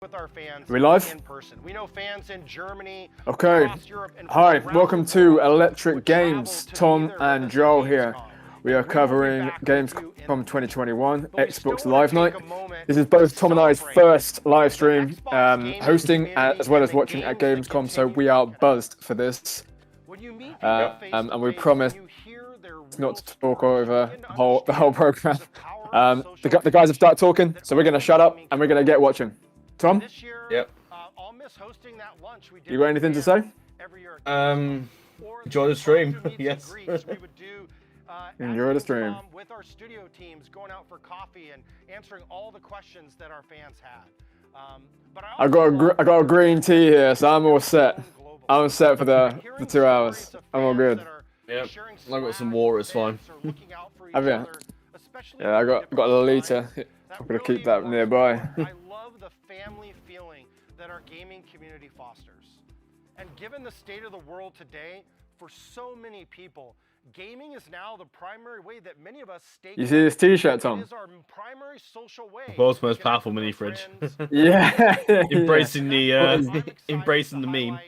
with our fans. Are we live? In person. We know fans in Germany, Okay. across Europe, and Hi, around welcome the to world Electric would travel Games. to Tom be there with and us at Joel here. Gamescom. We are And we will be covering back with you in Gamescom 2021, But we still Xbox wanna Live take Night. a moment This is to both Tom and I's celebrate first live the stream, Xbox gaming hosting community as well and as the watching at games that Gamescom, so continue we to are connect. buzzed for this. When you meet people face And to we face, promise when you hear their not real to talk stories, you over begin to the whole understand program. the power of social The guys have started talking, that so we're going to shut up gaming and we're going to get watching. Tom, This year, Yep. I'll miss hosting that lunch we did you got with anything to fans say? every year at Gamescom. Or Enjoy the the stream. impromptu meets and Yes. greets we would do at Enjoy the stream. Gamescom with our studio teams, going out for coffee and answering all the questions that our fans had. But I got a green tea here, so I'm all set. I'm set for the 2 hours. I'm all good. Yep. I got some water. It's fine. Have you? Yeah, I got a liter. I'm gonna keep that nearby. I love the family feeling that our gaming community fosters. And given the state of the world today, for so many people, gaming is now the primary way that many of us stay. You see this T-shirt, Tom? It is our primary social way. World's most powerful mini fridge. Yeah. Embracing the the embracing the meme.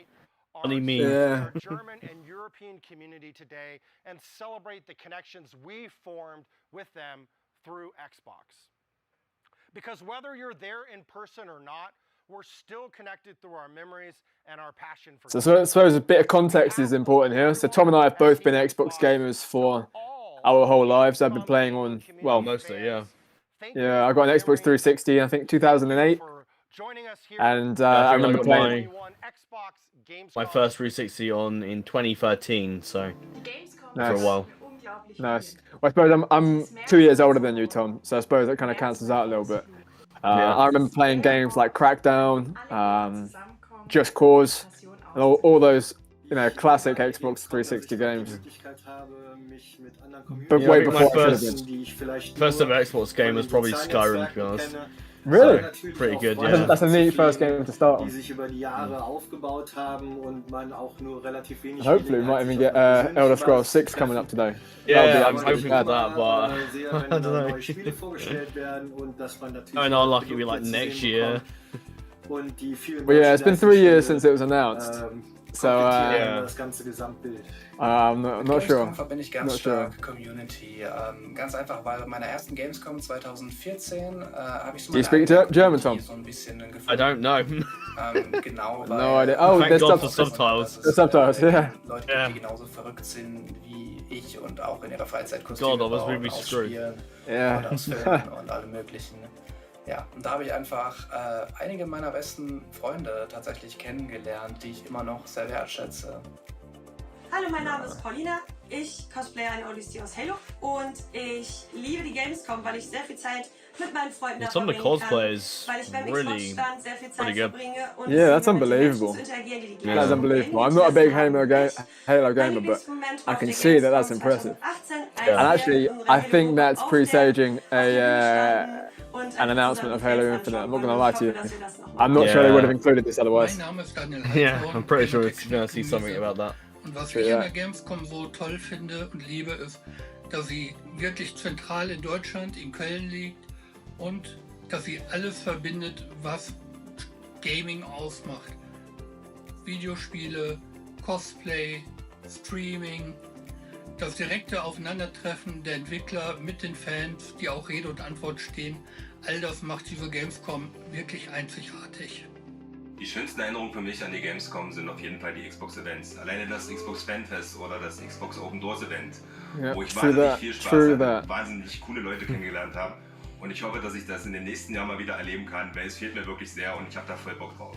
Funny meme. Yeah. Our German and European community today and celebrate the connections we formed with them through Xbox. Because whether you're there in person or not, we're still connected through our memories and our passion for So I suppose a bit of context is important here. So Tom and I have both been Xbox gamers for our whole lives. I've been playing on, well, Mostly, yeah. yeah, I got an Xbox 360, I think 2008. And I remember got playing. My first 360 on in 2013, so for a Nice. while. Nice. Well, I suppose I'm 2 years older than you, Tom. So I suppose that kind of cancels out a little bit. Yeah. I remember playing games like Crackdown, Just Cause, and all those, classic Xbox 360 games. But Yeah, way I think before my I should have been. first ever Xbox game was probably Skyrim, to be honest. Really? Pretty good, That's, yeah. that's a neat first game to start on. Hopefully we might even get Elder Scrolls 6 coming up today. Yeah, I'm absolutely hoping for mad. that, but I don't know. I know, unlucky it'll be like next year. Well, yeah, it's been 3 years since it was announced. So, Yeah. I'm not sure. Gamescom verbinde ich ganz Not sure. stark Community. Ganz einfach, weil bei meiner ersten Gamescom 2014 habe ich so Do you meine speak eigene German, Community Tom? so ein bisschen gefunden. I don't know. Genau, No idea. Oh, Thank there's God for subtitles. subtitles. The subtitles, yeah. Leute, Yeah. die genauso verrückt sind wie ich und auch in ihrer Freizeit God, Kostüme I was bauen, really screwed. ausspielen Yeah. und ausfilmen und alle möglichen. Ja, und da habe ich einfach einige meiner besten Freunde tatsächlich kennengelernt, die ich immer noch sehr wertschätze. Hallo, mein Name ist Paulina. Ich cosplaye eine Odyssey aus Halo und ich liebe die Gamescom, weil ich sehr viel Zeit mit meinen Freunden Some of the verbringen kann, cosplay is weil ich beim really Xbox-Stand sehr viel Zeit pretty good. verbringe und Yeah, that's es liebe, mit den Menschen unbelievable. zu interagieren, die die Yeah. That's Gamescom unbelievable. I'm not a big Halo Mein gamer, but Lieblingsmoment I auf can der see that that's Gamescom impressive. 2018, Yeah. And als actually, wir I think unsere that's Halo presaging auf der Bühne standen und an einfach announcement of zusammen Halo Games Infinite. I'm anschauen not gonna konnten. lie to you. Ich hoffe, dass wir das noch I'm not Yeah. sure they would have included this Mein otherwise. Name ist Daniel Yeah, Heidhorn, I'm pretty sure bin it's gonna see something about that. Und was Ja. ich an der Gamescom so toll finde und liebe, ist, dass sie wirklich zentral in Deutschland, in Köln liegt und dass sie alles verbindet, was Gaming ausmacht. Videospiele, Cosplay, Streaming, das direkte Aufeinandertreffen der Entwickler mit den Fans, die auch Rede und Antwort stehen, all das macht diese Gamescom wirklich einzigartig. Die schönsten Erinnerungen für mich an die Gamescom sind auf jeden Fall die Xbox-Events. Alleine das Xbox Fanfest oder das Xbox Open Doors Event, Yeah, wo ich true wahnsinnig that. viel Spaß True hatte, that. wahnsinnig coole Leute kennengelernt habe. Und ich hoffe, dass ich das in den nächsten Jahren mal wieder erleben kann, weil es fehlt mir wirklich sehr und ich habe da voll Bock drauf.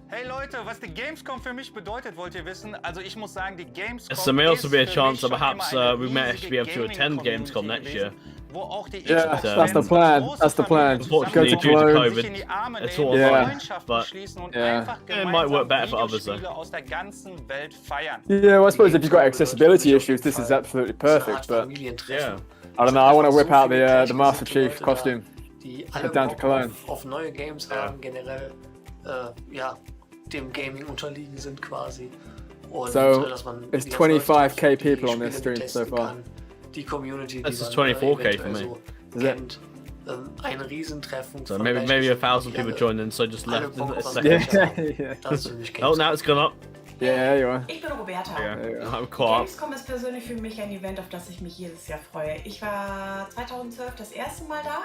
Hey Leute, was die Gamescom für mich bedeutet, wollt ihr wissen? Also ich muss sagen, die Gamescom So may also be a ist für chance mich that schon perhaps immer eine we may actually be able to riesige attend Gaming-Community Gamescom next year. gewesen, wo auch die Yeah, Xbox that's the Fans plan. große That's the plan. Familien Unfortunately, Go to due to Cologne. sich in COVID, die Arme it's nehmen, all Yeah. online. Freundschaften But schließen und Yeah. einfach It might work gemeinsam better for others, though. Videospiele aus der ganzen Welt feiern. Yeah, well, I suppose if you've got accessibility issues, this is absolutely perfect. But Yeah. I don't know. I want to whip out the Master Chief costume. Die Head alle down to Bock Cologne. auf neue Games haben, generell ja, dem Gaming unterliegen sind quasi. Und So, dass man it's wie das 25k läuft, die people on this Spiele stream so testen far. kann, die Community, This die is man 24K for eventuell me. so Is it? kennt. ein Riesentreffen. So von maybe Menschen, 1,000 die people alle- joined and so just alle left in a Pokémon second. Yeah, yeah. Das ist für mich Oh, Gamescom. now it's gone up. Yeah, you are. Ich bin Roberta. I'm caught up. Gamescom ist persönlich für mich ein Event, auf das ich mich jedes Jahr freue. Ich war 2012 das erste Mal da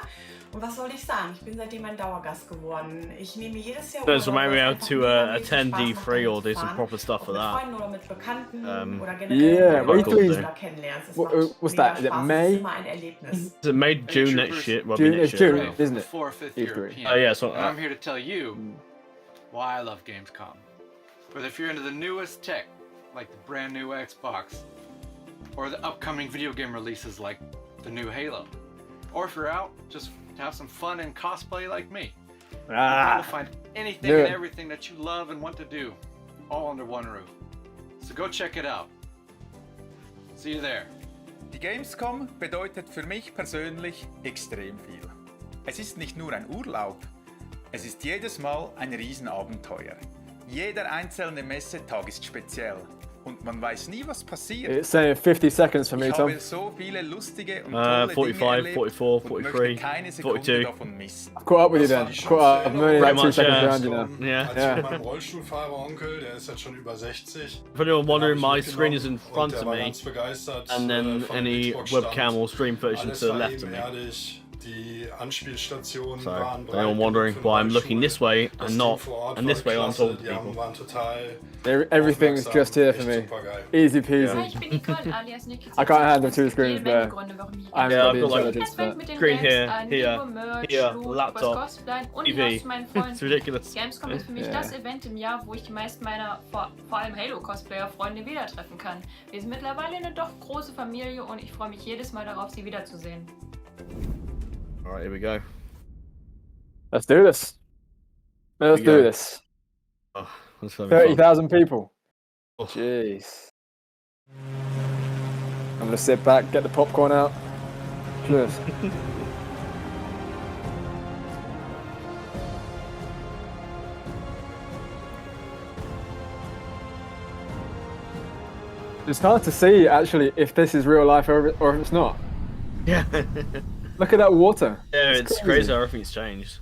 und was soll ich sagen? Ich bin seitdem ein Dauergast geworden. Ich nehme jedes Jahr So maybe we weil have es to einfach attend mega viel Spaß D3 or macht, do some fahren. proper stuff Ob for mit that. Freunden oder mit Bekannten oder Yeah, generell what Leute, E3 die is- du da kennenlernst. Es What- macht what's mega that? Is it Spaß. May? Es ist immer ein Erlebnis. Is it May, June next year? Well, June, next it's year. June, isn't it? For 5th E3. European. Oh yeah, so And I'm here to tell you why I love Gamescom. Whether if you're into the newest tech, like the brand new Xbox, or the upcoming video game releases like the new Halo, or if you're out just to have some fun and cosplay like me, you'll find anything and everything that you love and want to do, all under one roof. So go check it out. See you there. Die Gamescom bedeutet für mich persönlich extrem viel. Es ist nicht nur ein Urlaub, es ist jedes Mal ein Riesenabenteuer. Jeder einzelne Messetag ist speziell und man weiß nie, was passiert. It's saying 50 seconds for me, Ich Tom. habe so viele lustige und tolle 45, Dinge erlebt 44, und 43, möchte keine Sekunde 42. davon missen. I've caught up with you then. Caught up. I'm only like 2 much, seconds yeah. behind you now. Yeah. Als Yeah. mit meinem Rollstuhlfahrer-Onkel, der ist jetzt schon über 60. If anyone wondering, Den hab my ich screen is in mitgenommen front und of der war me, ganz begeistert, and then von any Xbox webcam stand. or stream version Alles to the war left of me. ebenerdig. Die Anspielstationen So, waren breit anyone genug wondering für den why I'm looking Rollstuhl. this way Das and not Team vor Ort and war this way when I'm klasse. talking to Die people. waren total Everything's aufmerksam. just here for Echt me. supergeil. Easy peasy. Hi, ich bin Nicole, alias Niki. I can't handle 2 Es gibt jede screens Menge there. Gründe, warum ich I'm Yeah, got I've the got like intelligence Es for fängt that. mit den Screen Games here, an, here, Liebe, Merch, here, Loot, laptop, übers Cosplayen und TV. hinaus zu meinen Freunden. It's ridiculous. Gamescom ist für mich Yeah. das Event im Jahr, wo ich die meisten meiner, vor allem Halo-Cosplayer-Freunde wieder treffen kann. Wir sind mittlerweile eine doch große Familie und ich freue mich jedes Mal darauf, sie wiederzusehen. Alright, here we go. Let's do this. Let's go. do this. Oh, that's gonna be fun. 30,000 people. Oh. Jeez. I'm gonna sit back, get the popcorn out. Cheers. It's hard to see actually if this is real life or if it's not. Yeah. Look at that water. Yeah, it's crazy how everything's changed.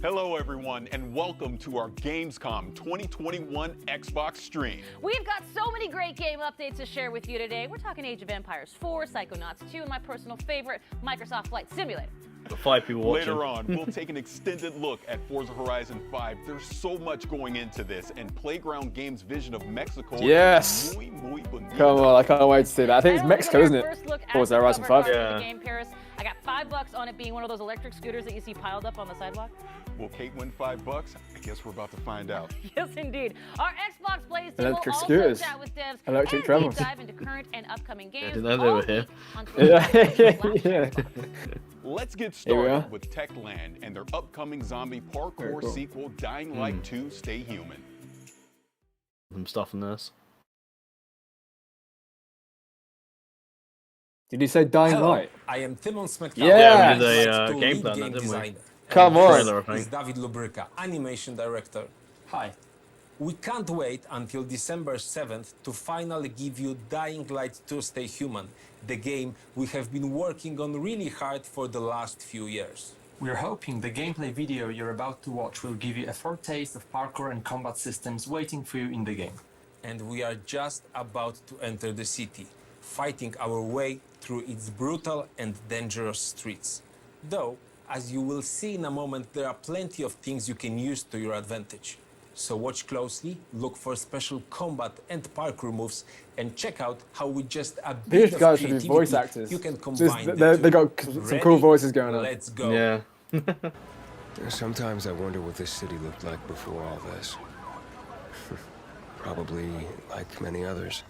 Hello, everyone, and welcome to our Gamescom 2021 Xbox stream. We've got so many great game updates to share with you today. We're talking Age of Empires 4, Psychonauts 2, and my personal favorite, Microsoft Flight Simulator. Got 5 people watching. Later on, we'll take an extended look at Forza Horizon 5. There's so much going into this, and Playground Games' vision of Mexico Yes. is muy bonito. Come on, I can't wait to see that. I think it's And Mexico, we're isn't gonna it? first look at Forza the Horizon cover 5. art Yeah. of the game, Paris. I got $5 on it being one of those electric scooters that you see piled up on the sidewalk. Will Kate win $5? I guess we're about to find out. Yes, indeed. Our Xbox Plays team Electric will also scooters. chat with devs Electric and travels. deep dive into current and upcoming games. didn't know they were all here. week on Twitch. Yeah. Let's get Here we are. started with Techland and their upcoming zombie parkour Very cool. sequel, Dying Light 2 Stay Human. Some stuff in this. Did you say Dying Hello, Light? I am Timon Smektal. Yeah, we did a, I'd like to game lead plan, game didn't we? designer. Come And on. this Trailer, I is think. David Lubryka, animation director. Hi. We can't wait until December 7th to finally give you Dying Light 2 Stay Human, the game we have been working on really hard for the last few years. We're hoping the gameplay video you're about to watch will give you a foretaste of parkour and combat systems waiting for you in the game. And we are just about to enter the city, fighting our way through its brutal and dangerous streets. Though, as you will see in a moment, there are plenty of things you can use to your advantage. So watch closely, look for special combat and parkour moves, and check out how with just a bit These of guys should be creativity, voice actors. you can Just- combine the they two. got some Ready? cool voices going on. Let's go. Yeah. Sometimes I wonder what this city looked like before all this. Probably like many others.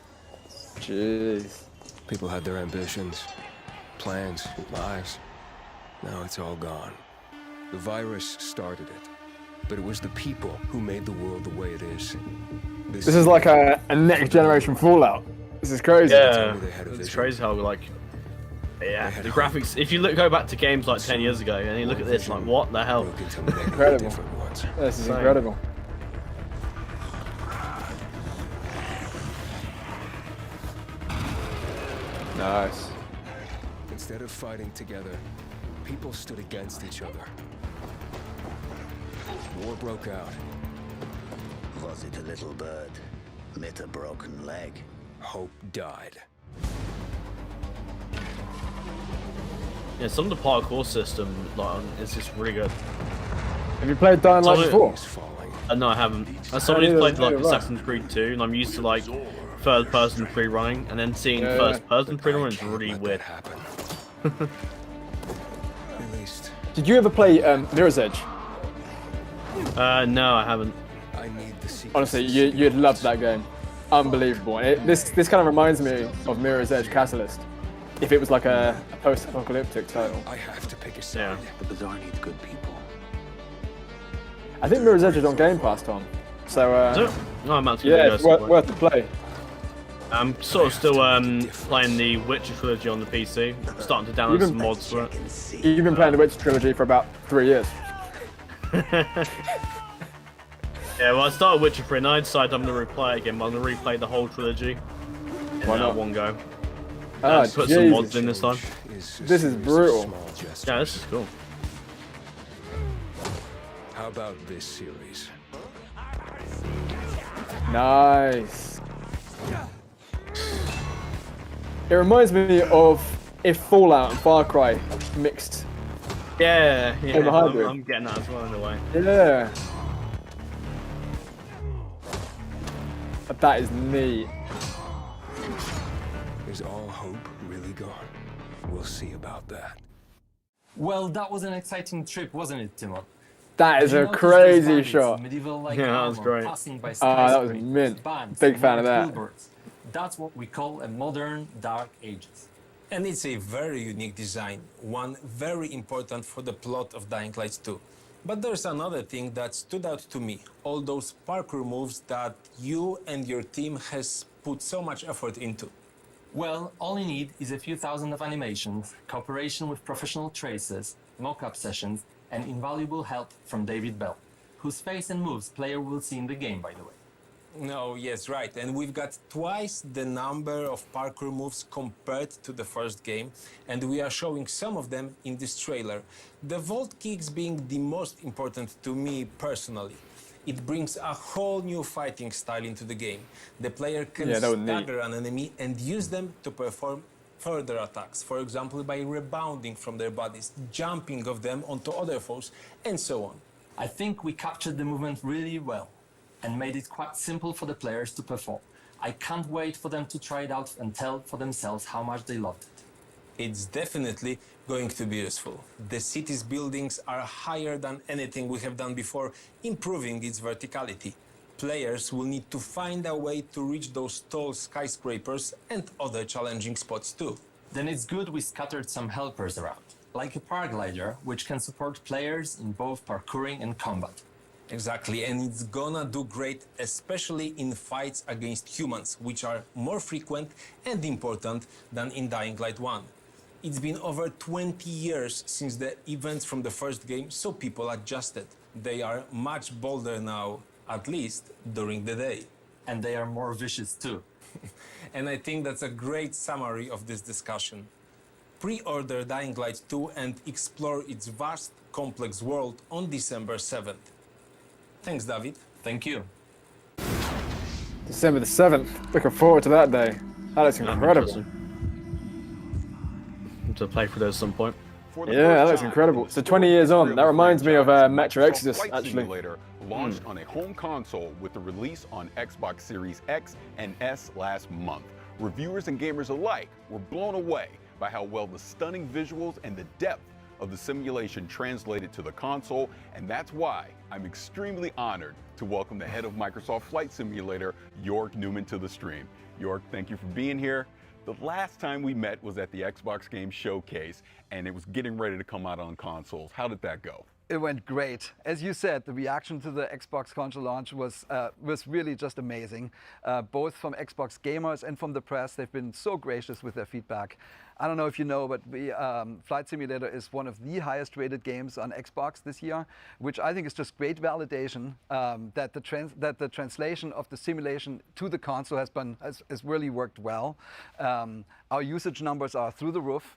Jeez. People had their ambitions, plans, lives. Now it's all gone. The virus started it, but it was the people who made the world the way it is. This is like a next generation Fallout. This is crazy. Yeah, it's crazy how like, yeah, the graphics. If you go back to games like 10 years ago and you look at this, like what the hell? Incredible. This is incredible. Nice. Instead of fighting together, people stood against each other. War broke out. Was it a little bird with a broken leg? Hope died. Yeah, some of the parkour system is just really good. Have you played Dying Light before? No, I haven't. As somebody who's played like Assassin's Creed 2, and I'm used to like third-person free running, and then seeing first-person free running is really weird. Did you ever play Mirror's Edge? No, I haven't. Honestly, you'd love that game. Unbelievable. This kind of reminds me of Mirror's Edge Catalyst. If it was like a post-apocalyptic title. I have to pick a side. The Bazaar needs good people. I think Mirror's Edge is on Game Pass, Tom. So I'm yeah, it's worth the play. I'm sort of still playing the Witcher trilogy on the PC. I'm starting to download some mods for it. You've been playing the Witcher trilogy for about 3 years. Yeah, well, I started Witcher 3 and I decided I'm going to replay it again, but I'm going to replay the whole trilogy in one go. Put some mods in this time. This is brutal. Yeah, this is cool. How about this series? Nice. It reminds me of if Fallout and Far Cry mixed. Yeah, I'm getting that as well in a way. Yeah. That is neat. Is all hope really gone? We'll see about that. Well, that was an exciting trip, wasn't it, Timo? That is a crazy shot. Medieval-like Yeah, that was armor, great. passing by That was skyscrapers, mint. bands, Big and fan of white that. billboards. That's what we call a modern Dark Ages. And it's a very unique design, one very important for the plot of Dying Light 2. But there's another thing that stood out to me, all those parkour moves that you and your team has put so much effort into. Well, all you need is a few thousand of animations, cooperation with professional tracers, mock-up sessions, and invaluable help from David Bell, whose face and moves player will see in the game, by the way. No, yes, right. And we've got twice the number of parkour moves compared to the first game, and we are showing some of them in this trailer. The vault kicks being the most important to me personally. It brings a whole new fighting style into the game. The player can stagger an enemy and use them to perform further attacks, for example by rebounding from their bodies, jumping of them onto other foes, and so on. I think we captured the movement really well and made it quite simple for the players to perform. I can't wait for them to try it out and tell for themselves how much they loved it. It's definitely going to be useful. The city's buildings are higher than anything we have done before, improving its verticality. Players will need to find a way to reach those tall skyscrapers and other challenging spots too. Then it's good we scattered some helpers around, like a paraglider, which can support players in both parkouring and combat. Exactly, and it's gonna do great, especially in fights against humans, which are more frequent and important than in Dying Light 1. It's been over 20 years since the events from the first game, so people adjusted. They are much bolder now, at least during the day. And they are more vicious too. And I think that's a great summary of this discussion. Pre-order Dying Light 2 and explore its vast, complex world on December 7th. Thanks, David. Thank you. December the 7th. Looking forward to that day. That is incredible. To play for those at some point. Yeah, that looks incredible. So 20 years on. That reminds me of Metro Exodus, actually. Simulator launched on a home console with the release on Xbox Series X and S last month. Reviewers and gamers alike were blown away by how well the stunning visuals and the depth of the simulation translated to the console, and that's why I'm extremely honored to welcome the head of Microsoft Flight Simulator, York Newman, to the stream. York, thank you for being here. The last time we met was at the Xbox Game Showcase, and it was getting ready to come out on consoles. How did that go? It went great. As you said, the reaction to the Xbox console launch was really just amazing. Both from Xbox gamers and from the press, they've been so gracious with their feedback. I don't know if you know, but Flight Simulator is one of the highest rated games on Xbox this year, which I think is just great validation that the translation of the simulation to the console has really worked well. Our usage numbers are through the roof.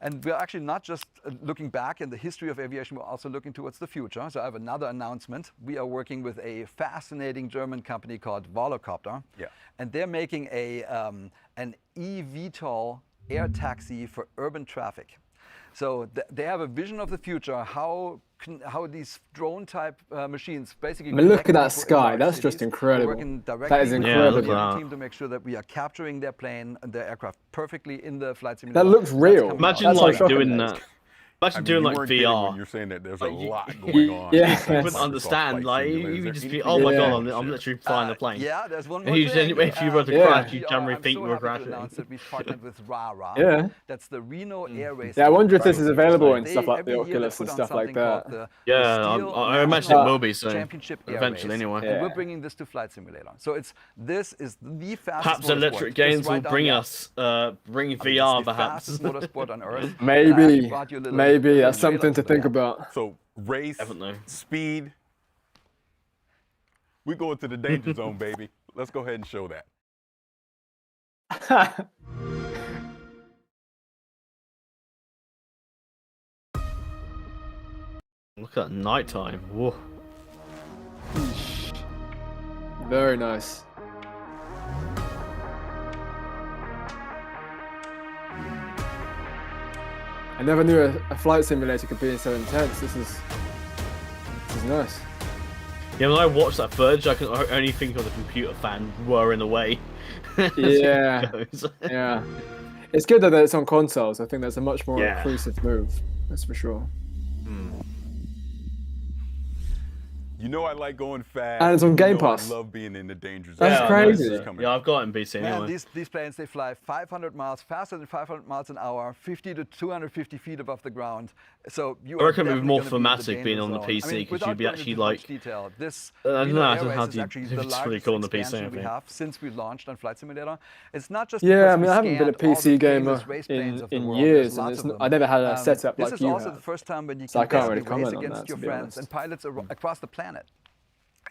And we're actually not just looking back in the history of aviation, we're also looking towards the future. So I have another announcement. We are working with a fascinating German company called Volocopter. Yeah. And they're making an eVTOL air taxi for urban traffic. So they have a vision of the future, how these drone-type machines basically. I mean, look at that sky. That's just incredible. Working directly That is with incredible. the team to make sure that we are capturing their plane and their aircraft perfectly in the flight simulator. That looks real. Imagine like doing that. Imagine doing you like weren't kidding VR. when you're saying that there's a lot going on. You inside wouldn't Microsoft understand. Flight Like Simulator. you Is would there just be, anything oh my you god, can I'm share? literally flying the plane. Yeah, there's one And more you just, thing. if you were to Yeah. crash, you generally I'm think so you were happy to crashing. announce that we've partnered with Rara. Yeah. That's the Reno Air Racing. Yeah, I wonder if this is available in They- stuff like every the year they Oculus put and on stuff like something called that. Yeah, Steel I imagine it National will be soon. Championship Air Eventually, Race. anyway. And we're bringing this to Flight Simulator. So this is the fastest Perhaps motorsport. Electric It's Games right will down bring there. us, bring I mean, VR it's the perhaps. fastest motorsport on Earth. Maybe, brought you a little- maybe little that's something trailer to for think that. about. So race, Definitely. speed. We going to the danger zone, baby. Let's go ahead and show that. Look at nighttime. Whoa. Very nice. I never knew a flight simulator could be so intense. This is nice. Yeah, when I watched that footage, I can only think of the computer fan were in the way. Yeah, yeah. It's good that it's on consoles. I think that's a much more inclusive move. That's for sure. You know I like going fast. And it's on Game You know Pass. I love being in the danger zone. That's crazy. Yeah, I've got it in PC Man, anyway. these planes, they fly 500 miles, faster than 500 miles an hour, 50 to 250 feet above the ground. So you I are reckon it would be definitely more gonna be in the thematic being danger on the zone. PC, I mean, 'cause without you'd be going actually into too much like- detail, this I don't Reno know, I Air don't know Race how is to- actually if the it's really largest cool on the PC, expansion I we think. have since we launched on Flight Simulator. It's not just Yeah, I because mean, we I haven't been a scanned all PC the gamer famous race planes of the in world. years, There's and lots of them. I never had a setup This like is you also have. the first time when you So I can can't really basically race comment on against that, your to be friends honest. and pilots across the planet.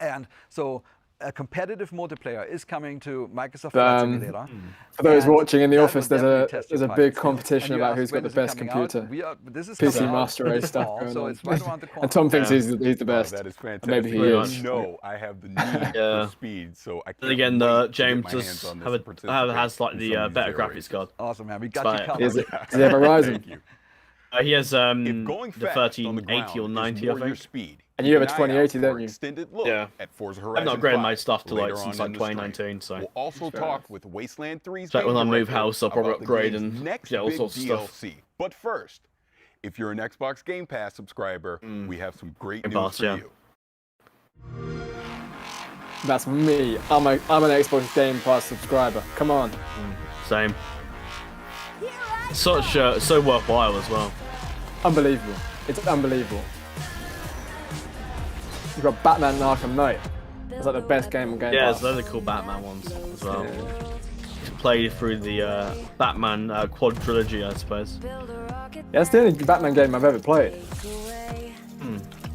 And so a competitive multiplayer is coming to Microsoft Flight Simulator. For those And watching in the that office, will definitely there's test a your big pilots. competition And you about asked, who's got when the is it best coming out? computer. This is PC coming out Master Race this stuff fall, going so on. it's right around the corner. And Tom thinks Yeah. he's the best. That is fantastic. Maybe he Pretty is. You know I have the need Yeah. for speed, so I can't Then again, wait to James get my hands does on this have and participate has like in the some of these better air graphics races. card. Awesome, man. We got But- you covered. Does he have a Ryzen? Thank you. He has If going the fast on the 1380 or ground 90, is I more your think. speed, And you have a keep an eye out 2080, for don't you? Extended look Yeah. at Forza I've Horizon not upgraded my 5 stuff to like later since on like in the stream. 2019, so. We'll also talk with Wasteland 3's So game when I move director house, I'll probably about the upgrade game's and next get all big sorts of stuff. DLC. But first, if you're an Xbox Game Pass subscriber, we have some great Game news Pass, for yeah. you. That's me. I'm an Xbox Game Pass subscriber. Come on. Same. Such so worthwhile as well. Unbelievable. It's unbelievable. You've got Batman and Arkham Knight. It's like the best game on Game Yeah, Pass. there's the cool Batman ones as well. To play through the Batman quadrilogy, I suppose. Yeah, that's the only Batman game I've ever played.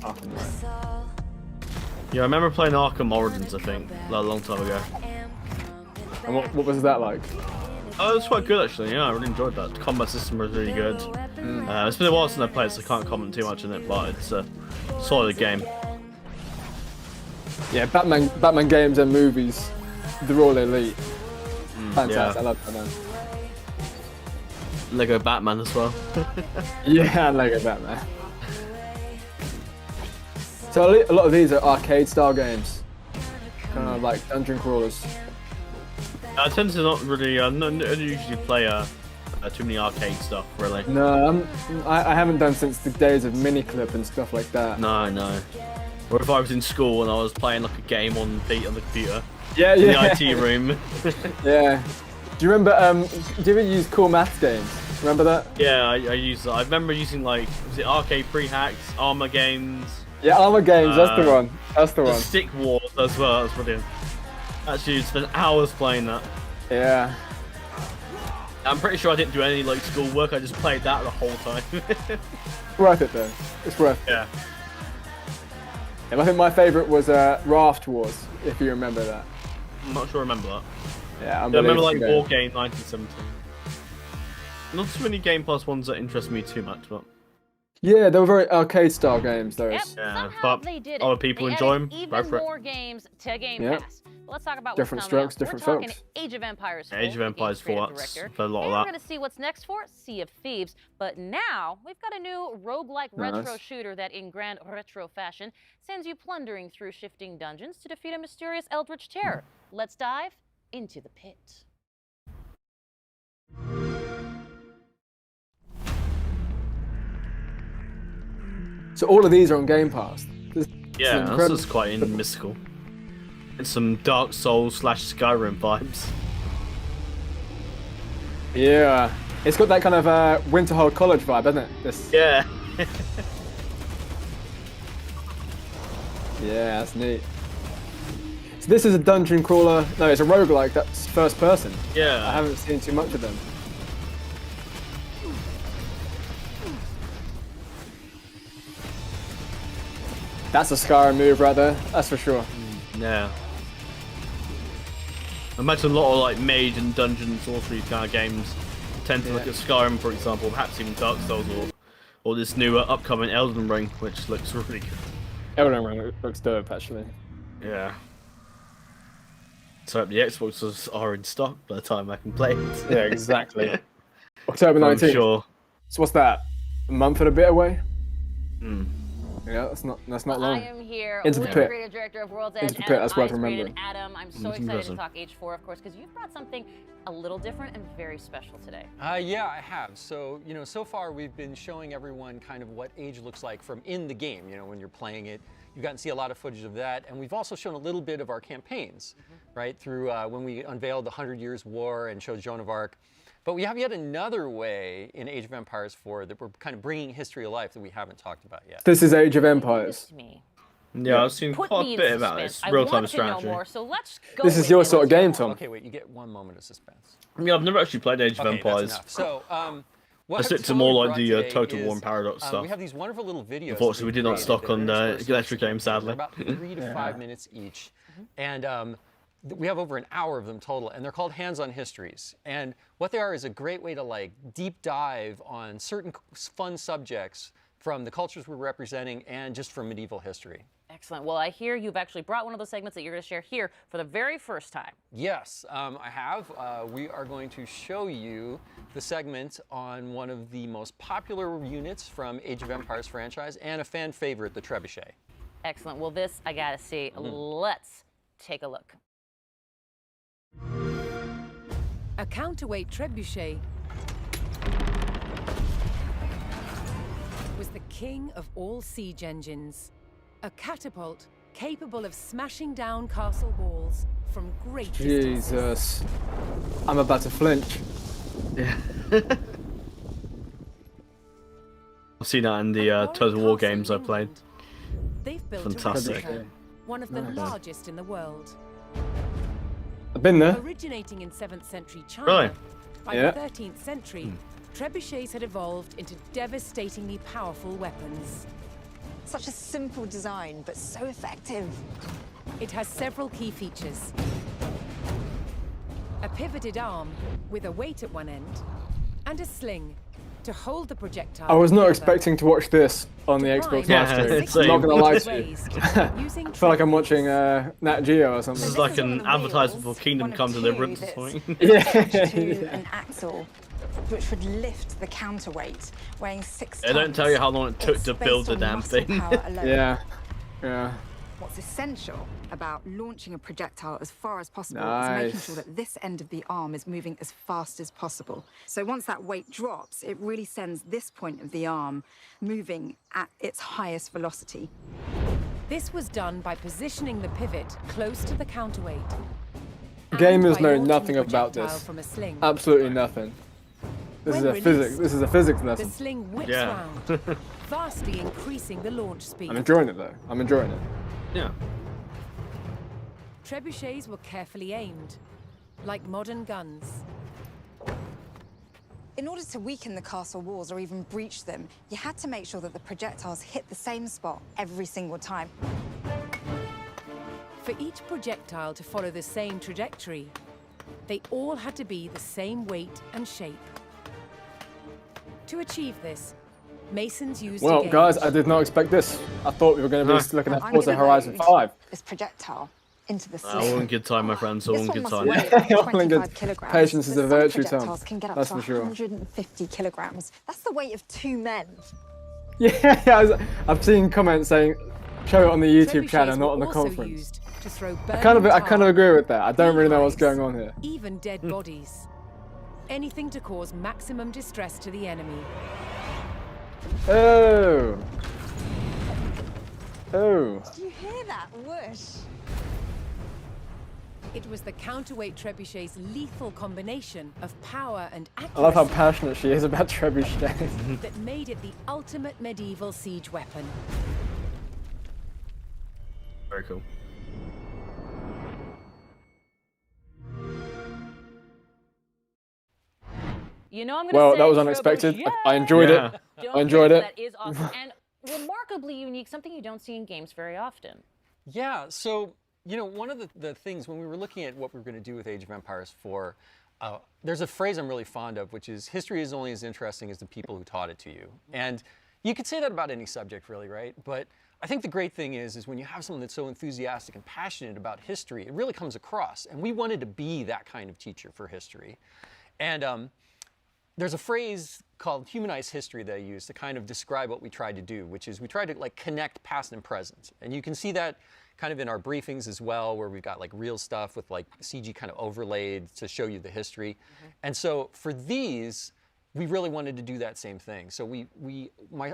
Arkham Knight. Yeah, I remember playing Arkham Origins, I think, a long time ago. And what was that like? Oh, it was quite good actually. Yeah, I really enjoyed that. The combat system was really good. It's been a while since I played, so I can't comment too much on it, but it's a solid game. Yeah, Batman games and movies, they're all elite. Fantastic, yeah. I love Batman. Lego Batman as well. Yeah, Lego Batman. So a lot of these are arcade-style games, kind of like dungeon crawlers. I tend to not really, I don't usually play too many arcade stuff, really. No, I haven't done since the days of Miniclip and stuff like that. No. Or if I was in school and I was playing like a game on the computer. Yeah. In the IT room. Yeah. Do you remember? Do you ever use Cool Maths games? Remember that? Yeah, I use that. I remember using like, was it Arcade Pre-Hacks, Armor Games? Yeah, Armor Games. That's the one. That's the one. Stick Wars as well. That's brilliant. Actually, spent hours playing that. Yeah. I'm pretty sure I didn't do any like schoolwork. I just played that the whole time. Worth it though. It's worth it. Yeah. And I think my favourite was Raft Wars, if you remember that. I'm not sure I remember that. Yeah, I remember like unbelievable War Game 1917. Not too many Game Pass ones that interest me too much, but Yeah, they were very arcade-style games, those. yeah, but They did it. other people They enjoy added them. even Go for it. more games to Game Yep. Pass. Let's talk about Different what's coming strokes, up. different We're talking folks. Age of Empires 4. Age of Empires 4, that's for a lot and of we're that. going to see what's next for Sea of Thieves. But now, we've got a new roguelike retro Nice. shooter that, in grand retro fashion, sends you plundering through shifting dungeons to defeat a mysterious eldritch terror. Let's dive into the pit. So all of these are on Game Pass. Yeah, this incredible. is quite mystical. It's some Dark Souls / Skyrim vibes. Yeah, it's got that kind of Winterhold College vibe, doesn't it? This. Yeah. Yeah, that's neat. So this is a dungeon crawler. No, it's a roguelike that's first person. Yeah. I haven't seen too much of them. That's a Skyrim move right there. That's for sure. Yeah. I imagine a lot of like mage and dungeon sorcery kind of games tend to look at Skyrim, for example, perhaps even Dark Souls or this new upcoming Elden Ring, which looks really good. Elden Ring looks dope, actually. Yeah. So the Xboxes are in stock by the time I can play it. Yeah, exactly. October I'm 19th. sure. So what's that? A month and a bit away? Hmm. Yeah, that's not long. I am here Into the with pit. creative director of World's Edge, Into the pit, that's worth Eyes Created. remembering. Adam, I'm so That's excited to impressive. talk H4, of course, because you've brought something a little different and very special today. Yeah, I have. So, so far we've been showing everyone kind of what Age looks like from in the game, when you're playing it. You've gotten to see a lot of footage of that, and we've also shown a little bit of our campaigns, right, through when we unveiled the 100 Years' War and showed Joan of Arc. But we have yet another way in Age of Empires 4 that we're kind of bringing history to life that we haven't talked about yet. This is Age of Empires. Yeah, I've seen Put quite me a in bit about suspense. this I real-time want to know strategy. more, so let's go This is with your it. sort of game, Tom. Okay, wait, you get 1 moment of suspense. Yeah, I've never actually played Age of Okay, Empires. that's enough. So, what I stick to I've more totally like the brought today Total War is, and Paradox stuff. We have these wonderful little videos. Unfortunately, we did not stock on Electric Games, sadly. They're about 3 to 5 minutes each. And we have over an hour of them total, and they're called Hands-on Histories. And what they are is a great way to like deep dive on certain fun subjects from the cultures we're representing and just from medieval history. Excellent. Well, I hear you've actually brought one of those segments that you're going to share here for the very first time. Yes, I have. We are going to show you the segment on one of the most popular units from Age of Empires franchise and a fan favorite, the Trebuchet. Excellent. Well, this I got to see. Let's take a look. A counterweight trebuchet was the king of all siege engines. A catapult capable of smashing down castle walls from great distances. Jesus. I'm about to flinch. Yeah. I've seen that in the Total War games I played. They've built Fantastic. a replica, one of the largest in the world. I've been there. Originating in 7th century China, Really? by Yeah. the 13th century, trebuchets had evolved into devastatingly powerful weapons. Such a simple design, but so effective. It has several key features. A pivoted arm with a weight at one end, and a sling to hold the projectile. I was not together. expecting to watch this on the Xbox live stream. I'm not gonna lie to you. I feel like I'm watching Nat Geo or something. This is like an advertisement for Kingdom Come Deliverance or something. To an axle, which would lift the counterweight, weighing 6 They don't tons. tell you how long it took It's to based build the on damn muscle thing. power alone. Yeah. What's essential about launching a projectile as far as possible is Nice. making sure that this end of the arm is moving as fast as possible. So once that weight drops, it really sends this point of the arm moving at its highest velocity. This was done by positioning the pivot close to the counterweight. Gamers by know launching nothing the about projectile this. from a sling. Absolutely nothing. This When is a released, physics. This is a physics The lesson. sling whips Yeah. round, vastly increasing the launch speed. I'm enjoying it though. I'm enjoying it. Yeah. Trebuchets were carefully aimed, like modern guns. In order to weaken the castle walls or even breach them, you had to make sure that the projectiles hit the same spot every single time. For each projectile to follow the same trajectory, they all had to be the same weight and shape. To achieve this, masons used Well, a gauge. guys, I did not expect this. I thought we were going to be looking at Forza Horizon 5. This projectile into the All in good time, my friends. All in good time. All in good. Patience is a virtue, Tom. Projectiles can get up That's to for sure. 150 kilograms. That's the weight of 2 men. Yeah, I've seen comments saying, show it on the YouTube Trebuchets channel, not on were the also conference. used to throw I kind burning of agree with that. I don't really know what's going on here. even dead bodies. Anything to cause maximum distress to the enemy. Oh. Oh. Do you hear that whoosh? It was the counterweight trebuchet's lethal combination of power and accuracy I love how passionate she is about trebuchet. that made it the ultimate medieval siege weapon. Very cool. You know, I'm gonna Well, say that was unexpected. trebuchet. I enjoyed it. Don't I enjoyed it. That is awesome and remarkably unique, something you don't see in games very often. Yeah, so, you know, one of the things when we were looking at what we were going to do with Age of Empires 4, there's a phrase I'm really fond of, which is history is only as interesting as the people who taught it to you. And you could say that about any subject, really, right? But I think the great thing is when you have someone that's so enthusiastic and passionate about history, it really comes across. And we wanted to be that kind of teacher for history. And there's a phrase called humanized history that I use to kind of describe what we tried to do, which is we tried to like connect past and present. And you can see that kind of in our briefings as well, where we've got like real stuff with like CG kind of overlaid to show you the history. And so for these, we really wanted to do that same thing. So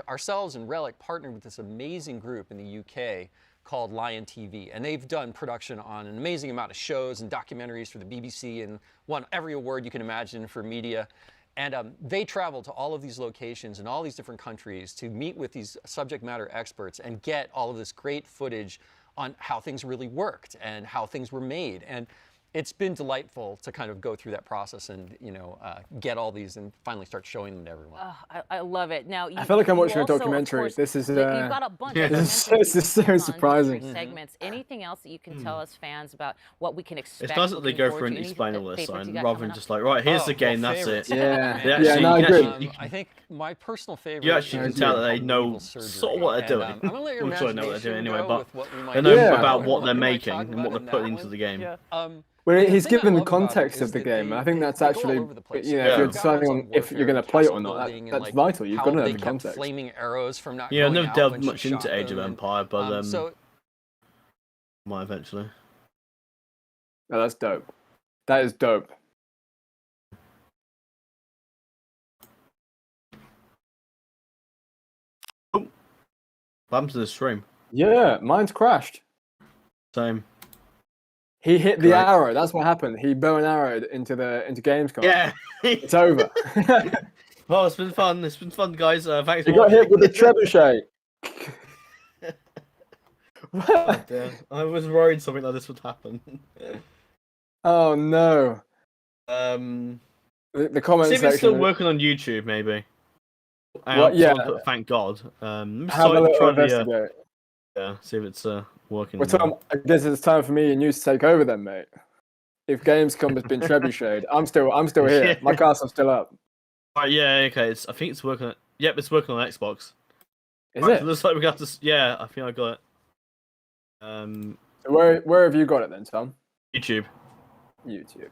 ourselves and Relic partnered with this amazing group in the UK called Lion TV, and they've done production on an amazing amount of shows and documentaries for the BBC and won every award you can imagine for media. And they travel to all of these locations in all these different countries to meet with these subject matter experts and get all of this great footage on how things really worked and how things were made. And it's been delightful to kind of go through that process and, you know, get all these and finally start showing them to everyone. I love it. Now, I feel like I'm watching a also, of documentary. course, This is you've got a bunch of this is so documentaries surprising. on segments. Anything else that you can tell us fans about what we can expect? It's nice that they looking go forward through and to? Any explain all this, favorites you and got rather coming than up? just like, right, here's the game, that's favorites. it. Yeah. They actually, No, I agree. I think my personal favorite. You actually can tell that they know sort of what they're doing. I'm gonna let your I'm sure they know what they're doing imagination anyway, go but with what we might they know do. about Yeah. what they're We might making talk and about what they're in putting that into the game. Well, the he's thing I given the love about it context is of the that game, and I think that's they go all actually, over the place. you know, Yeah. if you're They've got deciding ones on if you're going to warfare, play it or castle not, building, and, that's like, vital. You've how got to know they the kept context. flaming arrows from not Yeah, I've going never out delved when she much into shot Age of them. Empire, but So might eventually. Oh, that's dope. That is dope. What happened to the stream? Yeah, mine's crashed. Same. He hit the Correct. arrow. That's what happened. He bow and arrowed into Gamescom. Yeah. It's over. Well, it's been fun. It's been fun, guys. Thanks He for got hit watching. with a trebuchet. Oh, dear. I was worried something like this would happen. Oh no. The comment See if section. it's still working on YouTube, maybe. What? Yeah. Someone put, thank God. Have a So little try the, investigate. yeah, see if it's working. Well, Tom, I guess it's time for me and you to take over then, mate. If Gamescom has been trebucheted, I'm still here. Yeah. My castle's still up. Right, yeah, okay. I think it's working. Yep, it's working on Xbox. Is Right, it? so looks like we got to. Yeah, I think I got it. So where have you got it then, Tom? YouTube. YouTube.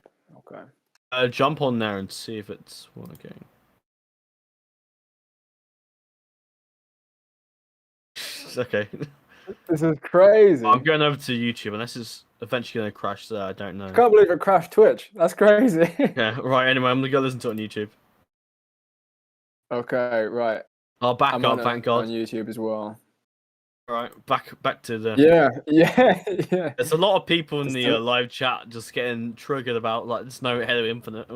Okay. Jump on there and see if it's working. Okay. This is crazy. I'm going over to YouTube, and this is eventually going to crash. So I don't know. I can't believe it crashed Twitch. That's crazy. Yeah. Right. Anyway, I'm gonna go listen to it on YouTube. Okay. Right. I'll back I'm up. on it Thank God. on YouTube as well. Right. Back to the. Yeah. Yeah. There's a lot of people in It's the the- live chat just getting triggered about like there's no Halo Infinite.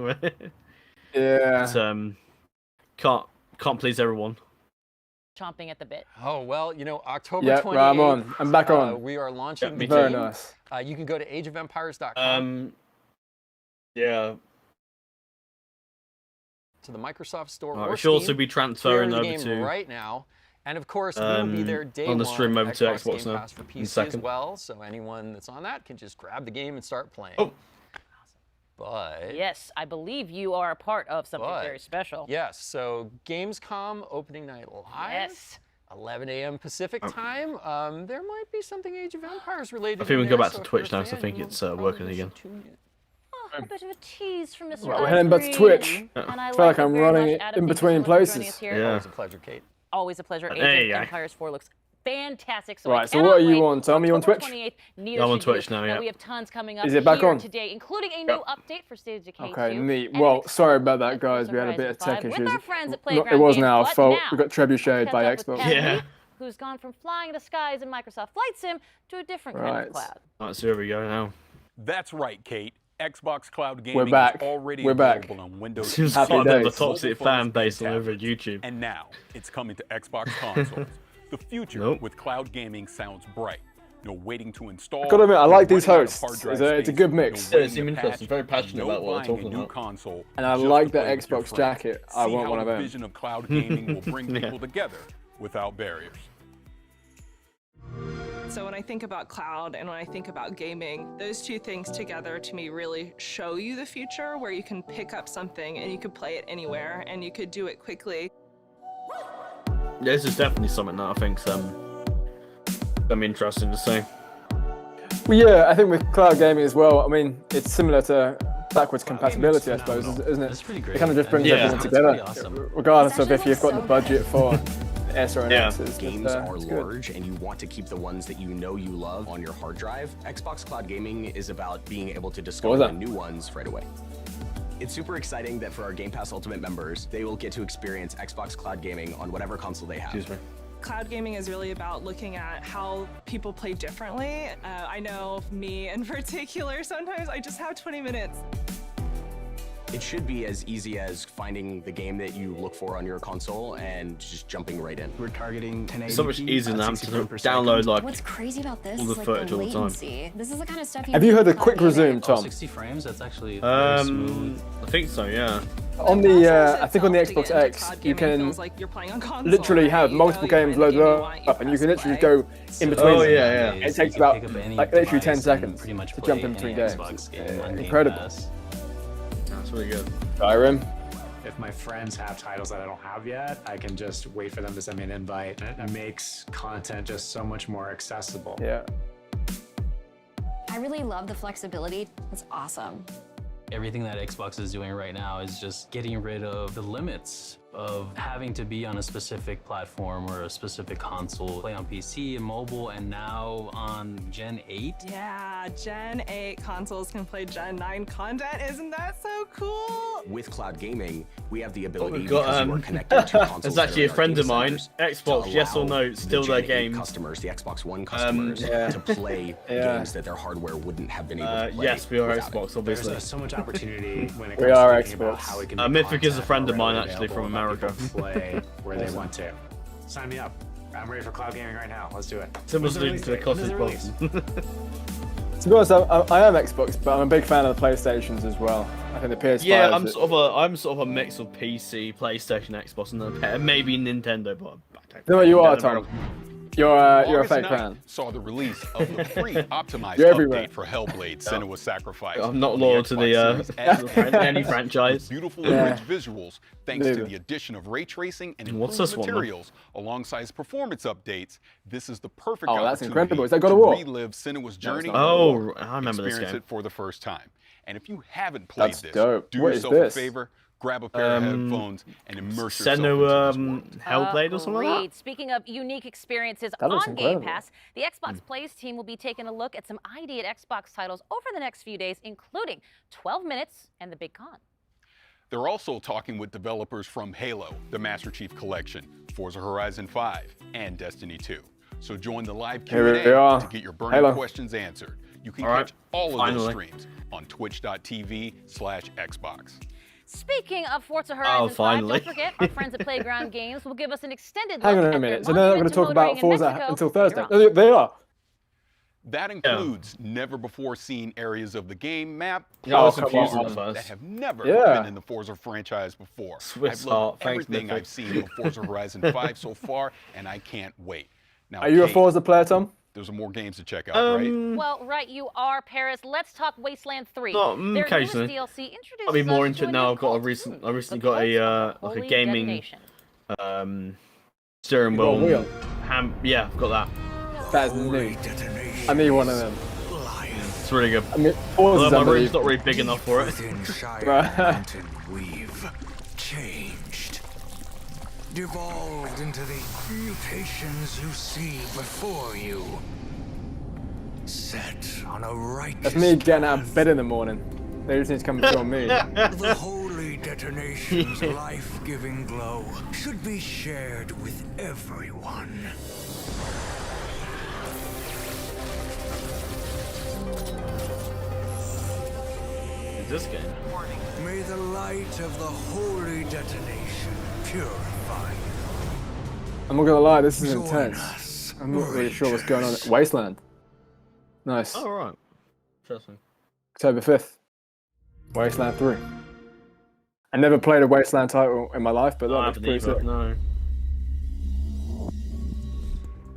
Yeah. But, can't please everyone. Chomping at the bit. Oh, well, you know, October Yeah, 28th, right, I'm on. I'm back on. We are launching Yeah, me the too. game. Very nice. You can go to ageofempires.com Yeah. to the Microsoft Store Right, or we should also Steam. be transferring Clear the over game to right now. And of course, we will be there day on the one stream over to Xbox Xbox Game now, Pass for in a PC as second. well. So anyone that's on that can just grab the game and start playing. Oh. But yes, I believe you are a part of something very special. Yes, so Gamescom opening night live. Yes. 11 a.m. Pacific time. There might be something Age of Empires related. I think we in can go there, back so to if you're Twitch a now, so I fan, think you it's will working probably again. tune in. A bit of a tease from Mr. Right, we're heading back to Twitch. And I I feel like it I'm very running much. Adam, in thank you between so much for joining places. us here. Yeah. Always a pleasure, Kate. Always a pleasure. There you Age go. of Empires 4 looks fantastic. So Right, I so what are cannot you wait. on, Tom? Are you on October Twitch? 28th, I'm neither on should Twitch you. now, And yeah. we have tons coming up Is it back here on? today, including a new update for State of Decay 2. Okay, neat. and Well, an sorry about that, exclusive guys. We had a bit of Horizon tech 5 issues. with our friends at It Playground wasn't Games, our but fault. now We got trebucheted catch by up with Xbox. Kevin, Yeah. who's gone from flying the skies in Microsoft Flight Sim to a different kind Right. of cloud. Right, so here we go now. That's right, Kate. Xbox Cloud We're Gaming back. is already We're back. available on Windows. Seems Happy quite a bit of a days. toxic mobile phones, fan base and all over tablets. YouTube. And now it's coming to Xbox consoles. The future with cloud gaming sounds bright. No waiting to install. I gotta admit, I no like these running out of hosts. hard drive It's a space, good mix. no Yeah, waiting they seem to interesting, patch, very passionate no about what they're buying a talking new about. console And I just like to the play with your Xbox friends. jacket. I See want how one of the them. vision of cloud gaming will bring people together without barriers. So when I think about cloud and when I think about gaming, those two things together to me really show you the future where you can pick up something and you could play it anywhere and you could do it quickly. Yeah, this is definitely something that I think's interesting to see. Well, yeah, I think with cloud gaming as well, I mean, it's similar to backwards compatibility, I suppose, isn't it? That's pretty great. It kind of just brings Yeah. everyone It's together, pretty awesome. regardless of if you've got the budget for the S or an Yeah. X. It's Games just, are it's good. large and you want to keep the ones that you know you love on your hard drive. Xbox Cloud Gaming is about being able to discover the new ones right away. It's super exciting that for our Game Pass Ultimate members, they will get to experience Xbox Cloud Gaming on whatever console they have. Excuse me. Cloud gaming is really about looking at how people play differently. I know me in particular, sometimes I just have 20 minutes. It should be as easy as finding the game that you look for on your console and just jumping right in. We're targeting 1080p. It's so much easier at now 60 to frames per second. download like What's crazy about this all the is like footage the all the time. latency. This is the kind of stuff you Have you heard the need in quick cloud gaming. resume, Tom? 60 frames, that's actually very smooth. I think so, yeah. On the, I think on the Xbox X, you can literally have multiple games loaded up, and you can literally go in between. Oh, them. yeah, It takes about Pick up any like literally 10 device seconds and pretty much to play jump in any between games. Xbox game on Game Incredible. Pass. That's really good. Skyrim. If my friends have titles that I don't have yet, I can just wait for them to send me an invite. It makes content just so much more accessible. Yeah. I really love the flexibility. It's awesome. Everything that Xbox is doing right now is just getting rid of the limits of having to be on a specific platform or a specific console, play on PC and mobile, and now on Gen 8. Yeah, Gen 8 consoles can play Gen 9 content. Isn't that so cool? With cloud gaming, we have the ability We've got, because you are connected to consoles. there's actually a that are in our friend of data mine, centers, Xbox, to yes or allow no, the still Gen their 8 games. customers, the Xbox One customers, yeah. to play Yeah. games that their hardware wouldn't have been able to play. Yes, we are without it. Xbox, obviously. There's so much opportunity when it We comes are to thinking about Xbox. how we can make Mythic is a content friend of more mine, readily actually, from available, let America. people play where they want to. Sign me up. I'm ready for cloud gaming right now. Let's do it. Someone's When's the alluding to the release date? When cottage is the release? box. To be honest, I am Xbox, but I'm a big fan of the PlayStations as well. I think the PS5. Yeah, is I'm sort of a mix of PC, PlayStation, Xbox, and maybe Nintendo. But I No, you are, Nintendo Tom. You're a August fake 9th fan. Saw the release of the free optimized You're everywhere. update for Hellblade: Senua's Sacrifice. I'm not on loyal to the Xbox Series X and any S, franchise. with beautiful Yeah. and rich visuals, thanks to Neither. the addition of ray tracing and What's improved this one, then? materials alongside performance updates. This is the perfect Oh, that's opportunity incredible. Is that God of to War? relive Senua's journey. Oh, I remember this experience game. it for the first time. And if you haven't played That's this, dope. do What is yourself this? a favor. Grab a pair of headphones and immerse yourself Senua, into this world. Hellblade or something like Agreed. Speaking of unique experiences That looks on Game incredible. Pass, the Xbox Plays team will be taking a look at some ID at Xbox titles over the next few days, including 12 Minutes and The Big Con. They're also talking with developers from Halo, the Master Chief Collection, Forza Horizon 5, and Destiny 2. So join the live Here we Q&A are. to get your burning Halo. questions answered. You can All right, catch all of those finally. streams on twitch.tv/Xbox. Speaking of Forza Horizon 5, finally. don't forget, our friends at Playground Games will give us an extended Hang look on at a minute. So their they're not going to talk about motoring in Forza Mexico. until Thursday. You're on. They are. That includes never-before-seen areas of the game map, Oh, plus come on. features that have never Yeah. been in the Forza franchise before. Swiss I've loved art. Thanks, everything Mythic. I've seen of Forza Horizon 5 so far, and I can't wait. Now, Are you a Kate, Forza player, Tom? There's more games to check out, right? Well, right, you are, Paris. Let's talk Wasteland 3. Not Their newest occasionally. DLC introduces I'll be more us into to it a now. new I've got a cult. recent. I recently The got a cult of like a Holy gaming Detonation. steering You got a wheel. wheel? Yeah, I've got that. That is new. I need one of them. It's really good. I mean, Although my room's not really big enough for it. We've changed, devolved into the mutations you see before you. Set on a righteous That's me getting out of bed in the morning. They just need to come and join me. The holy detonation's life-giving glow should be shared with everyone. Is this game? May the light of the holy detonation purify you. I'm not gonna lie, this is intense. I'm not really sure what's going on. Wasteland. Nice. Oh, right. Interesting. October 5th. Wasteland 3. I never played a Wasteland title in my life, but that looks pretty sick. No.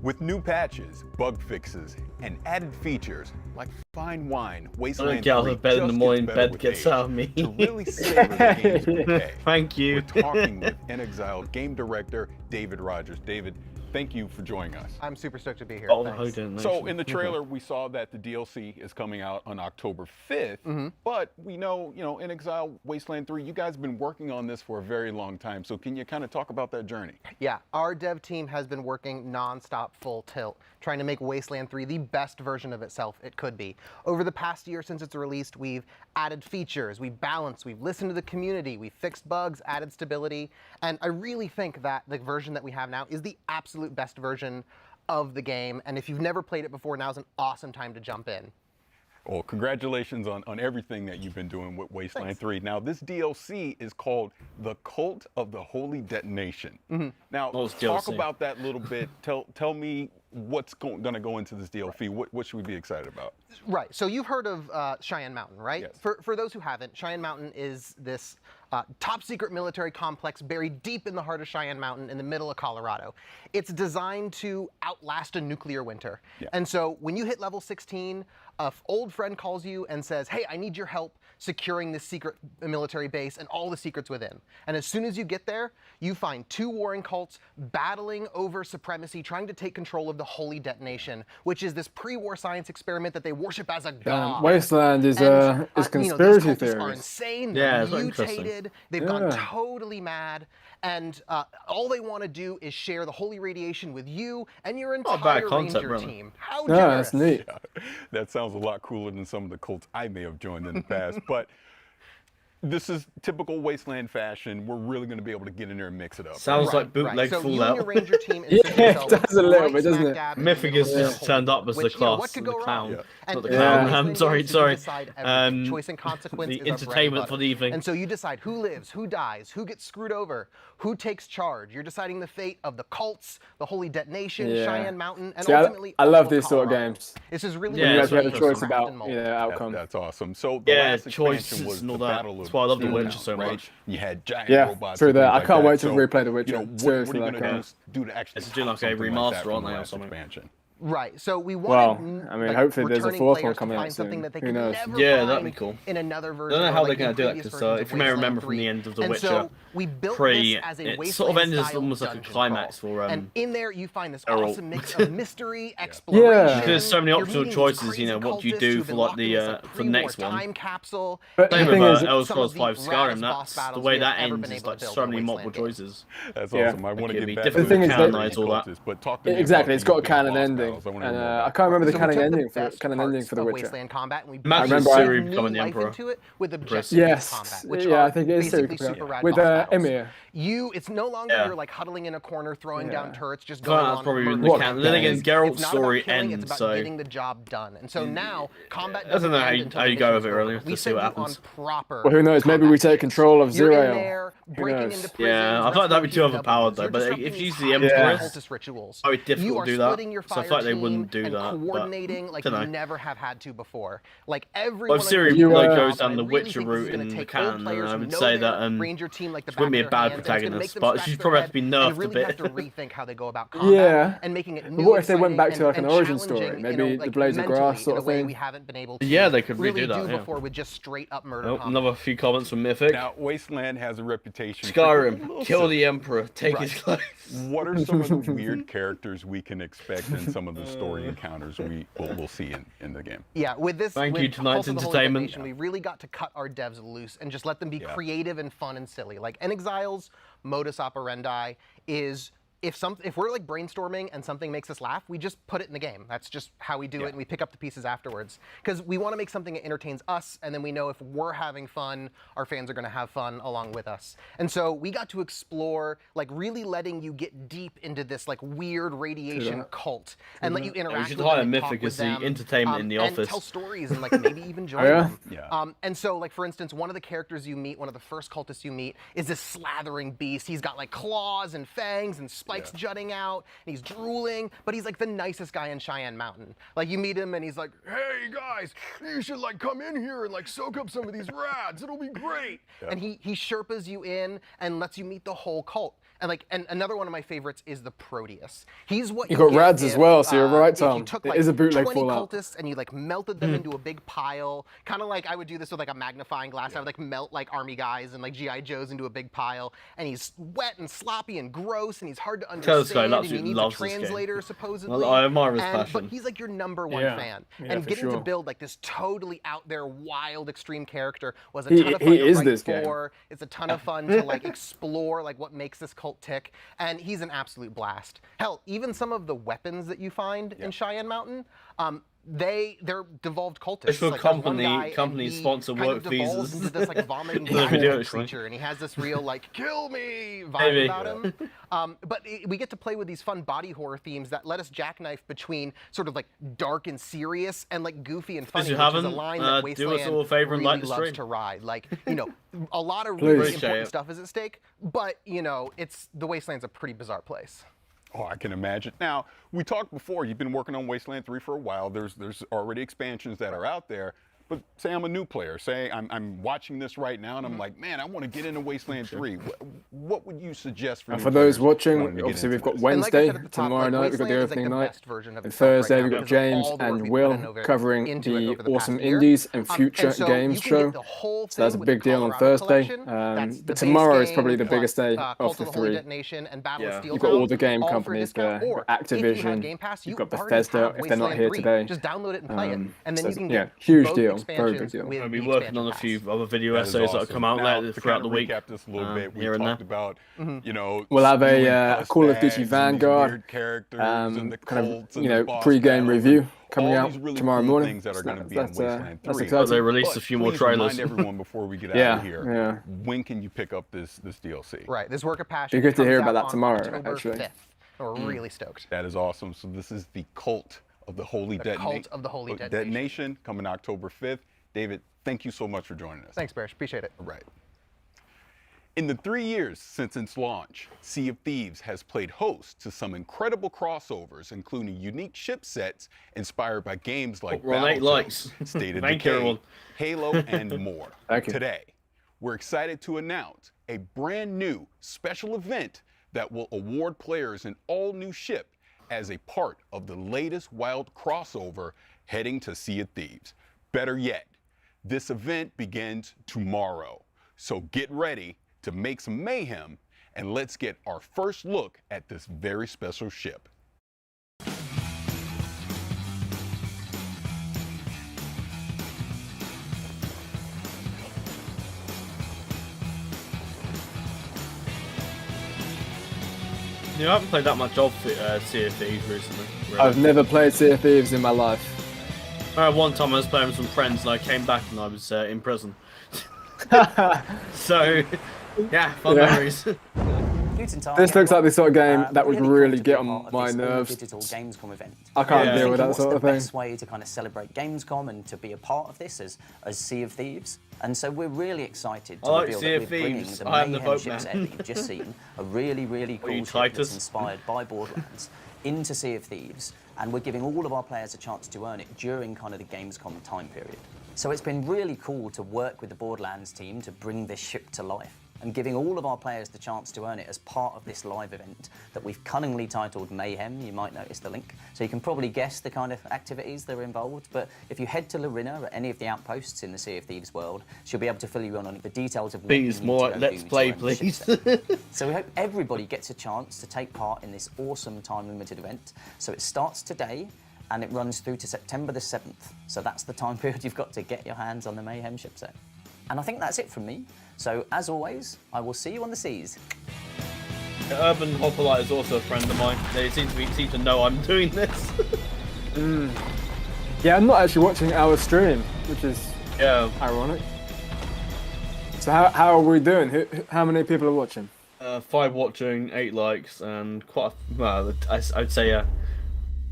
With new patches, bug fixes, and added features like fine wine, I Wasteland don't get out 3 of bed in the just morning, gets better bed with gets age. out of me. To really savor the game's bouquet, Thank you. We're talking with InXile game director David Rogers. David, thank you for joining us. I'm super stoked to be here. Oh, Thanks. So in the trailer, we saw that the DLC is coming out on October 5th, but we know, InXile Wasteland 3, you guys have been working on this for a very long time. So can you kind of talk about that journey? Yeah, our dev team has been working non-stop full tilt, trying to make Wasteland 3 the best version of itself it could be. Over the past year since it's released, we've added features, we've balanced, we've listened to the community, we've fixed bugs, added stability, and I really think that the version that we have now is the absolute best version of the game, and if you've never played it before, now's an awesome time to jump in. Well, congratulations on everything that you've been doing with Wasteland 3. Now, this DLC is called The Cult of the Holy Detonation. Now, talk DLC. about that a little bit. Tell me what's going to go into this DLC. What should we be excited about? Right, so you've heard of Cheyenne Mountain, right? Yes. For those who haven't, Cheyenne Mountain is this top secret military complex buried deep in the heart of Cheyenne Mountain in the middle of Colorado. It's designed to outlast a nuclear winter. And so when you hit level 16, an old friend calls you and says, hey, I need your help securing this secret military base and all the secrets within. And as soon as you get there, you find two warring cults battling over supremacy, trying to take control of the Holy Detonation, which is this pre-war science experiment that they worship as a god. Wasteland is these conspiracy cultists theories. are insane. Yeah, They're it's very interesting. mutated. They've gone totally mad, and all they want to do is share the holy radiation with you and your entire concept, ranger really. team. How Yeah, generous! that's neat. That sounds a lot cooler than some of the cults I may have joined in the past. But this is typical Wasteland fashion. We're really going to be able to get in there and mix it up. Sounds like bootleg So you and Fallout. your ranger team Yeah, insert yourself it does a little right bit, doesn't smack it? dab in the middle Mythicus of the just whole turned up as the which, you know, class, what could the go wrong? clown. And Not the in clown. Wasteland I'm sorry, games, you sorry. decide everything. Choice and consequence The is our bread and entertainment butter. for the evening. And so you decide who lives, who dies, who gets screwed over, who takes charge. You're deciding the fate of the cults, the Holy Detonation, Yeah. Cheyenne Mountain, and See, ultimately I all love of these sort of Colorado. games. This is really Yeah, When you it's actually have a interesting. choice about outcome. That's awesome. So the Yeah, last expansion choices was and all the that. Battle of That's why I love The Steel Witcher so Mountain, right? much. You had giant Yeah, robots. true and that. things I like can't that. wait to So, replay The Witcher. what Seriously, are I you going can't. to do to actually It's doing like a top something remaster, that from aren't the they, or last something? expansion? Right, so we Well, wanted I mean, like, hopefully there's a returning fourth one players to coming find out something soon. that they Who could knows? never Yeah, find that'd be cool. in another I version. don't know or, how like, they're in going to do it previous because versions if of you may Wasteland remember from 3. the end of The And Witcher, so we built pre, this as a it sort of Wasteland ended as style almost like a dungeon climax crawl. for And in there you find this Errol. awesome mix of mystery, exploration. Because there's so many You're optional meeting these choices, you know, crazy what do you cultists do who've for been like locked in the this, like, for the pre-war next one? time capsule. But the Same thing with is, Elder some Scrolls of the 5 raddest Skyrim, boss that's the battles way we have that ever ends been is able like to build so in a many Wasteland multiple game. choices. That's Yeah. awesome. I want Like, to it'd be get back difficult to to the canonize all that. cultists, but talk to me Exactly, about it's got a these big canon boss ending, battles. I wanna and hear more about I can't remember the So we canon took ending for best canon ending parts for The of Witcher. Wasteland combat and we Imagine remember put Ciri new becoming the life Emperor. into it with objective Yes, combat, which yeah, are I think it is basically Ciri super rad with boss battles. Emir. It's no longer Yeah. you're like huddling in a corner throwing Yeah. down turrets, just I going think that's on. probably the murdering canon. Then again, enemies. Geralt's It's not story about killing, ends, it's about so getting the job done. And so now combat I don't doesn't know end until how the you go mission's with it over. really We to see send what you happens. on proper Well, who knows? Maybe we take control of You're in Zero. there breaking into prisons. Yeah, I thought that'd be too rescuing overpowered POWs. though. You're But disrupting if these you see the high Empress, cultist rituals. very difficult You to are do that. splitting your So I fire feel like they team wouldn't do and that. coordinating But, like dunno. you never have had to before. Like everyone. Well, if Siri goes down the Witcher route in the old canon, then players I who would know say their that Ranger team like the she wouldn't be a back of bad their hand, and it's gonna protagonist, make them but scratch she'd their probably have head to be and nerfed a really have bit. to rethink how they go about combat Yeah. and making it But new. what if they went back to like an and origin story? challenging, Maybe you know, the like Blades of mentally Grass sort in a of way thing. we haven't been able to Yeah, they could really redo that, do yeah. before with just straight up murder. Oh, combat. another few comments from Mythic. Now, Wasteland has a reputation. for Skyrim, little kill silly. the Emperor, take his clothes. What are some of the weird characters we can expect in some of the story encounters we'll see in the game? Yeah, with this, Thank with you, tonight's Cult of the Holy entertainment. Detonation, we really got to cut our devs loose and just let them be Yeah. creative and fun and silly. Like Exile's modus operandi is if we're like brainstorming and something makes us laugh, we just put it in the game. That's just how we do it, and we pick up the pieces afterwards. Because we want to make something that entertains us, and then we know if we're having fun, our fans are going to have fun along with us. And so we got to explore, like really letting you get deep into this like weird radiation cult, and let you interact should with hire them and talk Mythic with as the them, entertainment in the and office. tell stories and like maybe even join them. And so, like for instance, one of the characters you meet, one of the first cultists you meet, is this slathering beast. He's got like claws and fangs and spikes jutting out, and he's drooling, but he's like the nicest guy in Cheyenne Mountain. Like you meet him and he's like, "Hey guys, you should like come in here and like soak up some of these rads. It'll be great." And he Sherpas you in and lets you meet the whole cult. And another one of my favorites is the Proteus. He's what You you got get rads as well, so you're right, if you Tom. took, It like, is a bootleg 20 Fallout. cultists and you like melted them into a big pile. Kind of like I would do this with like a magnifying glass. I would like melt like army guys and like GI Joes into a big pile. And he's wet and sloppy and gross and he's hard to This guy understand. And he absolutely needs a loves this game. translator supposedly. Well, I admire his But passion. he's like your number one Yeah. fan. Yeah, And for getting to sure. build like this totally out there, wild, extreme character was a He- ton of fun he to is write this game. for. It's a ton of fun to like explore like what makes this cult tick. And he's an absolute blast. Hell, even some of the weapons that you find in Cheyenne Mountain, they're devolved cultists. It's for Like, there's one company- guy, and company he sponsor kind work of devolves visas. into this like vomiting The video, bat actually. creature, and he has this real like "kill me" vibe Maybe. about him. But we get to play with these fun body horror themes that let us jackknife between sort of like dark and serious and like goofy and funny, you which is a haven't, line do that us Wasteland all a favor and really like the loves stream. to ride. Like, you know, a lot of Please. really Appreciate important it. stuff is at stake, but you know, the Wasteland's a pretty bizarre place. Oh, I can imagine. Now, we talked before, you've been working on Wasteland 3 for a while. There's already expansions that are out there. But say I'm a new player. Say I'm watching this right now and I'm like, man, I want to get into Wasteland 3. What would you suggest for And new for those players watching, wanting to get obviously into we've got this? Wednesday, at the top, tomorrow like, night we've got the Wasteland is, like, opening the night. best version of And itself right Thursday now we've got because of James all the work and we've Will put into covering it the over the awesome past year. indies and future And so games you can show. get the whole So that's a thing with big the deal on Colorado Thursday. collection. That's the But base tomorrow is probably game the biggest plus, day Cult of of the the Holy three. Detonation and Battle of You've got all the Steeltown, game all for a companies discount. there. Or You've got if you have Activision, Game Pass, you've you got already Bethesda have if they're not Wasteland here 3. today. Just download it and play it, and then so you can yeah, get huge both deal, very big expansions deal. with I'll the be working expansion on a pass. few other video That is essays that will awesome. come out Now, later to throughout kind the of week. recap this a little bit, we here and talked there. about, you know, We'll have spewing a dust Call of bags Duty and these Vanguard weird characters and the kind cults of and the boss pre-game battles review and coming all out these really tomorrow cool morning. things that are So going to be in Wasteland 3. that's exciting. They released But a few more please trailers. remind everyone before we get out Yeah, of here, yeah. when can you pick up this DLC? Right, this work of passion. Be good to comes hear out about that on tomorrow, October actually. 5th. We're really stoked. That is awesome. So this is the Cult of the Holy Cult of the Holy Detonation coming October 5th. David, thank you so much for joining us. Thanks, Barish. Appreciate it. All right. In the 3 years since its launch, Sea of Thieves has played host to some incredible crossovers, including unique ship sets inspired by games like We're on 8 Battletoads, likes. State of Thank you, Decay, everyone. Halo, and more. Thank you. Today, we're excited to announce a brand new special event that will award players an all-new ship as a part of the latest wild crossover heading to Sea of Thieves. Better yet, this event begins tomorrow. So get ready to make some mayhem, and let's get our first look at this very special ship. You know, I haven't played that much of Sea of Thieves recently. Really. I've never played Sea of Thieves in my life. One time I was playing with some friends and I came back and I was in prison. So, yeah, fun memories. This looks like the sort of game that would really get on my nerves. Digital Gamescom event. I can't deal with that sort of thing. What's the best way to kind of celebrate Gamescom and to be a part of this as Sea of Thieves? And so we're really excited to reveal that we're bringing the Mayhem ship set that you've just seen, a really, really cool ship that's inspired by Borderlands, into Sea of Thieves, and we're giving all of our players a chance to earn it during kind of the Gamescom time period. So it's been really cool to work with the Borderlands team to bring this ship to life, and giving all of our players the chance to earn it as part of this live event that we've cunningly titled Mayhem. You might notice the link. So you can probably guess the kind of activities that are involved, but if you head to Lorena at any of the outposts in the Sea of Thieves world, she'll be able to fill you in on the details of what you need to more go let's do play, to earn the please. ship set. So we hope everybody gets a chance to take part in this awesome time-limited event. So it starts today, and it runs through to September the 7th. So that's the time period you've got to get your hands on the Mayhem ship set. And I think that's it from me. So, as always, I will see you on the seas. Urban Hoplite is also a friend of mine. They seem to know I'm doing this. Yeah, I'm not actually watching our stream, which is ironic. So how are we doing? How many people are watching? 5 watching, 8 likes, and quite I'd say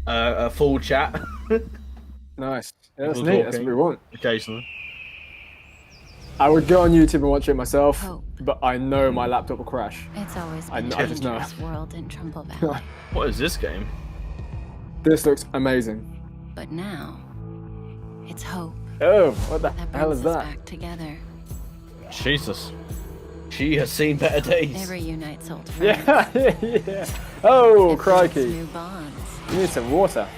a full chat. Nice. Yeah, that's neat. That's what we want. Occasionally. I would go on YouTube and watch it myself, but I know my laptop will crash. It's always I been a just know. dangerous world in Trumbull Valley. What is this game? This looks amazing. But now, it's hope. Oh, what the that hell is brings us that? back together. Jesus. She has seen better days. It reunites old friends. Yeah. Oh, It crikey. builds new bonds. You need some water.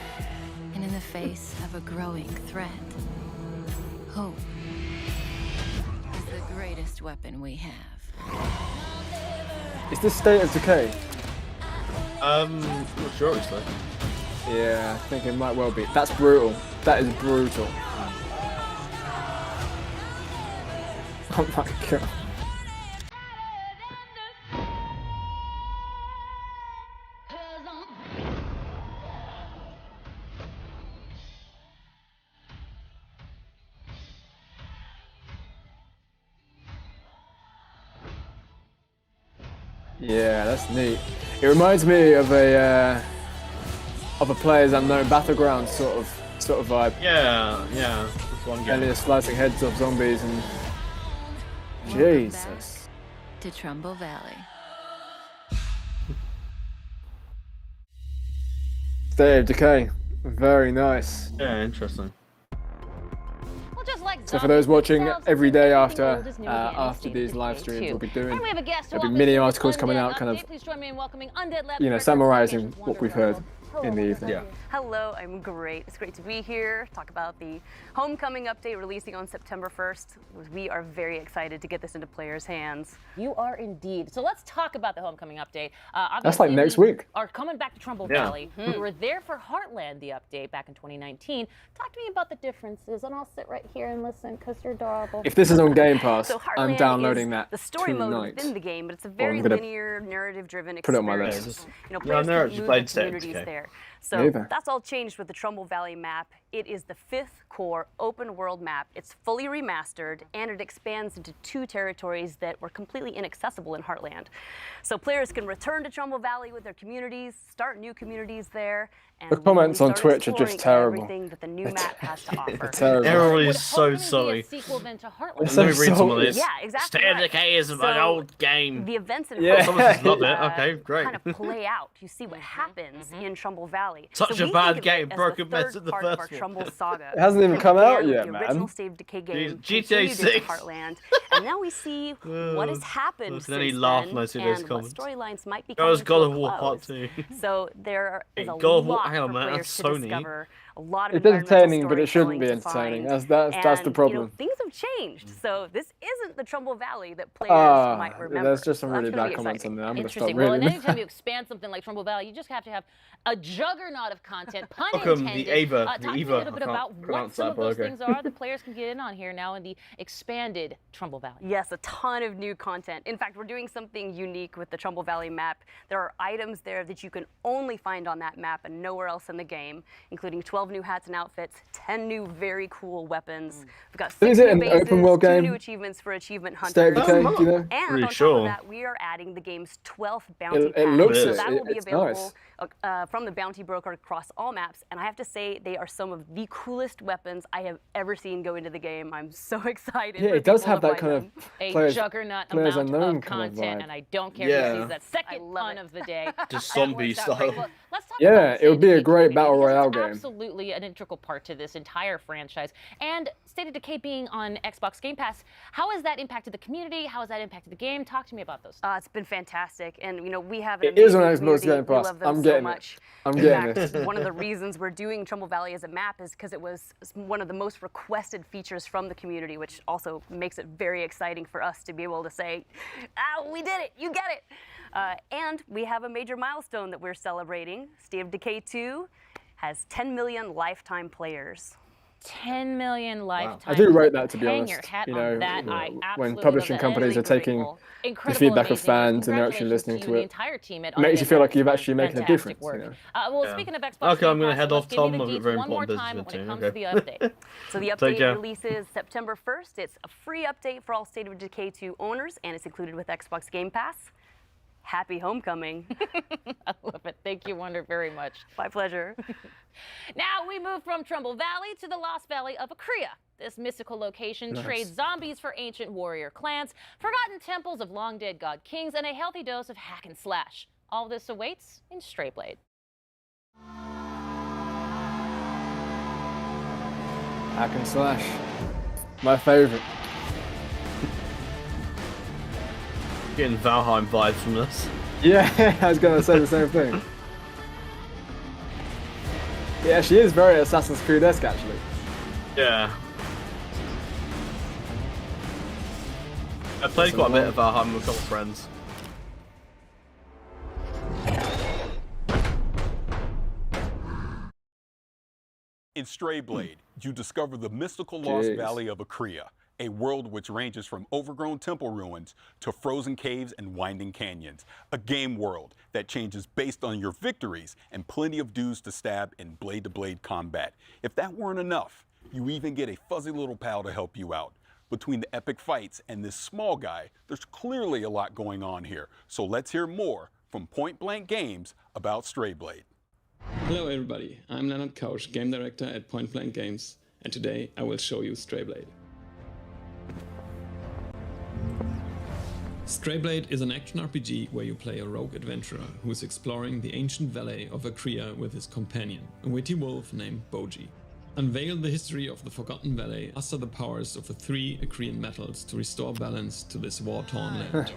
And in the face of a growing threat, hope is the greatest weapon we have. Is this State of Decay? Not sure actually. Yeah, I think it might well be. That's brutal. That is brutal. Oh my god. Yeah, that's neat. It reminds me of a Players Unknown Battleground sort of vibe. Yeah. That's one game. And you're slicing heads off zombies and Jesus. To Trumbull Valley. State of Decay. Very nice. Yeah, interesting. Well, just like So for those watching every day after old is new again, after Steve these Decay live streams, too. we'll be doing And we have a guest there'll be officer mini with articles coming Undead out, kind Update. of Please join me in welcoming Undead Lab you know, director summarising Wonderworld. what we've heard in the evening. Yeah. Hello, I'm great. It's great to be here. Talk about the Homecoming update releasing on September 1st. We are very excited to get this into players' hands. You are indeed. So let's talk about the Homecoming update. That's like Obviously, next we week. Are coming back to Trumbull Yeah. Valley. We were there for Heartland, the update back in 2019. Talk to me about the differences, and I'll sit right here and listen because you're adorable. If this is on Game Pass, So I'm Heartland downloading is that the story mode tonight. within the game, but it's a Well, very I'm gonna linear, narrative-driven put it on my experience. list. You know, Yeah, I've players never can actually move played the State of communities Decay. there. So Neither. that's all changed with the Trumbull Valley map. It is the 5th core open world map. It's fully remastered, and it expands into 2 territories that were completely inaccessible in Heartland. So players can return to Trumbull Valley with their communities, start new communities there, and The comments really on start Twitch are just exploring terrible. everything that the new map has to offer. Terrible. Everybody's so Hopefully be sorry. a sequel then to Heartland. It's Let me so read some of salty. this. Yeah, exactly. State of right. Decay is an So, old game. The events in Yeah. Someone just loved it. Heartland, Okay, great. kind of play out. You see what happens in Trumbull Valley. Such So a we bad think of game. it as Broken the Mess third at the part of our first one. Trumbull saga. It hasn't even We come out began with yet, the man. original State of Decay game, GTA continued into 6. Heartland, and now we see what has happened I since can only then, laugh when I see those and comments. what storylines might be That was coming God to of a War Part close. 2. So there is a God of War- lot hang on, for man, players that's to Sony. discover. A lot of It's entertaining, but it shouldn't environmental be storytelling entertaining. to That's find. the And, problem. You know, things have changed, so this isn't the Trumbull Valley that players might remember. There's just some So that's really gonna bad be comments exciting. on there. I'm going to stop Interesting. Well, and reading. anytime you expand something like Trumbull Valley, you just have to have a juggernaut of content. Pun Welcome, intended. the Ava. Talk The to me Eva. a little bit I can't about what pronounce some that, of but those okay. things are that players can get in on here now in the expanded Trumbull Valley. Yes, a ton of new content. In fact, we're doing something unique with the Trumbull Valley map. There are items there that you can only find on that map and nowhere else in the game, including 12 12 new hats and outfits, 10 new very cool weapons. We've got Is 6 it new an bases, open world 2 game? new achievements for achievement State hunters. of Decay, do you know? And on top of that, we are adding the game's 12th bounty It pack. looks So it. that will be It's available nice. from the bounty broker across all maps. And I have to say, they are some of the coolest weapons I have ever seen go into the game. I'm so excited. Yeah, for it does people have to that find kind them. of A players, juggernaut players amount unknown of kind of content, vibe. and I don't care Yeah. who sees that second pun of the day. Just That zombie works out great. style. Well, let's talk Yeah, about it would be a State of Decay great battle because royale it's game. absolutely an integral part to this entire franchise. And State of Decay being on Xbox Game Pass, how has that impacted the community? How has that impacted the game? Talk to me about those. It's been fantastic, and you know we have an It is on amazing Xbox community. Game We Pass. love them I'm so getting it. much. I'm In getting fact, it. one of the reasons we're doing Trumbull Valley as a map is because it was one of the most requested features from the community, which also makes it very exciting for us to be able to say, we did it, you get it. And we have a major milestone that we're celebrating. State of Decay 2 has 10 million lifetime players. 10 million lifetime. I do rate that, to be Hang honest. your hat You on know, that. I when absolutely publishing love that. companies are taking the Incredible, feedback of amazing fans and they're actually congratulations listening to to you, the it, entire team at makes you feel like Unreleased. you're actually making a Fantastic difference. work. You know? Well, Yeah. speaking of Xbox Okay, I'm Game gonna Pass, head let's off, give you Tom. the I've got deets very one more important time business when it to comes do. to the update. So the Take update care. releases September 1st. It's a free update for all State of Decay 2 owners, and it's included with Xbox Game Pass. Happy homecoming. I love it. Thank you, Wonder, very much. My pleasure. Now we move from Trumbull Valley to the Lost Valley of Akria. This mystical location Nice. trades zombies for ancient warrior clans, forgotten temples of long-dead god kings, and a healthy dose of hack and slash. All this awaits in Strayblade. Hack and slash. My favourite. Getting Valheim vibes from this. Yeah, I was going to say the same thing. Yeah, she is very Assassin's Creed-esque, actually. Yeah. I played quite a bit of Valheim with a couple of friends. In Strayblade, you discover the mystical lost Jeez. valley of Akria, a world which ranges from overgrown temple ruins to frozen caves and winding canyons. A game world that changes based on your victories and plenty of dudes to stab in blade-to-blade combat. If that weren't enough, you even get a fuzzy little pal to help you out. Between the epic fights and this small guy, there's clearly a lot going on here. So let's hear more from Point Blank Games about Strayblade. Hello everybody, I'm Leonard Kausch, Game Director at Point Blank Games, and today I will show you Strayblade. Strayblade is an action RPG where you play a rogue adventurer who is exploring the ancient valley of Akria with his companion, a witty wolf named Boji. Unveil the history of the Forgotten Valley, muster the powers of the 3 Akrian metals to restore balance to this war-torn land.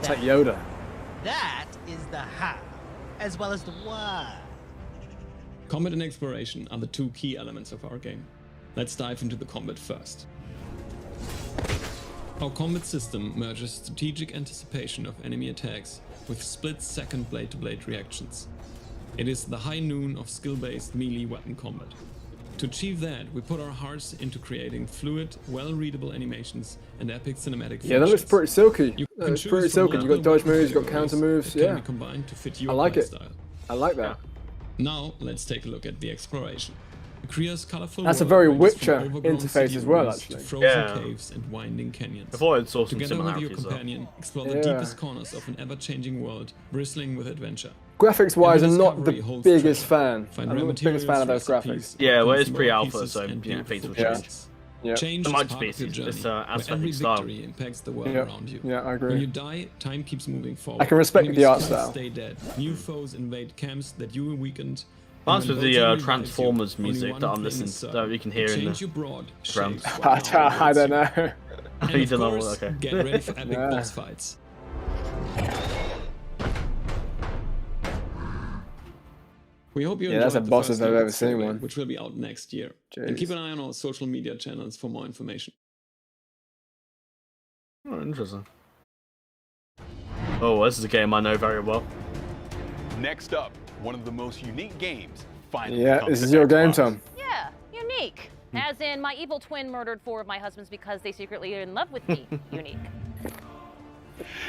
It's like Yoda. That is the how, as well as the why. Combat and exploration are the 2 key elements of our game. Let's dive into the combat first. Our combat system merges strategic anticipation of enemy attacks with split-second blade-to-blade reactions. It is the high noon of skill-based melee weapon combat. To achieve that, we put our hearts into creating fluid, well-readable animations and epic cinematic Yeah, that looks finishes. pretty silky. You That can looks choose pretty from silky. You got multiple dodge moves, you got categories counter moves. that can Yeah, be combined to fit your I like it. playstyle. I like that. Now, let's take a look at the exploration. Akria's colorful That's a world very ranges from Witcher overgrown interface city as well, ruins to actually. frozen Yeah. caves and winding canyons. I thought I saw some Together with your similarities, though. companion, explore the Yeah. deepest corners of an ever-changing world, bristling with adventure. Graphics-wise, Every I'm not discovery the holds biggest treasure. fan. Find I'm rare not the biggest fan of those materials, graphics. Yeah, well, it's weapons, pre-alpha, pieces, so and yeah, things will beautiful change. pieces. Yeah. Change It is might part be, of your it's journey, where aesthetic every style. victory impacts the world Yeah. around you. Yeah, I agree. When you die, time keeps moving forward. I can respect Enemies the art can't style. Stay dead. New foes invade camps that you weakened. That's And with when the Boji revives Transformers you, only music one that I'm thing listening is to, certain. that you can hear in Change the you brought drums. shapes what now I awaits don't you. know. And You of don't know, course, okay. get ready for epic Yeah. boss fights. We hope you Yeah, that's enjoyed a the boss first if I've look at ever seen Strayblade, one. which will be out next year. Jeez. And keep an eye on our social media channels for more information. Oh, interesting. Oh, this is a game I know very well. Next up, one of the most unique games finally Yeah, comes this to is your game, Xbox. Tom. Yeah, unique. As in, my evil twin murdered 4 of my husbands because they secretly are in love with me. Unique.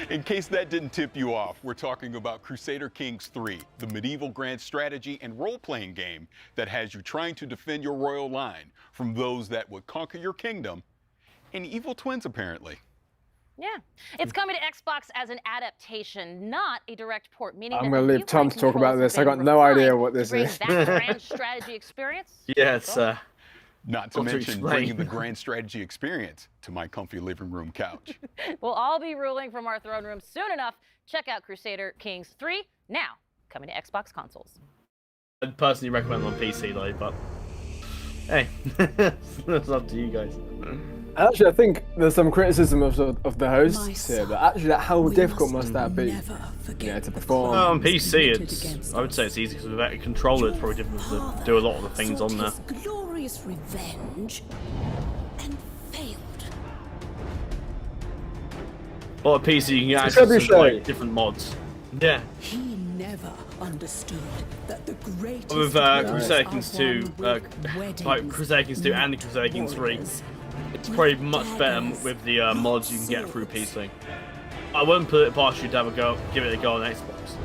In case that didn't tip you off, we're talking about Crusader Kings 3, the medieval grand strategy and role-playing game that has you trying to defend your royal line from those that would conquer your kingdom, and evil twins apparently. Yeah, it's coming to Xbox as an adaptation, not a direct port. Meaning I'm going to leave Tom to talk about this. I got no idea what this is. That grand strategy experience. Yeah, it's not to mention bringing the grand strategy experience to my comfy living room couch. We'll all be ruling from our throne room soon enough. Check out Crusader Kings 3 now, coming to Xbox consoles. I'd personally recommend on PC though, but hey, that's up to you guys. Actually, I think there's some criticism of the hosts here, but actually, how difficult must that be? Yeah, to perform. Well, on PC, I would say it's easy because without a controller, it's probably difficult to do a lot of the things on there. Glorious revenge and failed. Well, on PC, you can access some like, different mods. Yeah. He never understood that the greatest with Crusader Kings 2, like Crusader Kings 2 and the Crusader Kings 3. It's probably much better with the mods you can get through PC. I wouldn't put it past you to have a go, give it a go on Xbox.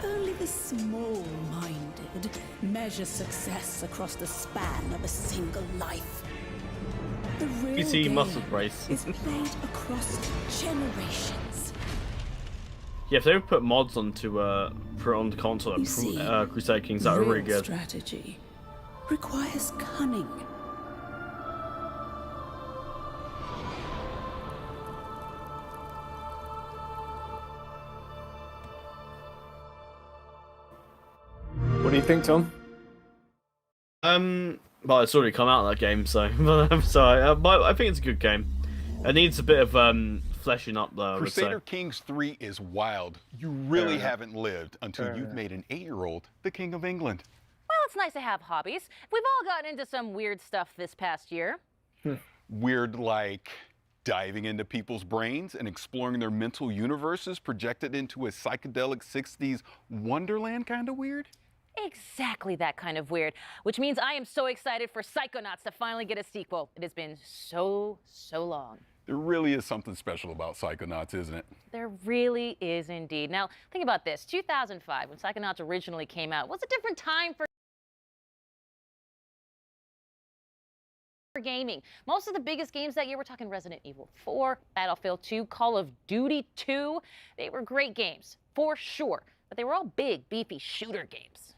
Only the small-minded measure success across the span of a single life. The real PC muscle brace. is played across generations. Yeah, if they would put mods onto put on the console, Crusader Kings, that would be really good. Strategy requires cunning. What do you think, Tom? Well, it's already come out of that game, so I'm sorry. But I think it's a good game. It needs a bit of fleshing up, though. Crusader Kings 3 is wild. You really haven't lived until you've made an 8-year-old the King of England. Well, it's nice to have hobbies. We've all gotten into some weird stuff this past year. Weird like diving into people's brains and exploring their mental universes projected into a psychedelic 60s wonderland kind of weird? Exactly that kind of weird, which means I am so excited for Psychonauts to finally get a sequel. It has been so long. There really is something special about Psychonauts, isn't it? There really is indeed. Now, think about this. 2005, when Psychonauts originally came out, was a different time for gaming. Most of the biggest games that year, we're talking Resident Evil 4, Battlefield 2, Call of Duty 2. They were great games, for sure, but they were all big, beefy shooter games.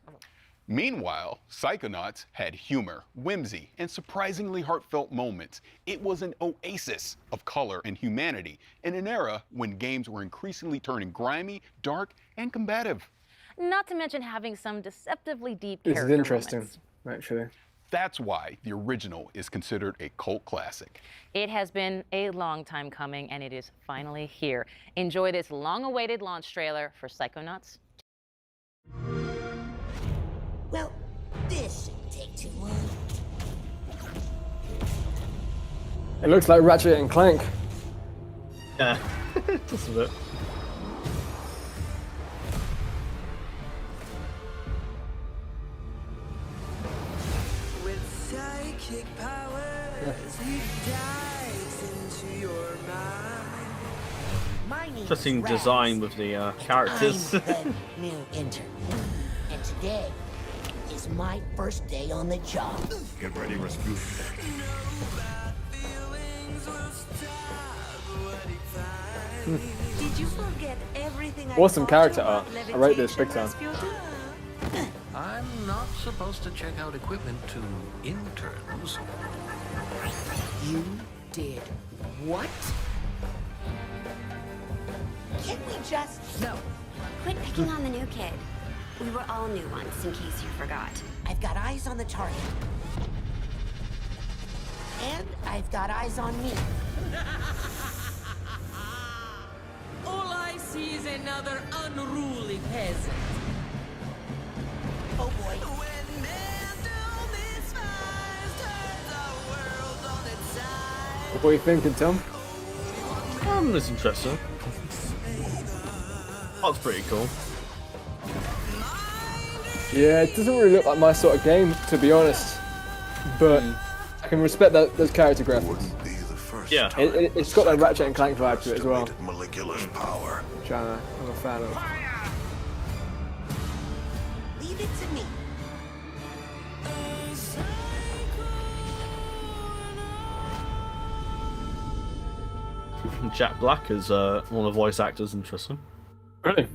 Meanwhile, Psychonauts had humor, whimsy, and surprisingly heartfelt moments. It was an oasis of color and humanity in an era when games were increasingly turning grimy, dark, and combative. Not to mention having some deceptively deep character This is interesting, moments. actually. That's why the original is considered a cult classic. It has been a long time coming, and it is finally here. Enjoy this long-awaited launch trailer for Psychonauts. Well, this shouldn't take too long. It looks like Ratchet and Clank. Yeah, just a bit. With psychic powers, he dives into your mind. Interesting design with the characters. I'm the new intern, and today is my first day on the job. Get ready, Rasputin. Did you forget everything? Awesome character art. I rate this big time. I'm not supposed to check out equipment to interns. You did what? Can we just... No. Quit picking on the new kid. We were all new once, in case you forgot. I've got eyes on the target. And I've got eyes on me. All I see is another unruly peasant. Oh boy. What are you thinking, Tom? That's interesting. That's pretty cool. Yeah, it doesn't really look like my sort of game, to be honest. But I can respect those character graphics. Be the first Yeah. It's got that Ratchet and Clank vibe to it as well. Molecular power. Which I'm a fan of. Leave it to me. Jack Black is one of the voice actors. Interesting. Really?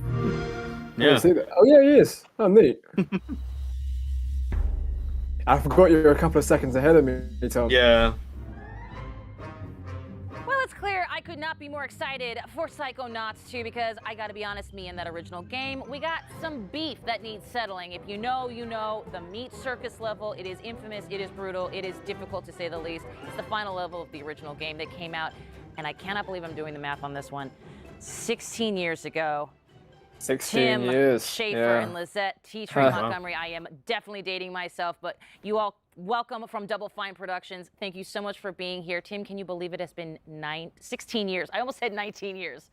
Yeah. See that? Oh yeah, he is. Oh neat. I forgot you were a couple of seconds ahead of me, Tom. Yeah. Well, it's clear I could not be more excited for Psychonauts 2 because I gotta be honest, me and that original game, we got some beef that needs settling. If you know, you know, the meat circus level, it is infamous, it is brutal, it is difficult to say the least. It's the final level of the original game that came out, and I cannot believe I'm doing the math on this one. 16 years ago. 16 Tim years. Schafer and Lizette T. Trey Montgomery. I am definitely dating myself, but you all welcome from Double Fine Productions. Thank you so much for being here. Tim, can you believe it has been 16 years? I almost said 19 years.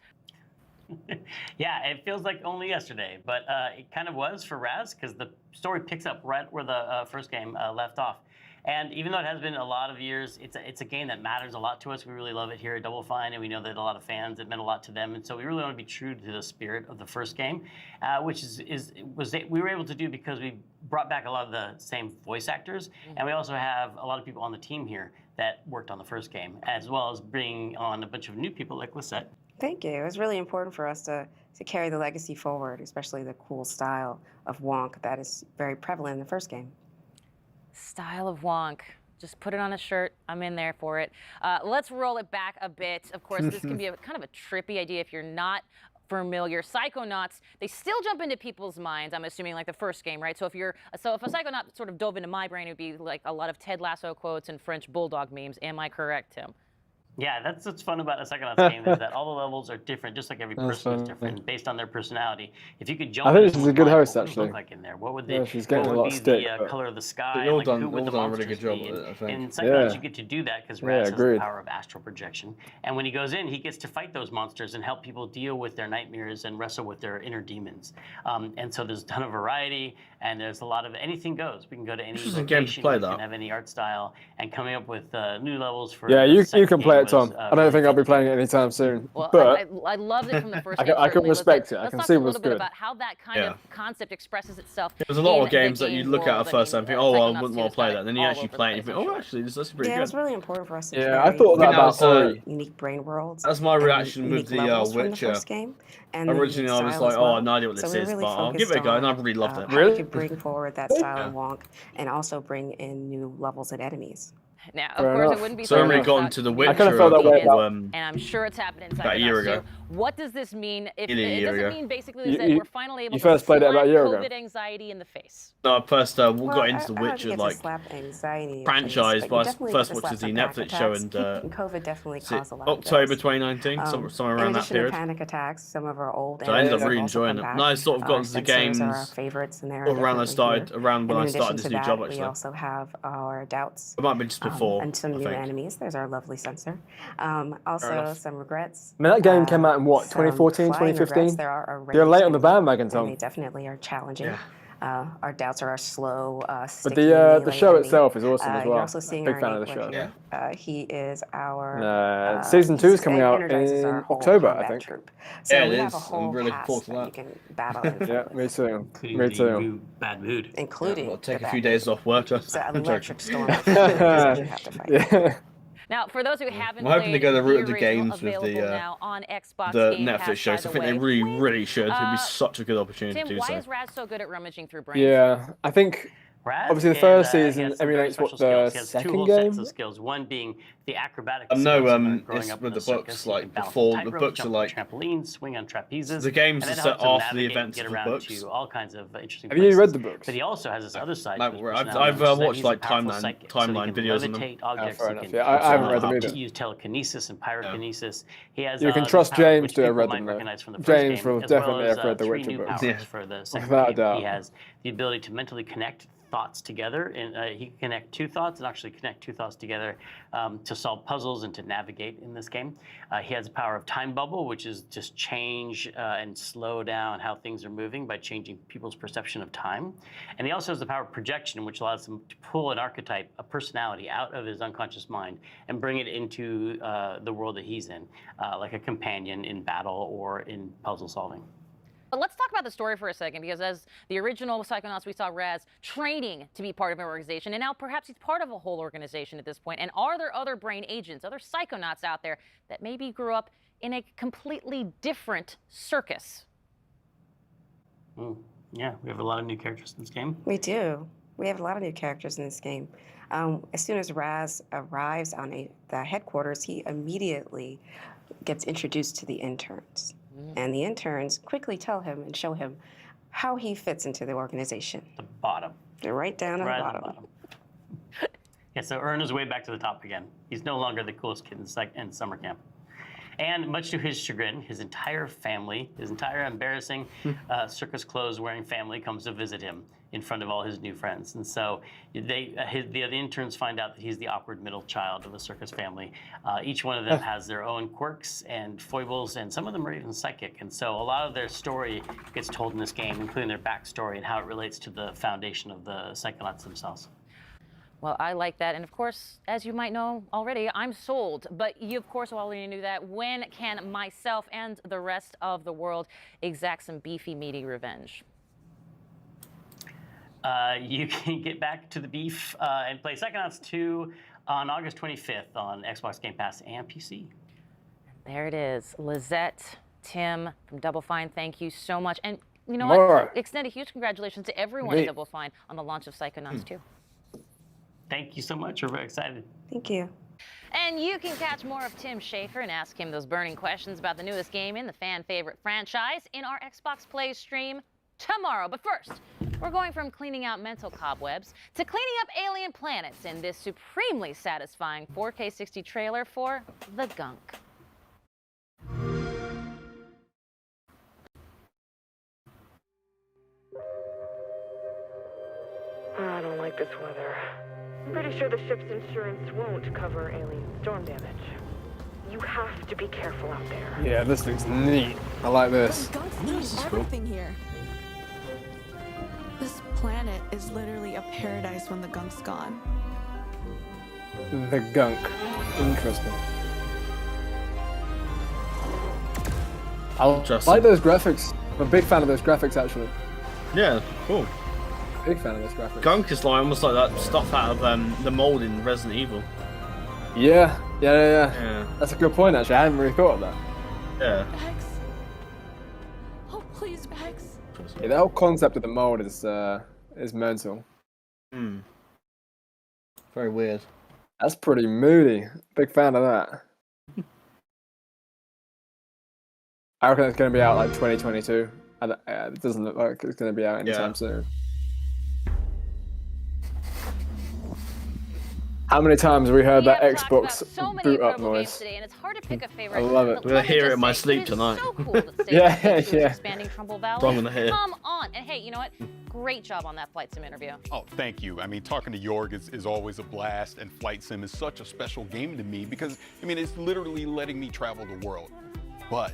Yeah, it feels like only yesterday, but it kind of was for Raz because the story picks up right where the first game left off. And even though it has been a lot of years, it's a game that matters a lot to us. We really love it here at Double Fine, and we know that a lot of fans, it meant a lot to them. And so we really want to be true to the spirit of the first game, which we were able to do because we brought back a lot of the same voice actors, and we also have a lot of people on the team here that worked on the first game, as well as bringing on a bunch of new people like Lisette. Thank you. It was really important for us to carry the legacy forward, especially the cool style of Wonk that is very prevalent in the first game. Style of Wonk. Just put it on a shirt. I'm in there for it. Let's roll it back a bit. Of course, this can be kind of a trippy idea if you're not familiar. Psychonauts, they still jump into people's minds, I'm assuming, like the first game, right? So if a Psychonaut sort of dove into my brain, it would be like a lot of Ted Lasso quotes and French Bulldog memes. Am I correct, Tim? Yeah, that's what's fun about a Psychonauts game is that all the levels are different, just like every person is different, based on their personality. If you could jump, I think this is a good host, what would actually. Look like in there? What would she's getting a lot of stick, the color of the sky? They've all Like, done, who would the a really monsters good job be? with it, I think. In Psychonauts, you get to do that because Raz has the agreed. power of astral projection. And when he goes in, he gets to fight those monsters and help people deal with their nightmares and wrestle with their inner demons. And so there's a ton of variety, and there's a lot of anything goes. We can go to any Interesting game to location, play, we though. can have any art style, and coming up with new levels for. Yeah, the you second can game play it, was, Tom. I don't think I'll be playing it anytime soon. Well, but I loved it from the first I game. can certainly. respect it. I Let's can talk see a what's little bit good. about how that kind of concept expresses itself. There's a lot in of games the that you game look at world. first and think, oh, well, I wouldn't want to play that. Then you all actually over play it and the you think, oh, actually, this is pretty Yeah, good. it's really important for us to Yeah, I thought that about Ori. unique brain worlds. That's my and reaction with unique the levels from Witcher. first game, and the Originally, I was style like, as oh, I well. have no idea what So this we're is, really but I'll give it a focused go, and I on, really loved it. how we could bring forward that style in Wonk and also bring in new levels and enemies. Now, of course, it wouldn't be So when we got without into The you Witcher, I kind of felt that way about and I'm sure it's happened inside about a year ago. What does this mean? If Nearly a it year doesn't ago. mean basically that we're finally able you to first played it about a year slap ago. COVID anxiety in the face. No, I first Well, got into The I don't Witcher, get like, to slap anxiety in the franchise, face, but I you definitely first get to watched the slap the Netflix back show attacks. and COVID definitely is it caused a lot of October those. 2019, somewhere around in that addition period. to panic attacks, some of our old So I ended up enemies really have also enjoying come it. back. And I sort of got Our into the sensors games are our favorites, and they're around when I definitely here. started And in this addition to new that, job, we actually. also have our doubts. It might have been just before, and some I new think. enemies. There's our lovely sensor. Also, enough. some regrets. I mean, that game came out in what, some 2014, flying 2015? regrets. There are a You're range late on the of them, bandwagon, and Tom. they definitely are challenging. Yeah. Our doubts are our slow, But sticky the melee show enemy. itself is awesome as well. You're also seeing Big our fan of the Inkling show. here. He is our Season 2 is coming out energizes our in whole October, I combat think. troop. So Yeah, we it have is. a I'm whole really looking cast forward to that that. you can battle in Yeah, me too. Me The too. bad mood. including I'll take the a few bad days off work. It's an I'm electric joking. storm of that you have to fight. Yeah. Now, for those who haven't I'm hoping played, to go the route of the the games original with the available now on Xbox the Game Netflix Pass, shows. by I the think they way. really should. It'd be such a good opportunity Tim, to do why so. is Raz so good at rummaging through brains? Yeah, I think Raz obviously the is, first he season has some very emulates what special skills. the He has two second whole game. sets of skills. One being the acrobatic No, skills of growing it's up with in the circus. books, He can like, balance before on the tightrope, books jump are on like- trampolines, swing on trapezes. The games and are then set helps him after the navigate and events get of the around books. to all kinds of interesting Have you places. read the books? But he also has this other side Like, to his I've personality, which is that watched, he's a like, powerful timeline psychic. So he videos can on them. levitate objects. fair He enough. can Yeah, I haven't read them either. use telekinesis and pyrokinesis. He has You can this trust power James which to have people read might them, though. recognize from the first James game, will as definitely well as, have read the three Witcher new books. powers Yeah. for the second Without a game. doubt. He has the ability to mentally connect thoughts together, and he can connect two thoughts and actually connect two thoughts together to solve puzzles and to navigate in this game. He has the power of time bubble, which is just change and slow down how things are moving by changing people's perception of time. And he also has the power of projection, which allows him to pull an archetype, a personality, out of his unconscious mind and bring it into the world that he's in, like a companion in battle or in puzzle solving. But let's talk about the story for a second, because as the original Psychonauts, we saw Raz training to be part of an organization, and now perhaps he's part of a whole organization at this point. And are there other brain agents, other Psychonauts out there that maybe grew up in a completely different circus? Yeah, we have a lot of new characters in this game. We do. We have a lot of new characters in this game. As soon as Raz arrives on the headquarters, he immediately gets introduced to the interns. And the interns quickly tell him and show him how he fits into the organization. The bottom. They're right down Right at at the bottom. Yeah, so Ern is way back to the top again. He's no longer the coolest kid in summer camp. And much to his chagrin, his entire family, his entire embarrassing circus clothes wearing family comes to visit him in front of all his new friends. And so the interns find out that he's the awkward middle child of a circus family. Each one of them has their own quirks and foibles, and some of them are even psychic. And so a lot of their story gets told in this game, including their backstory and how it relates to the foundation of the Psychonauts themselves. Well, I like that. And of course, as you might know already, I'm sold. But you, of course, already knew that. When can myself and the rest of the world exact some beefy, meaty revenge? You can get back to the beef and play Psychonauts 2 on August 25th on Xbox Game Pass and PC. There it is. Lizette, Tim from Double Fine, thank you so much. And you know More. what? Extend a huge congratulations to everyone at Double Fine on the launch of Psychonauts 2. Thank you so much. We're very excited. Thank you. And you can catch more of Tim Schafer and ask him those burning questions about the newest game in the fan favorite franchise in our Xbox Play stream tomorrow. But first, we're going from cleaning out mental cobwebs to cleaning up alien planets in this supremely satisfying 4K 60 trailer for The Gunk. I don't like this weather. I'm pretty sure the ship's insurance won't cover alien storm damage. You have to be careful out there. Yeah, this looks neat. I like this. This is everything here. This planet is literally a paradise when the gunk's gone. The Gunk. Interesting. I like those graphics. I'm a big fan of those graphics, actually. Yeah, cool. Big fan of those graphics. Gunk is like almost like that stuff out of the mold in Resident Evil. Yeah. That's a good point, actually. I hadn't really thought of that. Yeah. Bex. Oh, please, Bex. Yeah, the whole concept of the mold is mental. Very weird. That's pretty moody. Big fan of that. I reckon it's going to be out like 2022. It doesn't look like it's going to be out anytime soon. How many times have we heard that Xbox boot up noise? Today, and it's hard to pick a favorite. I love it. I'm going to hear it in my sleep tonight. So cool that expanding Trumbull Valley. I'm gonna hear. Come on. And hey, you know what? Great job on that Flight Sim interview. Oh, thank you. I mean, talking to Jorg is always a blast, and Flight Sim is such a special game to me because, I mean, it's literally letting me travel the world. But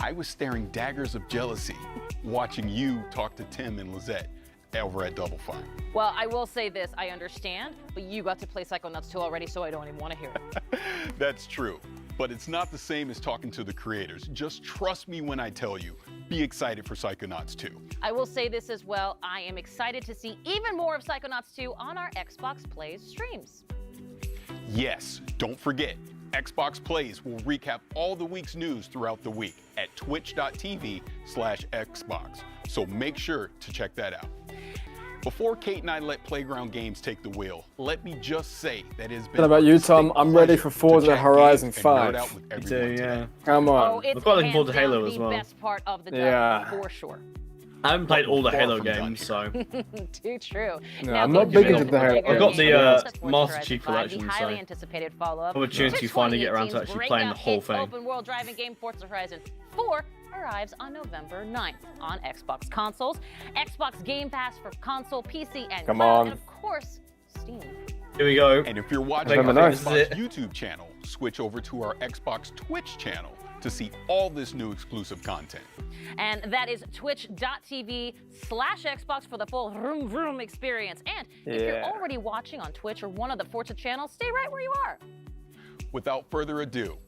I was staring daggers of jealousy watching you talk to Tim and Lizette over at Double Fine. Well, I will say this, I understand, but you got to play Psychonauts 2 already, so I don't even want to hear it. That's true, but it's not the same as talking to the creators. Just trust me when I tell you, be excited for Psychonauts 2. I will say this as well, I am excited to see even more of Psychonauts 2 on our Xbox Plays streams. Yes, don't forget, Xbox Plays will recap all the week's news throughout the week at twitch.tv/Xbox, so make sure to check that out. Before Kate and I let Playground Games take the wheel, let me just say that it's been. What about you, Tom? I'm ready for Forza Horizon 5. Me too, yeah. Come on. Oh, it's I'm quite looking forward to Halo the as well. best part of the Yeah. for sure. I haven't played all the Halo games, so. Too true. No, Now, I'm not games big are into the Halo. bigger I've got the games. Master Chief Collection, the so. highly anticipated follow-up. Opportunity to finally get around to 2018's actually playing the breakout whole hit thing. Open world driving game Forza Horizon 4 arrives on November 9th on Xbox consoles, Xbox Game Pass for console, PC, and Come cloud, on. and of course, Steam. Here we go. And if you're watching our Xbox YouTube channel, switch over to our Xbox Twitch channel to see all this new exclusive content. And that is twitch.tv/Xbox for the full vroom vroom experience. And if you're already watching on Twitch or one of the Forza channels, stay right where you are. Without further ado,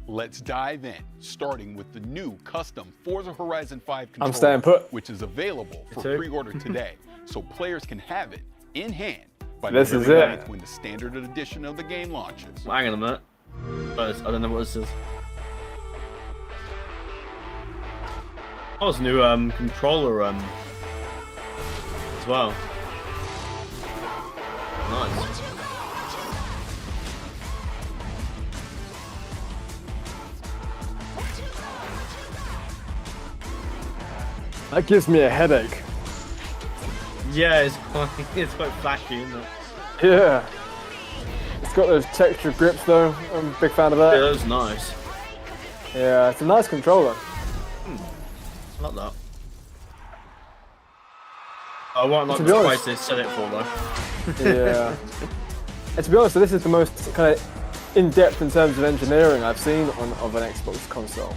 let's dive in, starting with the new custom Forza Horizon 5 controller, I'm staying put. which is available for pre-order today, so players can have it in hand by This is November it. 9th when the standard edition of the game launches. Hang on a minute. I don't know what this is. Oh, it's a new controller as well. Nice. That gives me a headache. Yeah, it's quite flashy, isn't it? Yeah. It's got those texture grips though. I'm a big fan of that. Yeah, that's nice. Yeah, it's a nice controller. I like that. I won't like the price they sell it for though. Yeah. And to be honest, this is the most kind of in-depth in terms of engineering I've seen of an Xbox console.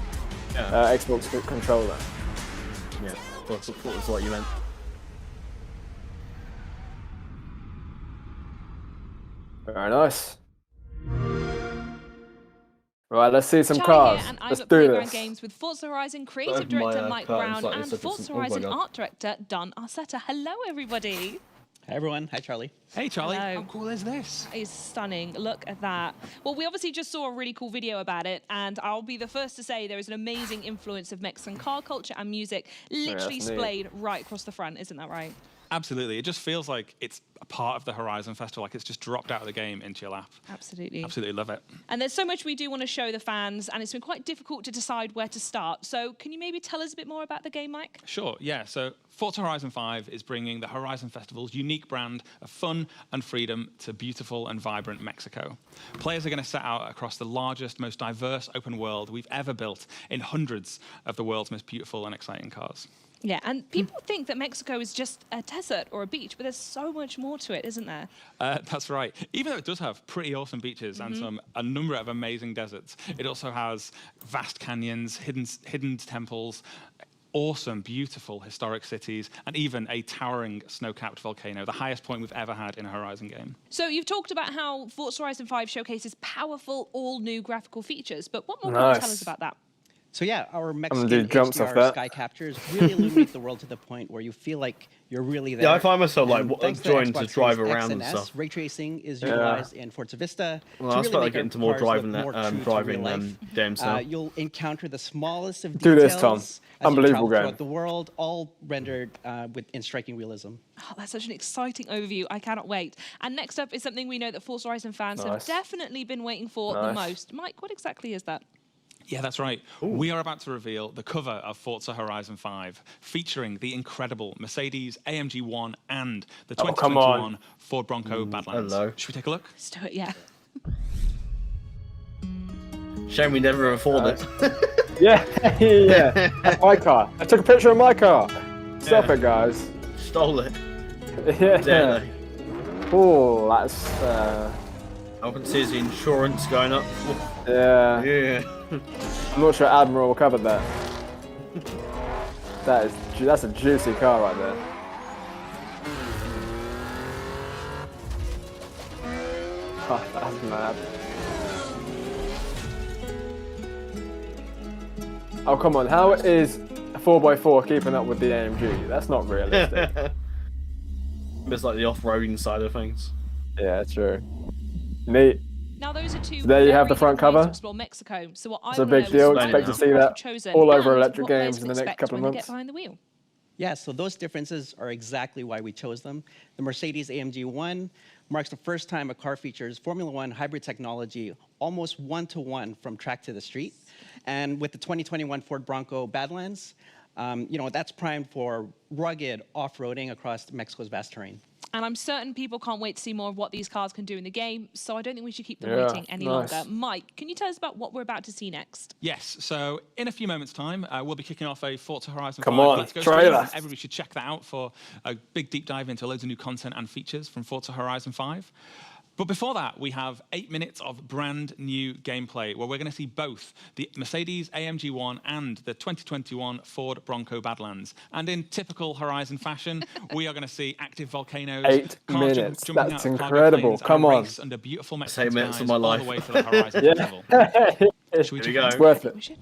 Yeah. Xbox controller. Yeah, that's what you meant. Very nice. Right, let's see some Charlie cars. here, and Let's I'm at do Playground this. Games with Forza Horizon creative director Mike Brown and Forza Horizon art director Don Arcetta. Hello, everybody. Hi, everyone. Hi, Charlie. Hey, Charlie. Hello. How cool is this? It's stunning. Look at that. Well, we obviously just saw a really cool video about it, and I'll be the first to say there is an amazing influence of Mexican car culture and music literally displayed right across the front. Isn't that right? Absolutely. It just feels like it's a part of the Horizon Festival, like it's just dropped out of the game into your lap. Absolutely. Absolutely love it. And there's so much we do want to show the fans, and it's been quite difficult to decide where to start. So can you maybe tell us a bit more about the game, Mike? Sure, yeah. So Forza Horizon 5 is bringing the Horizon Festival's unique brand of fun and freedom to beautiful and vibrant Mexico. Players are going to set out across the largest, most diverse open world we've ever built in hundreds of the world's most beautiful and exciting cars. Yeah, and people think that Mexico is just a desert or a beach, but there's so much more to it, isn't there? That's right. Even though it does have pretty awesome beaches and a number of amazing deserts, it also has vast canyons, hidden temples, awesome, beautiful historic cities, and even a towering snow-capped volcano, the highest point we've ever had in a Horizon game. So you've talked about how Forza Horizon 5 showcases powerful, all-new graphical features, but what more can you tell us about that? So yeah, our Mexican HDR sky captures really illuminate the world to the point where you feel like you're really there. Yeah, I find myself like enjoying to to drive Xbox around and S, stuff. Ray tracing is utilized in Forza Vista. Well, to I really felt like make getting our to more cars driving look more true to driving real life. games now. You'll encounter the smallest of Do details. this, Tom. As you Unbelievable travel game. throughout the world, all rendered in striking realism. Oh, that's such an exciting overview. I cannot wait. And next up is something we know that Forza Horizon fans have definitely been waiting for the most. Mike, what exactly is that? Yeah, that's right. We are about to reveal the cover of Forza Horizon 5, featuring the incredible Mercedes AMG 1 and the 2021 Ford Bronco Badlands. Hello. Should we take a look? Let's do it, yeah. Shame we never afford it. Yeah, yeah. That's my car. I took a picture of my car. Stop it, guys. Stole it. Yeah. Oh, that's. I can see the insurance going up. Yeah. Yeah. I'm not sure Admiral covered that. That's a juicy car right there. Oh, that's mad. Oh, come on. How is a 4x4 keeping up with the AMG? That's not realistic. It's like the off-roading side of things. Yeah, true. Neat. Now those are two. So there you have the front cover. Explore Mexico. So what It's a big deal. Expect to see that all over electric games in the next couple of months. Get behind the wheel. Yeah, so those differences are exactly why we chose them. The Mercedes AMG 1 marks the first time a car features Formula One hybrid technology almost one-to-one from track to the street. And with the 2021 Ford Bronco Badlands, that's primed for rugged off-roading across Mexico's vast terrain. And I'm certain people can't wait to see more of what these cars can do in the game, so I don't think we should keep them waiting any longer. Mike, can you tell us about what we're about to see next? Yes, so in a few moments' time, we'll be kicking off a Forza Horizon 5. Come on, Let's go trailer. straight. Everybody should check that out for a big deep dive into loads of new content and features from Forza Horizon 5. But before that, we have 8 minutes of brand new gameplay where we're going to see both the Mercedes AMG 1 and the 2021 Ford Bronco Badlands. And in typical Horizon fashion, we are going to see active volcanoes, 8 cars minutes. jumping That's out of cargo incredible. planes, and Come a on. race under beautiful That's Mexican 8 minutes skies of my all life. the way to the Horizon Yeah. Festival. Should we Here we check go. It's worth it.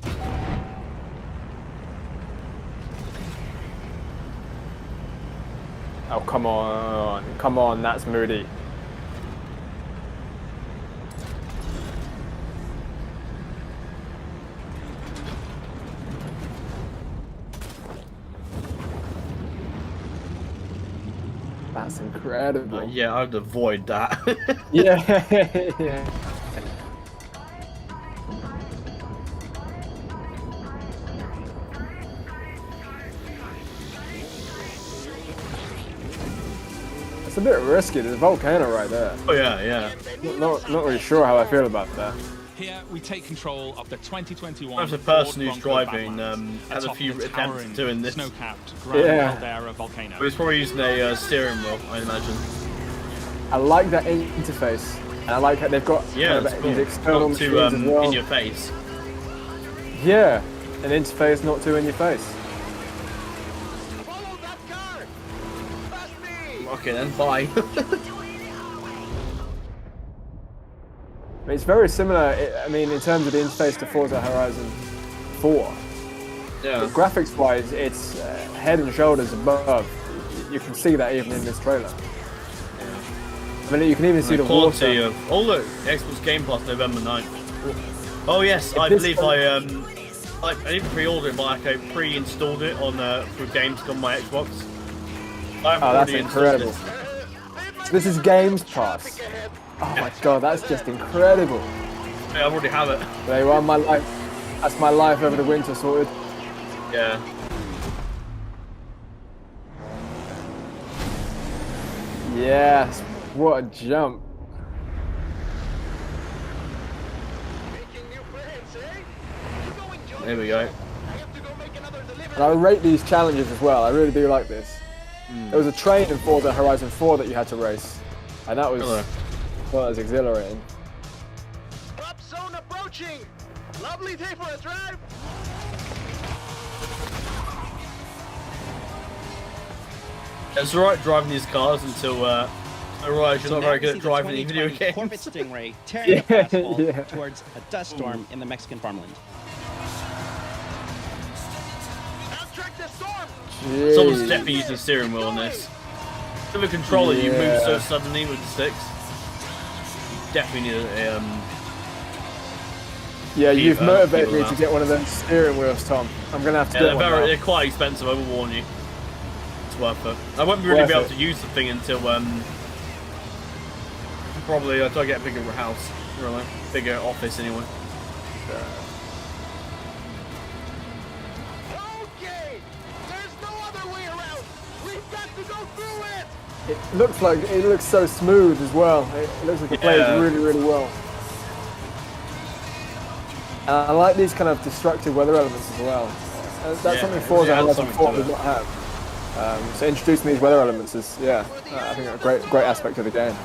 Oh, come on. Come on, that's moody. That's incredible. Yeah, I'd avoid that. Yeah. Yeah. It's a bit risky. There's a volcano right there. Oh yeah, yeah. Not really sure how I feel about that. Here we take control of the 2021 As a person Ford who's Bronco driving, Badlands had a atop few the attempts towering, at doing this. snow-capped Grand Yeah. Caldera volcano. But he's probably using a steering wheel, I imagine. I like that interface, and I like how they've got Yeah, kind it's of cool. these external Not too machines as well. in your face. Yeah, an interface not too in your face. Okay then, bye. I mean, it's very similar. I mean, in terms of the interface to Forza Horizon 4. Yeah. But graphics-wise, it's head and shoulders above. You can see that even in this trailer. I mean, you can even see the quality water. of. Oh look, Xbox Game Pass November 9th. Oh yes, If I this believe one- I didn't pre-order it, but like I pre-installed it on through Gamescom on my Xbox. I've Oh, that's already installed incredible. it. This is Games Pass. Oh my god, that's just incredible. Yeah, I already have it. There you are, my life. That's my life over the winter sorted. Yeah. Yes, what a jump. There we go. And I rate these challenges as well. I really do like this. There was a train in Forza Horizon 4 that you had to race, and that was exhilarating. Drop zone approaching. Lovely day for a drive. It's alright driving these cars until I realise you're not very good at driving any video games. Corvette Stingray tearing up asphalt towards a dust storm in the Mexican farmland. Jeez. Someone's definitely using the steering wheel on this. With a controller, you move so suddenly with the sticks. Definitely need a Yeah, you've motivated me people to now. get one of those steering wheels, Tom. I'm gonna have to get one now. they're quite expensive, I will warn you. It's worth it. I won't really Worth be able it. to use the thing until probably until I get a bigger house, really, bigger office anyway. Okay, there's no other way around. We've got to go through it. It looks so smooth as well. It looks like it plays really, really well. And I like these kind of destructive weather elements as well. That's something Forza Horizon 4 does not have. So introducing these weather elements is, I think a great aspect of the game.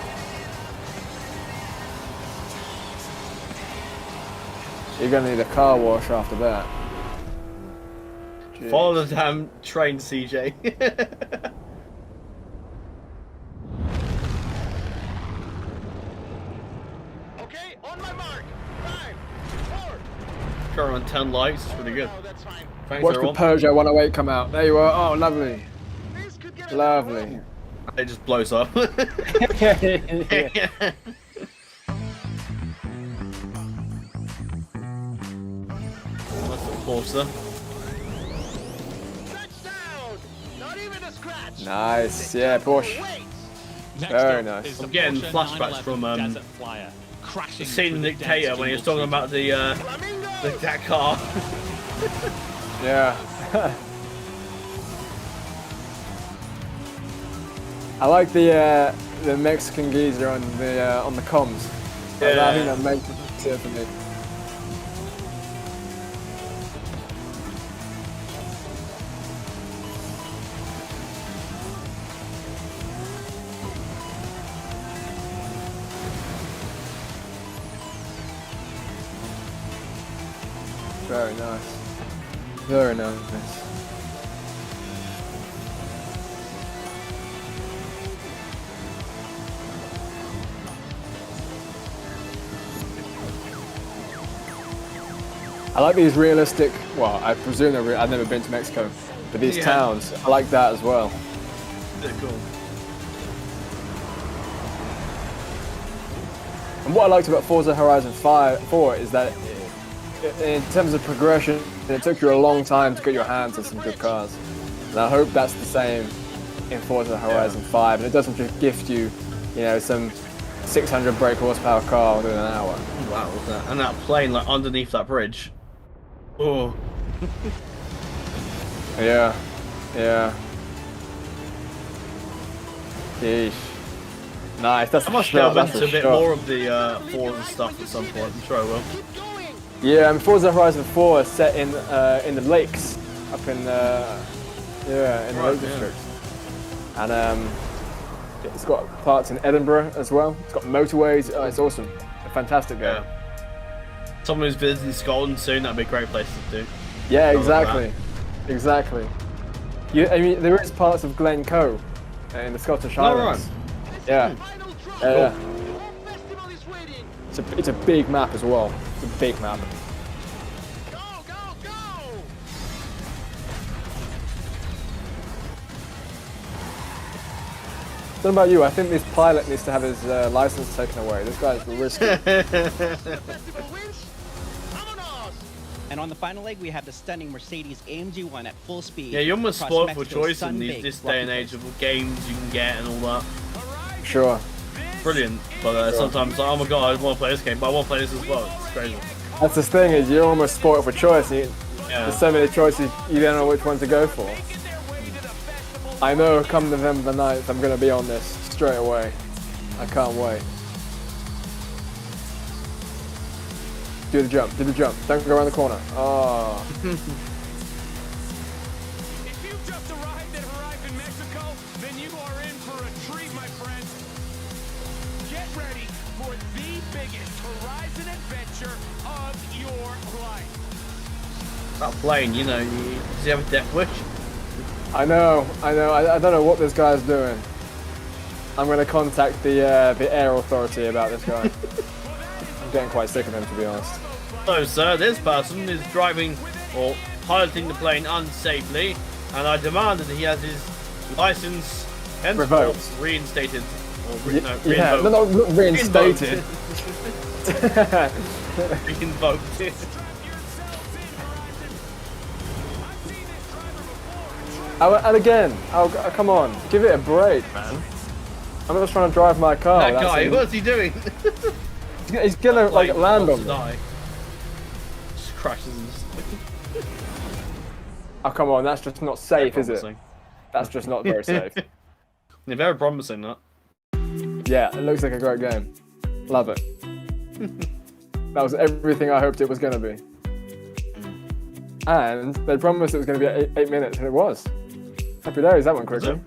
You're gonna need a car wash after that. Jeez. Follow the damn train, CJ. Okay, on my mark. 5, 4. Current on 10 likes, it's pretty good. Thanks, Watch the everyone. Peugeot 108 come out. There you are. Oh, lovely. Lovely. It just blows up. Yeah. That's the Forza. Nice. Yeah, Bush. Very nice. I'm getting flashbacks from the scene in Dictator when he was talking about that car. Yeah. I like the Mexican geezer on the comms. Yeah. I think that makes it for me. Very nice. Very nice. I like these realistic, well, I presume I've never been to Mexico, but these towns, I like that as well. They're cool. And what I liked about Forza Horizon 4 is that in terms of progression, it took you a long time to get your hands on some good cars. And I hope that's the same in Forza Horizon 5, and it doesn't just gift you, you know, some 600 brake horsepower car within an hour. Wow, what's that? And that plane like underneath that bridge. Oh. Yeah. Yeesh. Nice. That's I must delve into a bit more of the Forza stuff at some point. I'm sure I will. Yeah, and Forza Horizon 4 is set in the lakes, up in the Lake District, and it's got parts in Edinburgh as well. It's got motorways. Oh, it's awesome. A fantastic game. Someone who's visiting Scotland soon, that'd be a great place to do. Yeah, exactly. I mean, there is parts of Glencoe in the Scottish Highlands. Yeah. Yeah. It's a big map as well. It's a big map. I don't know about you, I think this pilot needs to have his license taken away. This guy's risky. And on the final leg, we have the stunning Mercedes AMG 1 at full speed. Yeah, you're almost across spoiled for Mexico's choice in this day and age of games you can get and all that. Sure. Brilliant, but sometimes like, oh my god, I want to play this game, but I want to play this as well. It's crazy. That's the thing, is you're almost spoiled for choice. There's so many choices, you don't know which one to go for. I know come November 9th, I'm going to be on this straight away. I can't wait. Do the jump, Don't go around the corner. Oh. If you've just arrived in Mexico, then you are in for a treat, my friend. Get ready for the biggest Horizon adventure of your life. That plane, you know, does he have a death wish? I know. I don't know what this guy's doing. I'm going to contact the air authority about this guy. I'm getting quite sick of him, to be honest. So, sir, this person is driving or piloting the plane unsafely, and I demand that he has his license henceforth reinstated. Or not reinstated. Reinvoked. And again, come on, give it a break, man. I'm just trying to drive my car. That guy, what's he doing? He's gonna like land on me. Just crashes and Oh come on, that's just not safe, is it? That's just not very safe. They're very promising, that. Yeah, it looks like a great game. Love it. That was everything I hoped it was going to be. And they promised it was going to be 8 minutes, and it was. Happy days, that went quickly.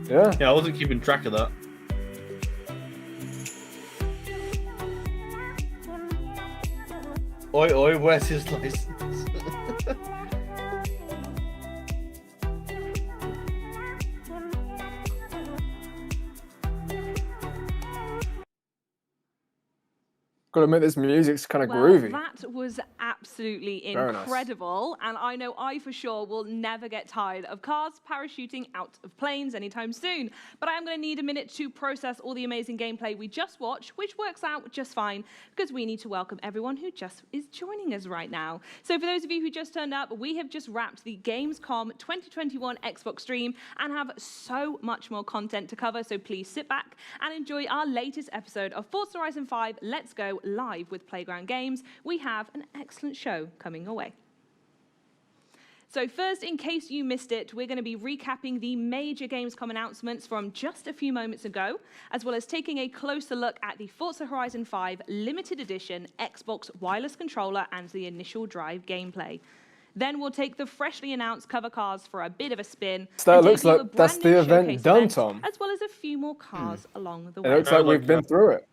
Yeah. Yeah, I wasn't keeping track of that. Oi, oi, where's his license? Gotta admit, this music's kind of groovy. That was absolutely incredible, and I know I for sure will never get tired of cars parachuting out of planes anytime soon. But I am going to need a minute to process all the amazing gameplay we just watched, which works out just fine because we need to welcome everyone who just is joining us right now. So for those of you who just turned up, we have just wrapped the Gamescom 2021 Xbox stream and have so much more content to cover. So please sit back and enjoy our latest episode of Forza Horizon 5 Let's Go live with Playground Games. We have an excellent show coming your way. So first, in case you missed it, we're going to be recapping the major Gamescom announcements from just a few moments ago, as well as taking a closer look at the Forza Horizon 5 limited edition Xbox wireless controller and the initial drive gameplay. Then we'll take the freshly announced cover cars for a bit of a spin. So it looks like that's the event done, Tom. As well as a few more cars along the way. It looks like we've been through it.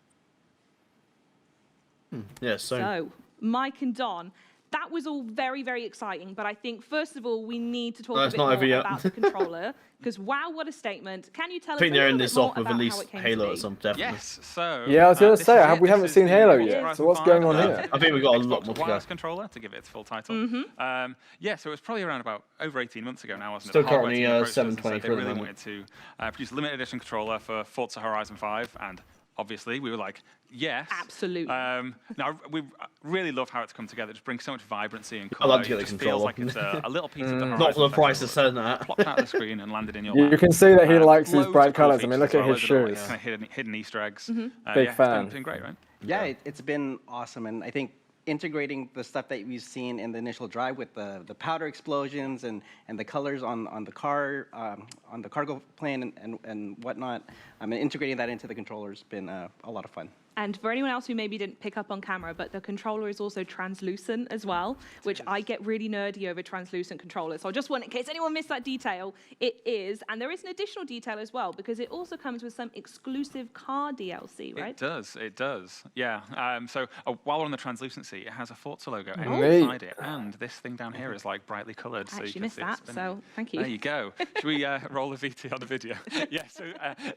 Yeah, so Mike and Don, that was all very, very exciting. But I think, first of all, we need to talk No, a it's bit not more over yet. about the controller. Because, wow, what a statement. Can you tell I us think a they're little in bit this more off with about at how least it came Halo to or be? something, definitely. Yes, so Yeah, I was going to this say, is it. we haven't This seen is the Halo Forza yet. Horizon So what's 5, going on here? I think we've got a lot Xbox more to go. Wireless controller, to give it its full title. Yeah, so it was probably around about over 18 months ago now, wasn't Still it? The hardware currently, team approached us and 720 said they for the really moment. wanted to produce a limited edition controller for Forza Horizon 5, and obviously we were like, yes. Absolutely. Now, we really love how it's come together. It just brings so much vibrancy and I'd colour. like to get it the just controller. feels like it's a little piece of the Horizon. Not for the Adventure price of selling that. plopped out of the screen and landed in your You lap. can see that he likes his Loads of bright cool colours. I mean, features look at as his well, loads of, shoes. like, kind of hidden Easter eggs. Big yeah, fan. It's been great, right? Yeah, it's been awesome, and I think integrating the stuff that we've seen in the initial drive with the powder explosions and the colors on the car on the cargo plane and whatnot, I mean, integrating that into the controller's been a lot of fun. And for anyone else who maybe didn't pick up on camera, but the controller is also translucent as well, which I get really nerdy over translucent controllers. So I just want, in case anyone missed that detail, it is. And there is an additional detail as well, because it also comes with some exclusive car DLC, right? It does. Yeah. So while we're on the translucency, it has a Forza logo Neat. inside it, and this thing down here is like brightly coloured. I So you actually can missed see it's that, been- so thank you. There you go. Should we roll the VT on the video? Yeah. So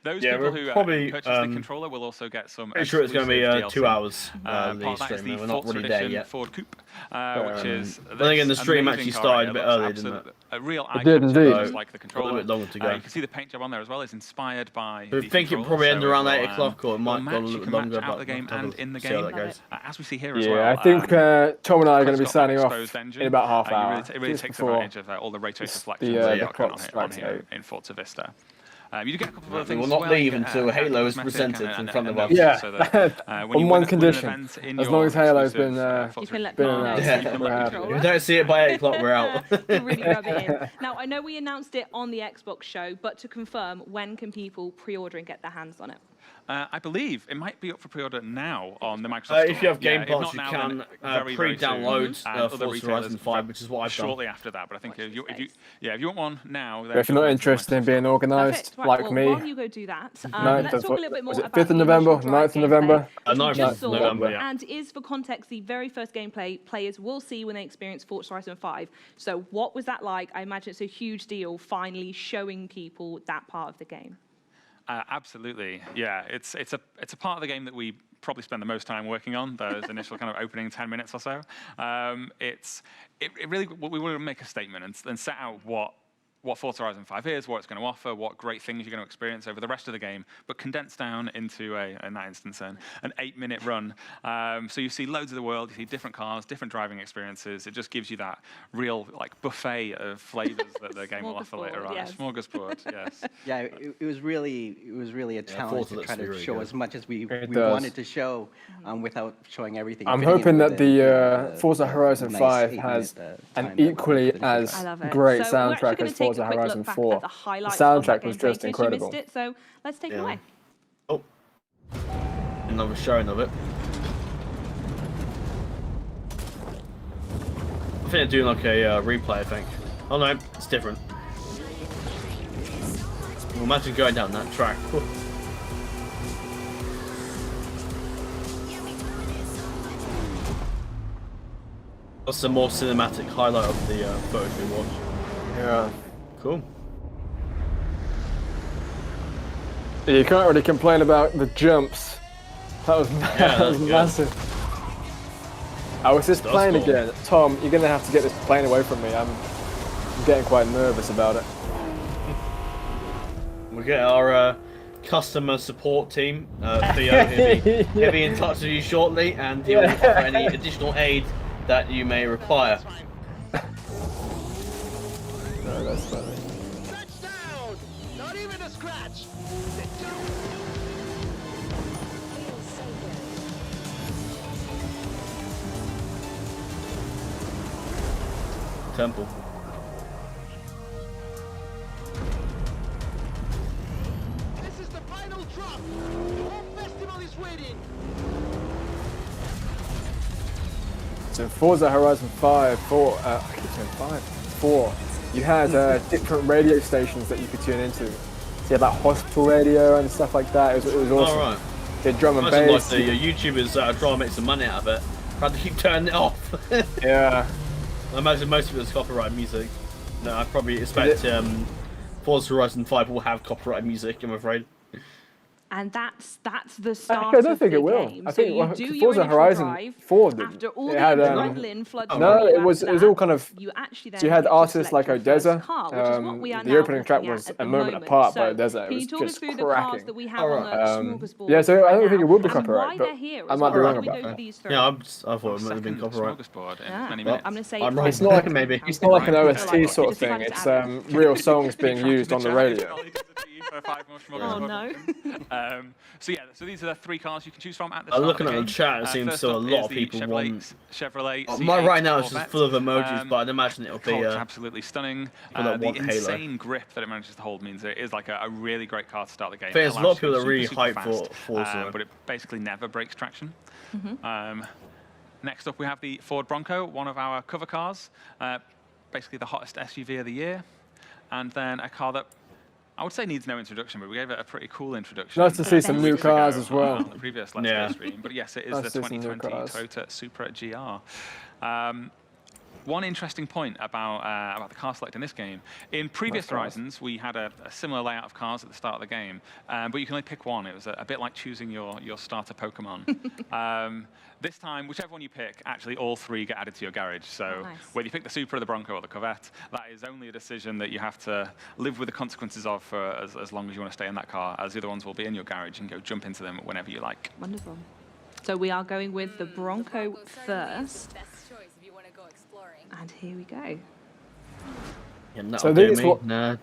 those Yeah, people we're who probably, purchase the controller will also get some. Pretty sure it's going to be exclusive 2 DLC. hours. Part The of that is stream, the we're not Forza really there Edition yet. Ford Coupe, which is. But then again, the this stream amazing actually car started here a bit looks early, didn't absolute- it? A real It did icon, indeed. just like the controller. A little bit longer to go. You can see the paint job on there as well. Is inspired by. I the think it controller, probably ended so around will, 8 o'clock, or it might will go a match, little you bit can longer. match out But the game we'll have and to in the see how game. that goes. As we see here as Yeah, well. I think Tom and I are going to be it's got that signing off exposed engine. in about half You hour. It really just takes before advantage of all the ray trace reflections the that you've got clock on strikes here 8. in Forza Vista. You do get a couple of other We things. will as not well. leave You get, until Halo is cosmetic presented and in front of us. notes, Yeah, so that, when on you one win an condition. event in As your long as Halo's exclusive, been Forza You can let been Mark announced. know you can We're let happy. the If we don't see it by 8 o'clock, we're out. You really rub it in. Now, I know we announced it on the Xbox show, but to confirm, when can people pre-order and get their hands on it? I believe it might be up for pre-order now on the Microsoft Store. If you have Game if Pass, not you now, can then very, very soon. pre-download Other Forza retailers Horizon 5, which is what I've done. shortly after that. But I think if you want one now, then But if you're not interested in being organised Perfect. Right, like well, me, while you go do that, Ninth let's of- talk a little bit more was it about 5th of the November, initial drive 9th of November? gameplay, which we 9th just of saw, November, yeah. and is, for context, the very first gameplay players will see when they experience Forza Horizon 5. So what was that like? I imagine it's a huge deal finally showing people that part of the game. Absolutely, yeah. It's a part of the game that we probably spend the most time working on. Those initial kind of opening 10 minutes or so. It really we want to make a statement and set out what Forza Horizon 5 is, what it's going to offer, what great things you're going to experience over the rest of the game, but condensed down into in that instance, an 8-minute run. So you see loads of the world, you see different cars, different driving experiences. It just gives you that real like buffet of flavors that the game will offer later on. Yes. Smorgasbord, yes. Yeah, it was really a challenge Forza to try looks to really show good. as much as we does. wanted to show without showing everything. I'm fitting in hoping that within the Forza Horizon nice 5 8-minute, has time an that we're equally gonna show. as I love it. great So we're actually soundtrack gonna as take a Forza quick Horizon look back 4. at the The highlights of that soundtrack was gameplay, just in case you incredible. missed it, so let's take it Yeah. away. Oh, another showing of it. I think they're doing like a replay, I think. Oh no, it's different. Well, imagine going down that track. That's the more cinematic highlight of the footage we watched. Yeah. Cool. You can't really complain about the jumps. That was, that was good. massive. I was just That's playing cool. again. Tom, you're gonna have to get this plane away from me. I'm getting quite nervous about it. We'll get our customer support team, Theo, he'll be in touch with you shortly, and he'll offer any additional aid that you may require. No, that's funny. Touchdown! Not even a scratch. Temple. This is the final drop. The whole festival is waiting. So Forza Horizon 5, 4, I keep saying 5, 4, you had different radio stations that you could tune into. So you had like hospital radio and stuff like that. It was awesome. Alright. You had drum and Imagine like bass. the YouTubers trying to make some money out of it. Had to keep turning it off. Yeah. I imagine most of it was copyright music. No, I probably expect Forza Horizon 5 will have copyright music, I'm afraid. And that's the start I don't think of it the will. game. I so think you do your Forza initial Horizon drive, 4 didn't. after all It the had, adrenaline floods no, through you it was after all kind of. you actually then So you had get to artists select like your first Odessa. car, which is what we are The now opening track looking was at a the moment moment. apart by So Odessa. It can was you talk us just through the cars cracking. that we have on the smorgasbord? Yeah, so I don't right think it now, would be and copyright, why but they're here I as might be well. wrong Why don't we about go that. through these Yeah, three? I thought it might have been copyright. Yeah. Well, I'm going to say I'm it's wrong. It's not like Maybe. It's not like an Right. OST sort of thing. It's real songs being used on the radio. For 5 more Oh no. So yeah, so these are the 3 cars you can choose from at the I'm start looking of the at the game. chat, it seems First still a up lot is of the people want. Chevrolet Mine C8 right now is just Corvette. full of emojis, but I'd imagine it'll be Colt's absolutely stunning. that The want Halo. insane grip that it manages to hold means it is like a really great car to start the game. There's It a lot of allows people you that to are really go super, hyped super for fast, Forza. but it basically never breaks traction. Next up, we have the Ford Bronco, one of our cover cars, basically the hottest SUV of the year, and then a car that I would say needs no introduction, but we gave it a pretty cool introduction. Nice to see some new cars as well. On the previous Let's Play stream, but yes, it is Nice the to see some new 2020 cars. Toyota Supra GR. One interesting point about the car select in this game. In previous Horizons, we had a similar layout of cars at the start of the game, but you can only pick one. It was a bit like choosing your starter Pokemon. This time, whichever one you pick, actually all 3 get added to your garage. So whether you pick the Supra, the Bronco, or the Corvette, that is only a decision that you have to live with the consequences of for as long as you want to stay in that car, as the other ones will be in your garage and go jump into them whenever you like. Wonderful. So we are going with the Bronco first. And here we go. Yeah, So these are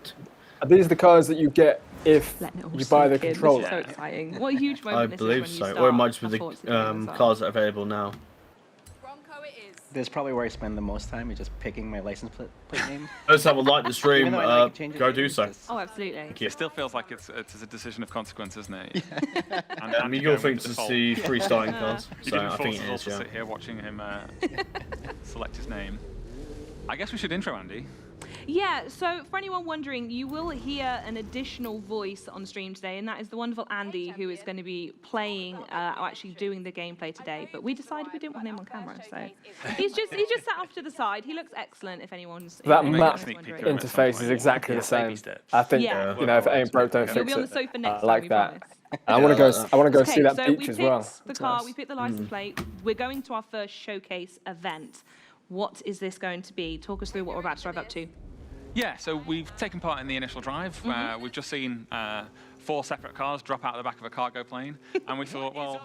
these the cars that you get if you buy the controller? So exciting. What a huge moment I this believe is when so. you Or it start. might just be I the thought it was well. cars that are available now. This is probably where I spend the most time, is just picking my license plate name. Those that would like the stream, Even though I like changing go names, do so. just- Oh, absolutely. It still feels like it's a decision of consequence, isn't it? I mean, you'll think to see 3 starting cars, You so didn't I think it force us is, all to yeah. sit here watching him select his name. I guess we should intro Andy. Yeah, so for anyone wondering, you will hear an additional voice on stream today, and that is the wonderful Andy, who is going to be playing, or actually doing the gameplay today. But we decided we didn't want him on camera, so he's just sat off to the side. He looks excellent. If anyone's That you know, map wondering. interface is exactly the same. I think Yeah. you know if it ain't broke, don't He'll fix be on it. the sofa next I time, like we that. promise. I want to go. I want to go Okay, see that so beach we as well. picked the car, we picked the license plate. We're going to our first showcase event. What is this going to be? Talk us through what we're about to drive up to. Yeah, so we've taken part in the initial drive. We've just seen 4 separate cars drop out of the back of a cargo plane, and we thought, well,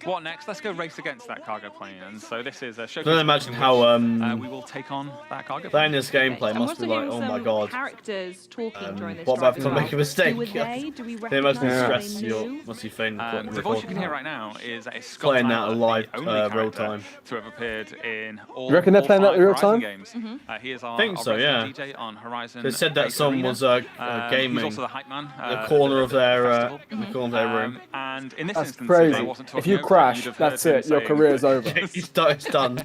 what next? Let's go race against that cargo plane. And so this is a showcase. Can you imagine how we will take on that cargo plane. playing this gameplay And must we're be also like, oh hearing my some god. characters talking during this What drive about as if I well. make a mistake? Who are they? Do we Can you imagine the recognise stress they you knew? must be feeling? The voice you can hear right now is Scott Playing that Tyler, live, the only real character time. to have appeared in all, You reckon they're all playing that 5 real Horizon time? games. He is our, Think our so, resident yeah. DJ on Horizon. They said that Race song Arena. was He's gaming. also the hype man. The corner of their festival. the corner of their room. And in this That's instance, crazy. I wasn't If talking you over him, crash, you'd have heard that's him it. Your saying- career's over. It's done.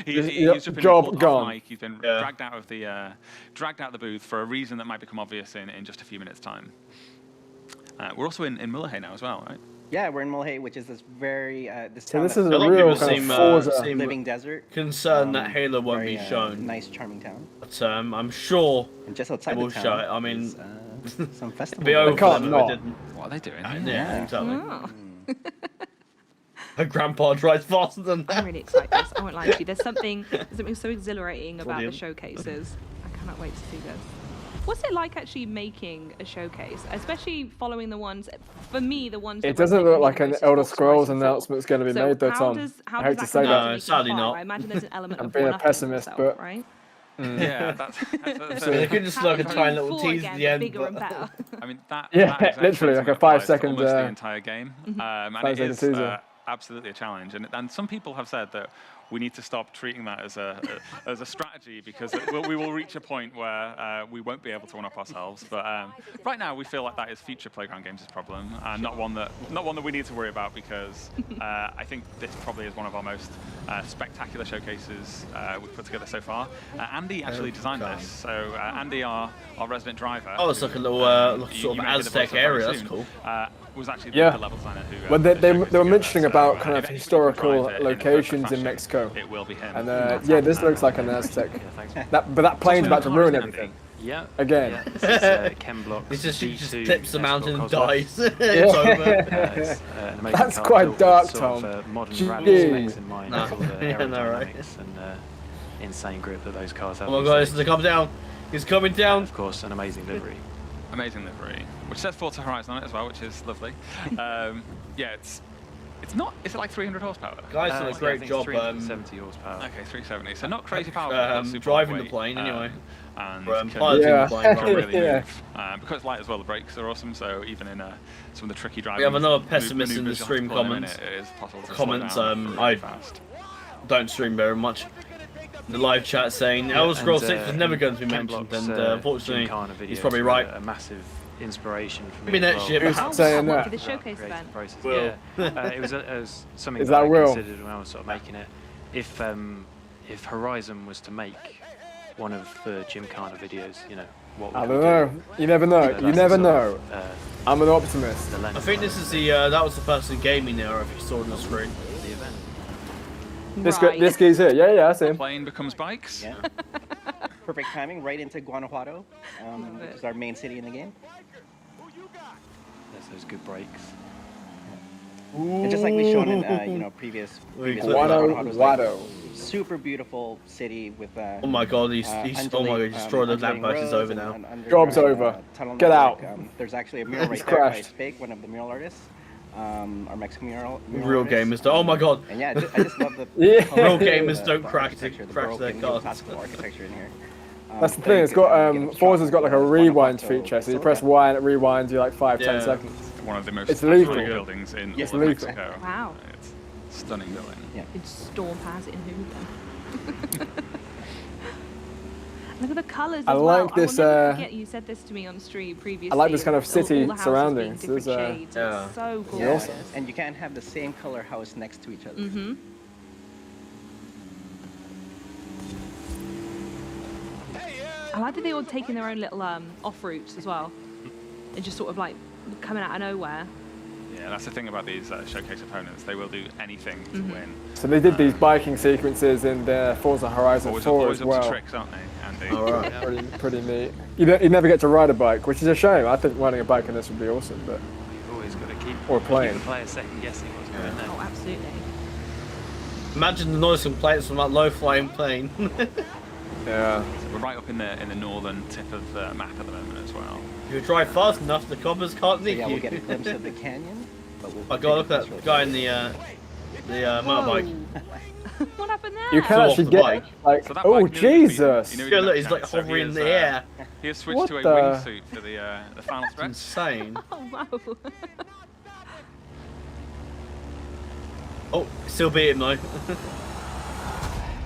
He's jumped in Job and pulled gone. off mic. He's been dragged out of the booth for a reason that might become obvious in just a few minutes' time. We're also in Mullahay now as well, right? Yeah, we're in Mulhay, which is this very this So town this that's is a lot of real people kind of seem, Forza. seem living desert. concerned that Halo won't very, be shown. Nice, charming town. But I'm sure And just they outside will the town, show it. I mean, is, some festival. be over can't them if not. they didn't. What are they doing? Yeah, exactly. Oh. Her grandpa drives faster than that. I'm really excited. I won't lie to you. There's something so exhilarating about the Brilliant. showcases. I cannot wait to see this. What's it like actually making a showcase, especially following the ones? For me, the ones. It that doesn't were look like taken an most Elder is Xbox Scrolls Horizon 4. announcement's going to be So made though, how Tom. does I hate to that say compare that. No, to sadly E3? not. I imagine there's an element I'm of being a one-upping pessimist, yourself, but- right? Yeah, that's They could just like a tiny little tease at the end. Bigger and but- better. I mean, that Yeah, that exact literally, like a sentiment applies 5 to second, almost the entire game, and it 5 second is teaser. absolutely a challenge. And some people have said that we need to stop treating that as a strategy, because we will reach a point where we won't be able to one-up ourselves. But right now, we feel like that is future Playground Games' problem, and not one that we need to worry about, because I think this probably is one of our most spectacular showcases we've put together so far. Andy actually designed this, so Andy, our resident driver. Oh, it's like a little sort of Aztec area. That's cool. Was actually Yeah. the level designer who. Well, they were mentioning about kind of historical locations in Mexico. It will be him. And yeah, this looks like an Aztec. But that plane's about to ruin everything. Yeah. Again. Yeah, this is Ken Block's This is D2 just clips the mountain and Cosmos. dies. It's over. It's, an amazing That's car quite built dark, with sort Tom. of, modern Jeez. rally specs in mind, No. with all the Yeah, no, right. aerodynamics and insane grip that those cars have. Oh my god, it's coming down. He's coming down. Of course, an amazing livery. Amazing livery, which says Forza Horizon on it as well, which is lovely. Yeah, it's not. Is it like 300 horsepower? Guys done a I great think job. 370 horsepower. Okay, 370. So not crazy powerful. but super Driving the lightweight, plane anyway. And piloting the plane. can't really Yeah. move. Because it's light as well, the brakes are awesome. So even in some of the tricky driving, We have another pessimist in the maneuvers you have to stream pull in a comments. minute, it is possible to slow Comments. down really I fast. don't stream very much. The live chat saying Elder Scrolls 6 was never going to be Ken mentioned, Block's, and unfortunately, Gymkhana he's videos probably were right. A massive inspiration for me. Maybe as next well. year, Who's perhaps. saying For that? the showcase Creative event. process. Will. Yeah, it was something Is that I that Will? considered when I was sort of making it. If Horizon was to make one of the Gymkhana videos, you know, what would I we don't do? know. You never know. So You that's never the know. sort of, I'm an optimist. the lens I think this is the that was the person gaming there. If you saw on the screen. of the event. This guy's here. Yeah, I see him. Plane becomes bikes. Yeah. Perfect timing, right into Guanajuato, which is our main city in the game. There's those good brakes. And just like we've shown in previous Guanajuato. super beautiful city with Oh my god, he's oh my god, he destroyed the lamppost. Is over now. Job's over. Get out. There's actually a mural right He's there by crashed. Spake, one of the mural artists. Our Mexican mural Real artist. gamers. Oh my god. And yeah, I just love the Yeah. Real gamers don't the crash architecture, the their broken cards. classical architecture in here. That's the thing. It's got Forza's got like a rewind feature. So you press Y and it rewinds you like 5-10 Yeah. seconds. One of the most It's lethal. iconic buildings in It's all of lethal. Mexico. Wow. It's a stunning building. Yeah. Could storm past it in Hoover. Look at the colours I as like well. this, I will never forget you said this to me on stream previously. I like this kind of all city the houses surroundings. being different There's, shades. yeah. It's so Yeah. gorgeous. And you can't have the same color house next to each other. Mm-hmm. I like that they all taking their own little off routes as well. They're just sort of like coming out of nowhere. Yeah, that's the thing about these showcase opponents. They will do anything to win. So they did these biking sequences in the Forza Horizon 4 Always as up well. to tricks, aren't they, Andy? All right. Pretty neat. You never get to ride a bike, which is a shame. I think riding a bike in this would be awesome, but You've always got to keep Or plane. the player second guessing what's going on. Oh, absolutely. Imagine the noise complaints from that low-flying plane. yeah. So we're right up in the northern tip of the map at the moment as well. If you drive fast enough, the coppers can't So nick yeah, you. we'll get a glimpse of the canyon. But we'll I got look at that guy in the motorbike. What happened there? You can Fall off actually the get bike. like, So that oh bike knew he'd been- Jesus! he knew he'd Yeah, been look, he's knocked like out, so hovering in he the has, air. He has switched What to a the- wingsuit for the final stretch. Insane. Oh, wow. Oh, still beat him though.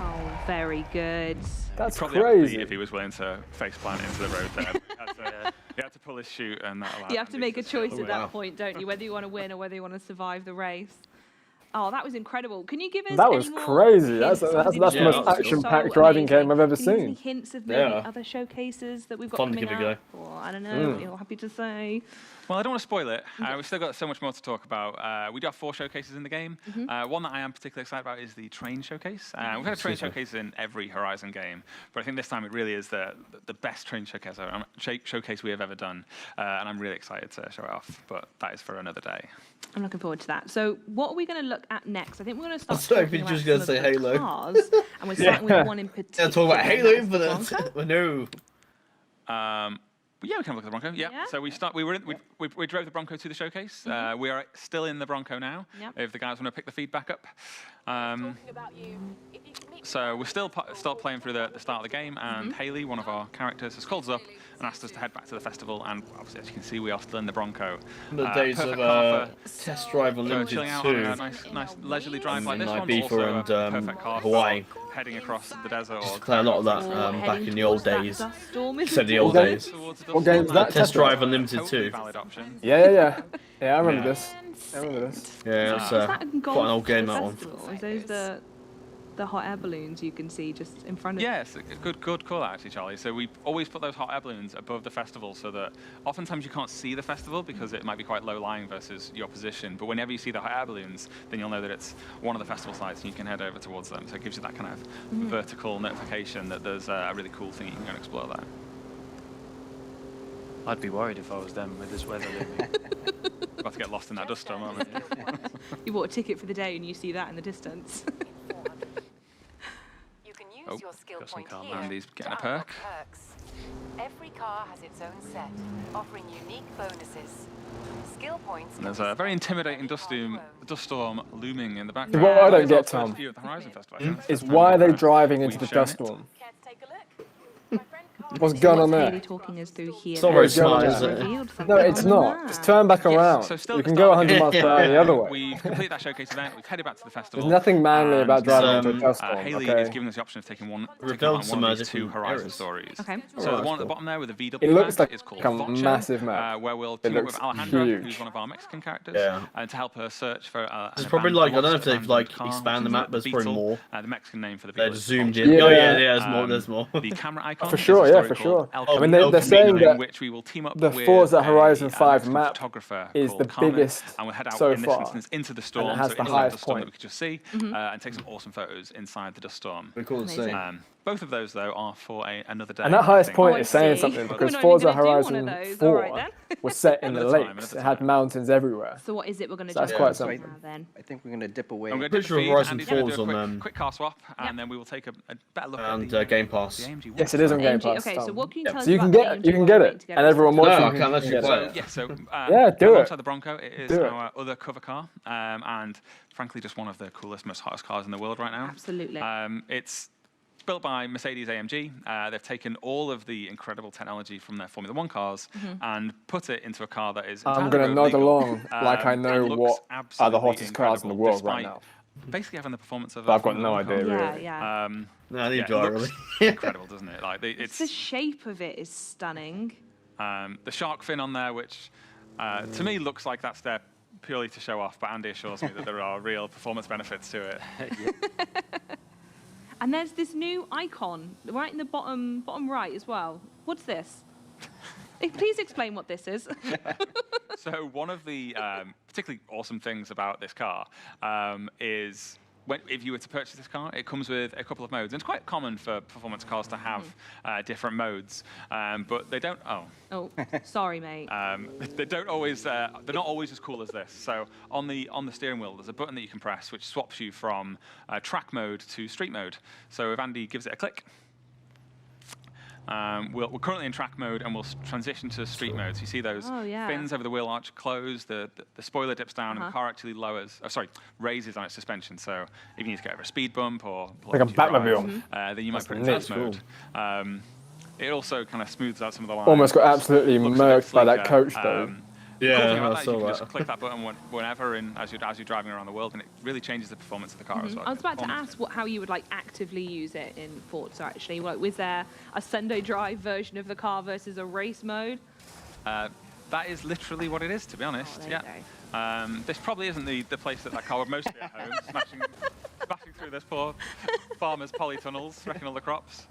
Oh, very good. That's Probably have to crazy. beat if he was willing to face plant into the road there. He had to pull his chute, and that allowed You have to Andy make a choice steal at away. that point, don't you? Whether you want to win or whether you want to survive the race. Oh, that was incredible. Can you give us That any was more crazy. That's hints? the Obviously, most this was action-packed so driving amazing. game I've ever Can you give us seen. any hints of maybe Yeah. other showcases that we've got Fun to coming give a up? go. Or, I don't know. You're happy to say. Well, I don't want to spoil it. We've still got so much more to talk about. We do have 4 showcases in the game. One that I am particularly excited about is the train showcase. We've had a train showcase in every Horizon game, but I think this time it really is the best train showcase we have ever done, and I'm really excited to show it off, but that is for another day. I'm looking forward to that. So what are we going to look at next? I think we're going to start sorry, talking you're about just gonna some of say the Halo. cars, and we're starting with one in particular. Yeah, talk about and Halo that's the Infinite. Bronco. No. Yeah, we can look at the Bronco. Yeah. So we drove the Bronco to the showcase. We are still in the Bronco now. Yep. If the guys want to pick the feed back up, So we're still playing through the start of the game, and Haley, one of our characters, has called us up and asked us to head back to the festival. And obviously, as you can see, we are still in the Bronco. The days of Test Drive Unlimited chilling out 2. On a nice leisurely drive like this one, but Ibiza also and perfect car Hawaii. for heading across the desert. Used Or to play a lot of that back in the old days. Said the old days. What game is that? Test Drive Unlimited 2. Yeah, I remember this. Yeah, it's quite an old game, that one. Is those the hot air balloons you can see just in front of Yes, good call actually, Charlie. So we always put those hot air balloons above the festival so that oftentimes you can't see the festival because it might be quite low lying versus your position. But whenever you see the hot air balloons, then you'll know that it's one of the festival sites and you can head over towards them. So it gives you that kind of vertical notification that there's a really cool thing you can go and explore there. I'd be worried if I was them with this weather. About to get lost in that dust storm, aren't we? You bought a ticket for the day and you see that in the distance. Oh, got some car Andy's getting a perk. Every car has its own set, offering unique bonuses. Skill points. And there's a very intimidating dust storm looming in the background. What I don't It's our get, first Tom, view at the Horizon Festival, is why are they driving into the dust storm? What's going on there? Talking us through here. It's not very smart, is it? No, it's not. Just turn back around. So You can go 100 miles per hour the other way. We've completed that showcase event. We've headed back to the festival. There's nothing manly about driving into a dust storm. Haley okay? is giving us the option of taking one of these two Horizon stories. Okay. So the one at the bottom there with the VW It looks map like is called a Voxel, massive map. where we'll It team up looks with Alejandra, huge. who's one of our Mexican characters, Yeah. and to help her search for. It's probably like, I don't know if they've like expand the map, there's probably more. The Mexican name for the They're vehicle. just zoomed in. Oh yeah, there's more. The camera icon. For sure, is a yeah, story for sure. called I mean, El they're saying Camino, that in which we will team up the with Forza Horizon 5 Mexican map photographer is called the Carmen, biggest and we'll head out so in this far. instance into the And storm, it has so the into highest dust storm point. that we could just see, and take some awesome photos inside the dust storm. Pretty cool to see. Both of those, though, are for another day. And that highest point is saying see. something because We're not Forza even gonna do one Horizon of those. 4 All right, was set in the Another time, lakes. another It had time. mountains everywhere. So what is it we're going to So do? that's quite So something. then? I think we're going to dip away. I'm going to Pretty dip sure the feed. Horizon Andy's gonna 4's do a on quick car swap, and then we will take a better look and at the Game Pass. the AMG Yes, it is on website. Game AMG, Pass. okay, so Tom. what can you tell us So you about can the get AMG you can while get we're it, waiting to get and it everyone started? watching. No, I can't actually can play get it. Yeah, so Yeah, do it. alongside the Bronco, it is Do it. our other cover car, and frankly, just one of the coolest, most hottest cars in the world right now. Absolutely. It's built by Mercedes AMG. They've taken all of the incredible technology from their Formula One cars and put it into a car that is I'm entirely going to road nod legal, along like I know and looks what are the absolutely hottest cars in the incredible, world right despite now. basically having the performance of But a I've got Formula no One car. idea, Yeah, really. yeah. No, they Yeah, do it looks really. incredible, doesn't it? Like It's the shape of it is stunning. the shark fin on there, which to me looks like that's there purely to show off, but Andy assures me that there are real performance benefits to it. And there's this new icon right in the bottom right as well. What's this? Please explain what this is. So one of the particularly awesome things about this car is if you were to purchase this car, it comes with a couple of modes. And it's quite common for performance cars to have different modes, but they don't. Oh, sorry, mate. They don't always. They're not always as cool as this. So on the steering wheel, there's a button that you can press which swaps you from track mode to street mode. So if Andy gives it a click. We're currently in track mode and we'll transition to street mode. So you see those fins over the wheel arch close, the spoiler dips down, and the car actually raises on its suspension. So if you need to get over a speed bump or Like a Batmobile. then you might put it in test mode. It also kind of smooths out some of the lines. Almost got absolutely Looks a bit murked by that sleeker. coach, though. Yeah, cool thing I about that, saw you can that. just click that button whenever as you're driving around the world, and it really changes the performance of the car as well. I was about to ask how you would like actively use it in Forza. Actually, like, was there a Sunday drive version of the car versus a race mode? That is literally what it is, to be honest. This probably isn't the place that car would most be at home, smashing through this poor farmer's polytunnels, wrecking all the crops.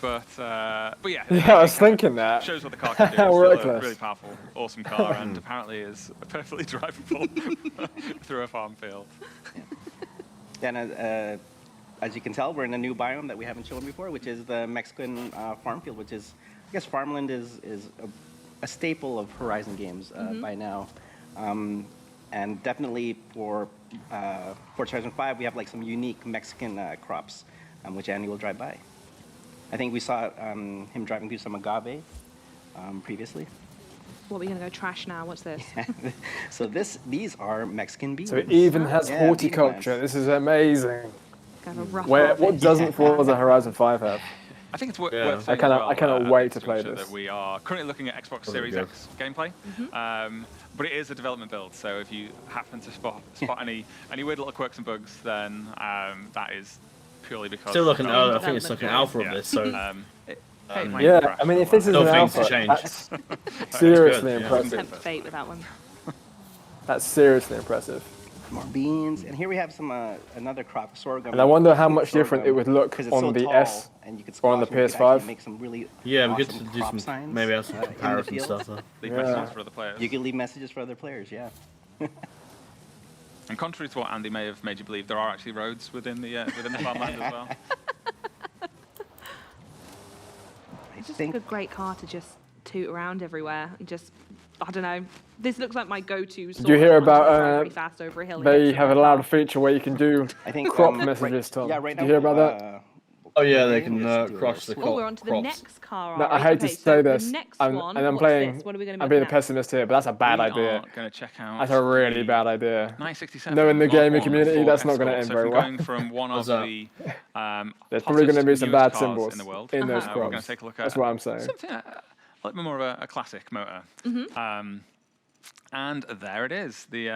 But yeah. Yeah, I was thinking that. Shows what the car can do. It's How still a reckless. really powerful, awesome car, and apparently is perfectly drivable through a farm field. Yeah, and as you can tell, we're in a new biome that we haven't shown before, which is the Mexican farm field, which is, I guess, farmland is a staple of Horizon games by now. And definitely for Forza Horizon 5, we have like some unique Mexican crops, which Andy will drive by. I think we saw him driving through some agave previously. What are we gonna go trash now? What's this? So these are Mexican beans. So it even has Yeah, bean horticulture. plants. This is amazing. Kind of a rough What harvest. doesn't Forza Horizon 5 have? I think it's worth I saying as well, cannot wait to play that this. we are currently looking at Xbox Series X gameplay, but it is a development build. So if you happen to spot any weird little quirks and bugs, then that is purely because Still looking. I think it's like an alpha of this. So. Yeah, I mean, if this is an alpha, that's seriously impressive. Tempt fate with that one. That's seriously impressive. More beans, and here we have some another crop of sorghum. And I wonder how much different it would look it's on so the tall, S and you could or on the squash and you could actually PS5. make some really Yeah, we awesome could do crop some signs, maybe have some in the comparison field. stuff. Leave messages for other players. You can leave messages for other players, yeah. And contrary to what Andy may have made you believe, there are actually roads within the farmland as well. It's just like a great car to just toot around everywhere and just, I don't know. This looks like my go-to. Did you hear about really fast over a hill? they have allowed a feature where you can do I think, crop right- messages, Tom? yeah, right Did you now, hear about that? Oh yeah, they can cross the Oh, we're on to the crops. next car. No, I alright. hate Okay, to so say this, The next and one, I'm what's playing. this? What are we going to be I'm being a looking at? pessimist here, but that's a bad idea. Going to check out. That's a really bad idea. 967. Knowing the Mark gaming 1 community, Ford that's not going to Escort. end So very from well. going from one of the There's probably going to be some bad cars symbols in the world. in those We're going crops. to take a look at That's what I'm saying. something a little bit more of a classic motor. And there it is, the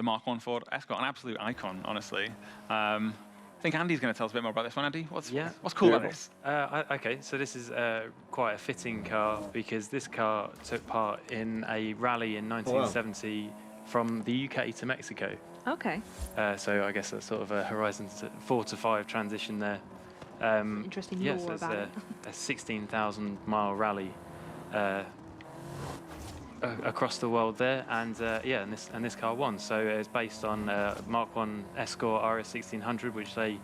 Mark 1 Ford Escort, an absolute icon, honestly. I think Andy's going to tell us a bit more about this one. Andy, what's cool about this? Okay, so this is quite a fitting car because this car took part in a rally in 1970 from the UK to Mexico. Okay. So I guess that's sort of a Horizon 4 to 5 transition there. Interesting yes, lore it's about it. a 16,000 mile rally across the world there, and and this car won. So it's based on Mark 1 Escort RS 1600, which they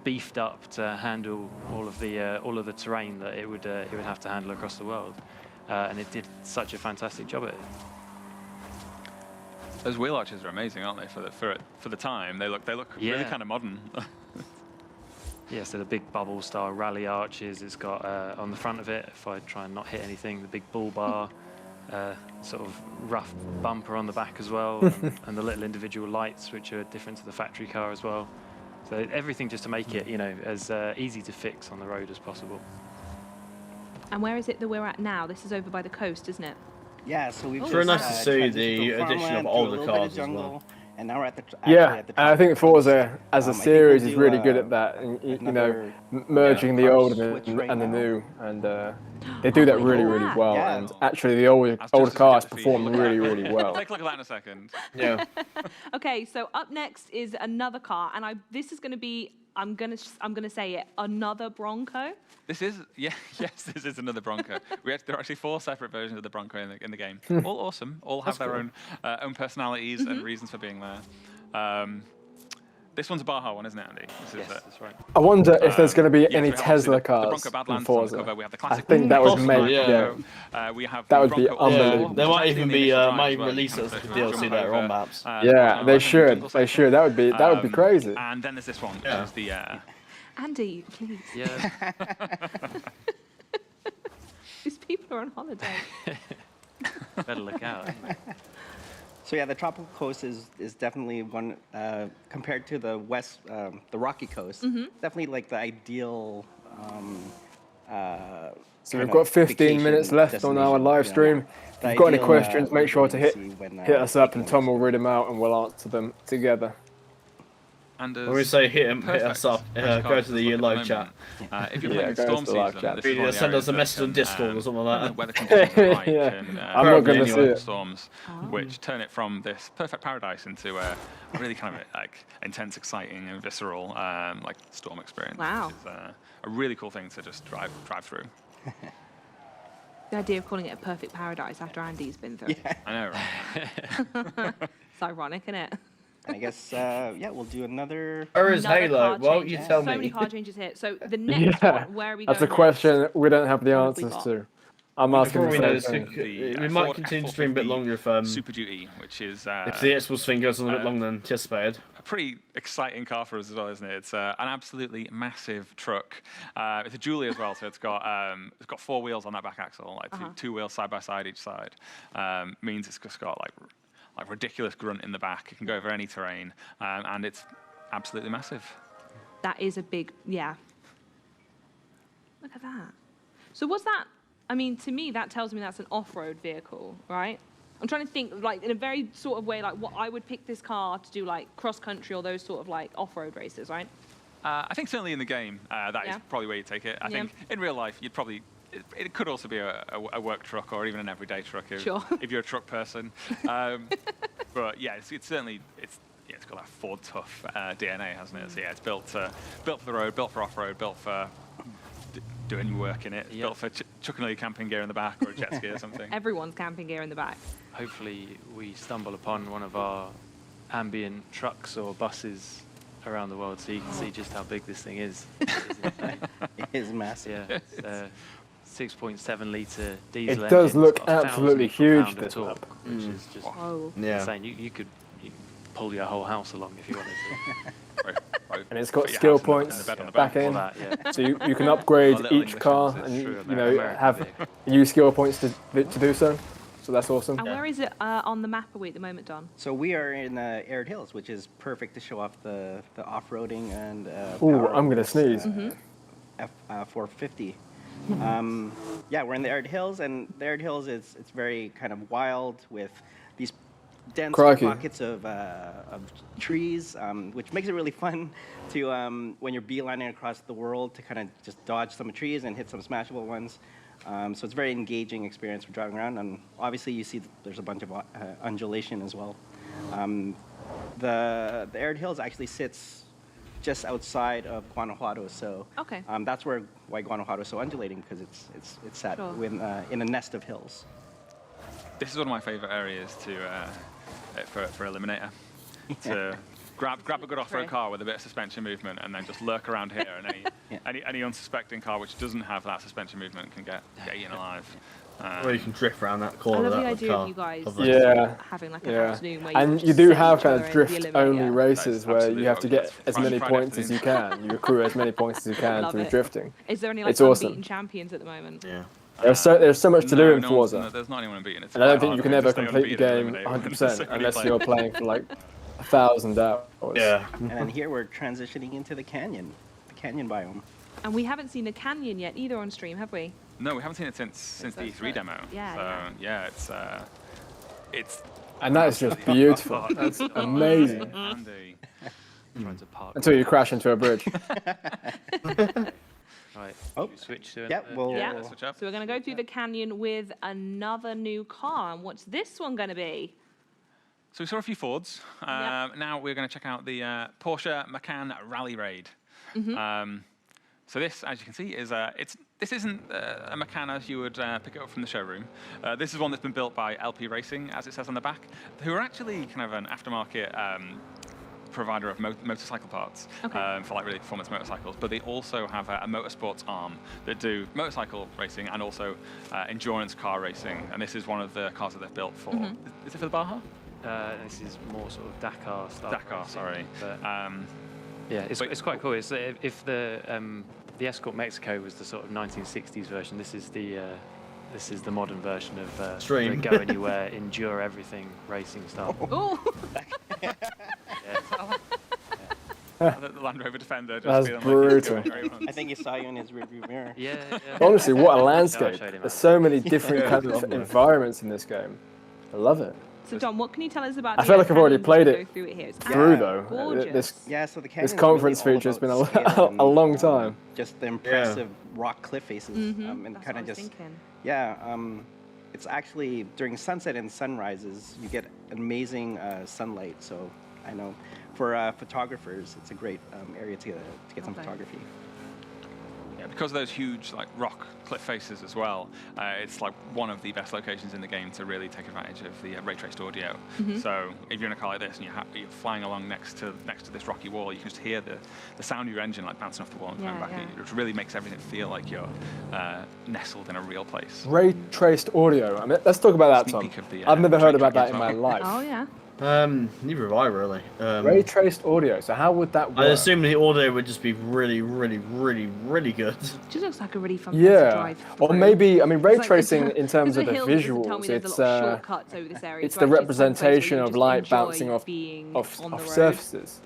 beefed up to handle all of the terrain that it would have to handle across the world, and it did such a fantastic job at it. Those wheel arches are amazing, aren't they? For the time, they look really kind of modern. Yeah, so the big bubble style rally arches. It's got on the front of it, if I try and not hit anything, the big bull bar. Sort of rough bumper on the back as well, and the little individual lights, which are different to the factory car as well. So everything just to make it, as easy to fix on the road as possible. And where is it that we're at now? This is over by the coast, isn't it? Yeah, so we've It's very nice to see transitioned the through addition farmland, of through a older little bit of cars as jungle, well. And now we're at the Yeah, at the and I top think of the coast. Forza as a I think series we'll is do, really good at that, another, merging the car old switch right and the now. new, and they do that really, really well. Yeah. And actually, the old cars perform really, really well. Take a look at that in a second. Yeah. Okay, so up next is another car, and this is going to be, I'm gonna say it, another Bronco. This is this is another Bronco. There are actually 4 separate versions of the Bronco in the game. All awesome. All have their own personalities and reasons for being there. This one's a Baja one, isn't it, Andy? Yes, that's right. I wonder if there's going to be any so we have obviously Tesla the cars Bronco in Badlands on the Forza. cover. We have the I classic think that would make we have that the would be Bronco All-Star, unbelievable. which They is might actually even in the be initial drive might as even well. release You it as can like a jump DLC later over, on maps. Yeah, they should. They should. That would be crazy. And then there's this one, which is the Andy, please. Yeah. These people are on holiday. Better look out. So yeah, the tropical coast is definitely one compared to the west, the rocky coast. Definitely like the ideal. So we've got 15 minutes left on our live stream. If you've got any questions, make sure to hit us up, and Tom will read them out, and we'll answer them together. And When we say hit us up, go to the live chat. If you're playing in Storm Season, this is one of the send us a areas message on that Discord or something like that. Weather conditions are right, Yeah. and, I'm not going to see it. storms, which turn it from this perfect paradise into a really kind of like intense, exciting, and visceral like storm experience. Wow. Which is a really cool thing to just drive through. The idea of calling it a perfect paradise after Andy's been through. Yeah. I know, right? It's ironic, isn't it? And I guess yeah, we'll do another. Where is Another Halo? car Well, change. you tell So many me. car changes here. So the next one, where are we going? That's a question we don't have the What have we answers got? to. I'm asking Before we the know same this, thing. we might continue to stream a bit longer if Super Duty, which is if the Xbox thing goes on a bit longer than anticipated. a pretty exciting car for us as well, isn't it? It's an absolutely massive truck. It's a dually as well, so it's got 4 wheels on that back axle, like two wheels side by side each side. Means it's just got like ridiculous grunt in the back. It can go over any terrain, and it's absolutely massive. That is a big, yeah. Look at that. So what's that? I mean, to me, that tells me that's an off-road vehicle, right? I'm trying to think, like, in a very sort of way, like, what I would pick this car to do, like, cross-country or those sort of, like, off-road races, right? I think certainly in the game, that is probably where you take it. I think in real life, you'd probably... It could also be a work truck or even an everyday truck if you're a truck person. But yeah, it's certainly... It's got that Ford Tough DNA, hasn't it? So yeah, it's built for the road, built for off-road, built for doing work in it, built for chucking all your camping gear in the back or a jet ski or something. Everyone's camping gear in the back. Hopefully we stumble upon one of our ambient trucks or buses around the world so you can see just how big this thing is. It is massive. Yeah, it's 6.7 litre diesel It does engine. look It's got absolutely 1,000 huge, pound of this torque, which is just insane. You could pull your whole house along if you wanted to. And it's got skill points back in, so you can upgrade each car and have new skill points to do so. So that's awesome. And where is it on the map are we at the moment, Don? So we are in Arid Hills, which is perfect to show off the off-roading and Ooh, I'm gonna sneeze. F450. Yeah, we're in the Arid Hills, and the Arid Hills it's very kind of wild with these dense pockets of trees, which makes it really fun to when you're beelining across the world to kind of just dodge some trees and hit some smashable ones. So it's a very engaging experience for driving around, and obviously you see there's a bunch of undulation as well. The Arid Hills actually sits just outside of Guanajuato, so that's why Guanajuato is so undulating, because it's sat in a nest of hills. This is one of my favourite areas for Eliminator. To grab a good off-road car with a bit of suspension movement and then just lurk around here, and any unsuspecting car which doesn't have that suspension movement can get eaten alive. Or you can drift around that corner. I love of the that idea car. of you guys having like an Yeah. afternoon where And you do have kind of drift-only races where you have to get as many points as you can. You accrue as many points as you can Love through it. drifting. Is there any like It's awesome. unbeaten champions at the moment? Yeah. There's so much to do in Forza. There's not anyone unbeaten. It's And I don't quite think you hard can to ever stay complete the unbeaten game in Eliminator. 100% unless you're playing for like 1,000 hours. Yeah. And then here we're transitioning into the canyon biome. And we haven't seen the canyon yet either on stream, have we? No, we haven't seen it since the E3 demo. Yeah, it's And that is just beautiful. That's amazing. Until you crash into a bridge. Right. Switch to switch up. So we're going to go through the canyon with another new car. And what's this one going to be? So we saw a few Fords. Now we're going to check out the Porsche Macan Rally Raid. So this, as you can see, is this isn't a Macan as you would pick it up from the showroom. This is one that's been built by LP Racing, as it says on the back, who are actually kind of an aftermarket provider of motorcycle parts for like really performance motorcycles. But they also have a motorsports arm that do motorcycle racing and also endurance car racing. And this is one of the cars that they've built for. Is it for the Baja? This is more sort of Dakar style. Dakar, racing, sorry. But, yeah, it's quite cool. It's, if the Escort Mexico was the sort of 1960s version, this is the modern version of the go anywhere, endure everything racing style. The Land Rover Defender. Just That's feeling brutal. Like he's going I think you saw you in his rearview mirror. Yeah. Honestly, what a landscape. There's so many different kinds of environments in this game. I love it. So Don, what can you tell us about I feel like I've already played it through though. Gorgeous. So the this conference feature has been a long time. Just the impressive rock cliff faces, and kind of just it's actually during sunset and sunrises you get amazing sunlight. So I know for photographers it's a great area to get some photography. Yeah, because of those huge like rock cliff faces as well, it's like one of the best locations in the game to really take advantage of the ray traced audio. So if you're in a car like this and you're flying along next to this rocky wall, you can just hear the sound of your engine like bouncing off the wall and coming back at you, which really makes everything feel like you're nestled in a real place. Ray traced audio. I mean, let's talk about that, Tom. I've never heard about that in my life. Oh yeah. Neither have I really. Ray traced audio. So how would that work? I assume the audio would just be really, really, really, really good. Just looks like a really fun place to drive. Or maybe, I mean, ray It's like- tracing in terms of the Because the hill doesn't tell visuals, me there's it's a lot of shortcuts over this area, it's so the actually it's some place where representation you of just light enjoy bouncing off being on the road. surfaces.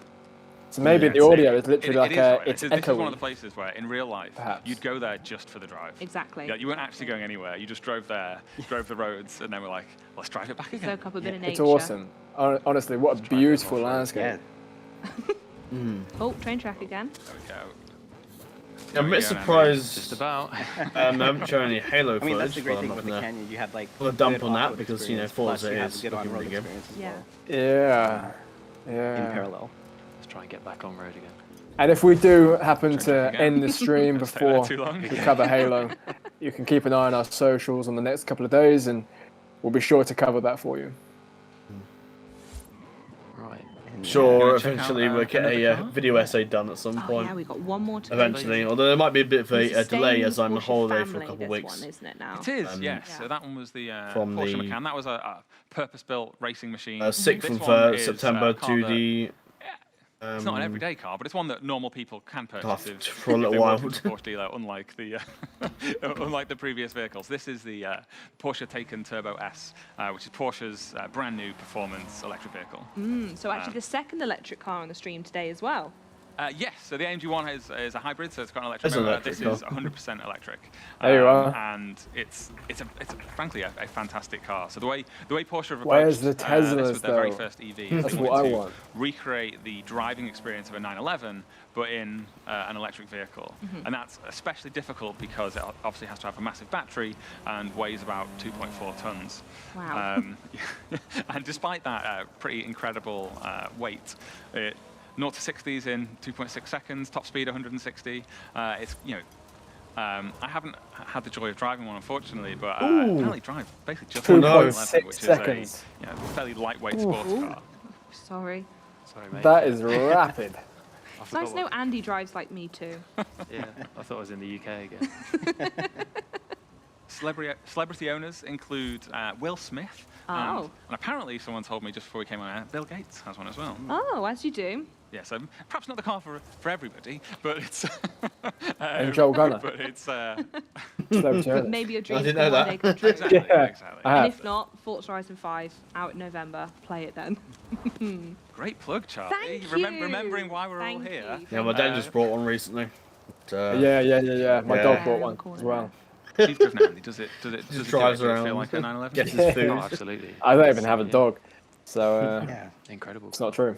So maybe the audio is literally like it's This is one echoing. of the places where, in real life, you'd go there just for the drive. Exactly. Yeah, you weren't actually going anywhere. You just drove there, drove the roads, and then we're like, let's drive it back again. Soak up a bit of It's nature. awesome. Honestly, what a beautiful landscape. Oh, train track again. There we go. I'm a bit surprised. Just about. I haven't shown any Halo I mean, that's footage, the great but thing I'm with not the gonna canyon. You have like put a dump good on that off-road because you know experience, plus Forza you have is a good looking on-road really good. experience as Yeah. well. Yeah. In parallel. Let's try and get back on road again. And if we do happen to end the stream Let's take that before too long. we cover Halo, you can keep an eye on our socials on the next couple of days, and we'll be sure to cover that for you. Right. Sure, check eventually out, we'll get another a car? video essay done at some Oh point. yeah, we got one more to go. Eventually, although there might be a bit of It's a delay as I'm on Porsche holiday for a family, couple of this weeks. one, isn't it now? It is, yes. So that one was the From Porsche the- Macan. That was a purpose-built racing machine. 6th This of one is September a car to that- the. It's not an everyday car, but it's one that normal people can purchase if, for a if little they while. walk into a Porsche dealer, unlike the unlike the previous vehicles. This is the Porsche Taycan Turbo S, which is Porsche's brand new performance electric vehicle. So actually the second electric car on the stream today as well. Yes, so the AMG One is a hybrid, so it's got an electric It's an motor. electric This is car. 100% electric. There you are. And it's frankly a fantastic car. So the way Porsche have Where's approached the this Teslas, with their very though? first EV, That's they what wanted I to want. recreate the driving experience of a 911, but in an electric vehicle. And that's especially difficult because it obviously has to have a massive battery and weighs about 2.4 tons. Wow. And despite that pretty incredible weight, it 0 to 60s in 2.6 seconds, top speed 160. It's I haven't had the joy of driving one, unfortunately, but I can only drive basically just 2.6 which seconds. is a fairly lightweight sports car. Sorry. Sorry, mate. That is rapid. It's nice to know Andy drives like me too. Yeah, I thought I was in the UK again. Celebrity owners include Will Smith. Oh. And apparently, someone told me just before we came on air, Bill Gates has one as well. Oh, as you do. Yeah, so perhaps not the car for everybody, but it's. And Joel Gunner. But it's. But maybe a dream I didn't know one day come true. Exactly, Yeah. exactly. I And have. if not, Forza Horizon 5 out in November. Play it then. Great plug, Charlie. Thank Remembering you. why we're all Thank here. you. Yeah, my dad just brought one recently. But, Yeah. My Yeah. dog bought one as well. She's driven Andy. Does it drives feel around, like a 911? gets his food. Oh, absolutely. I don't even have a dog, so Yeah. Incredible. it's not true.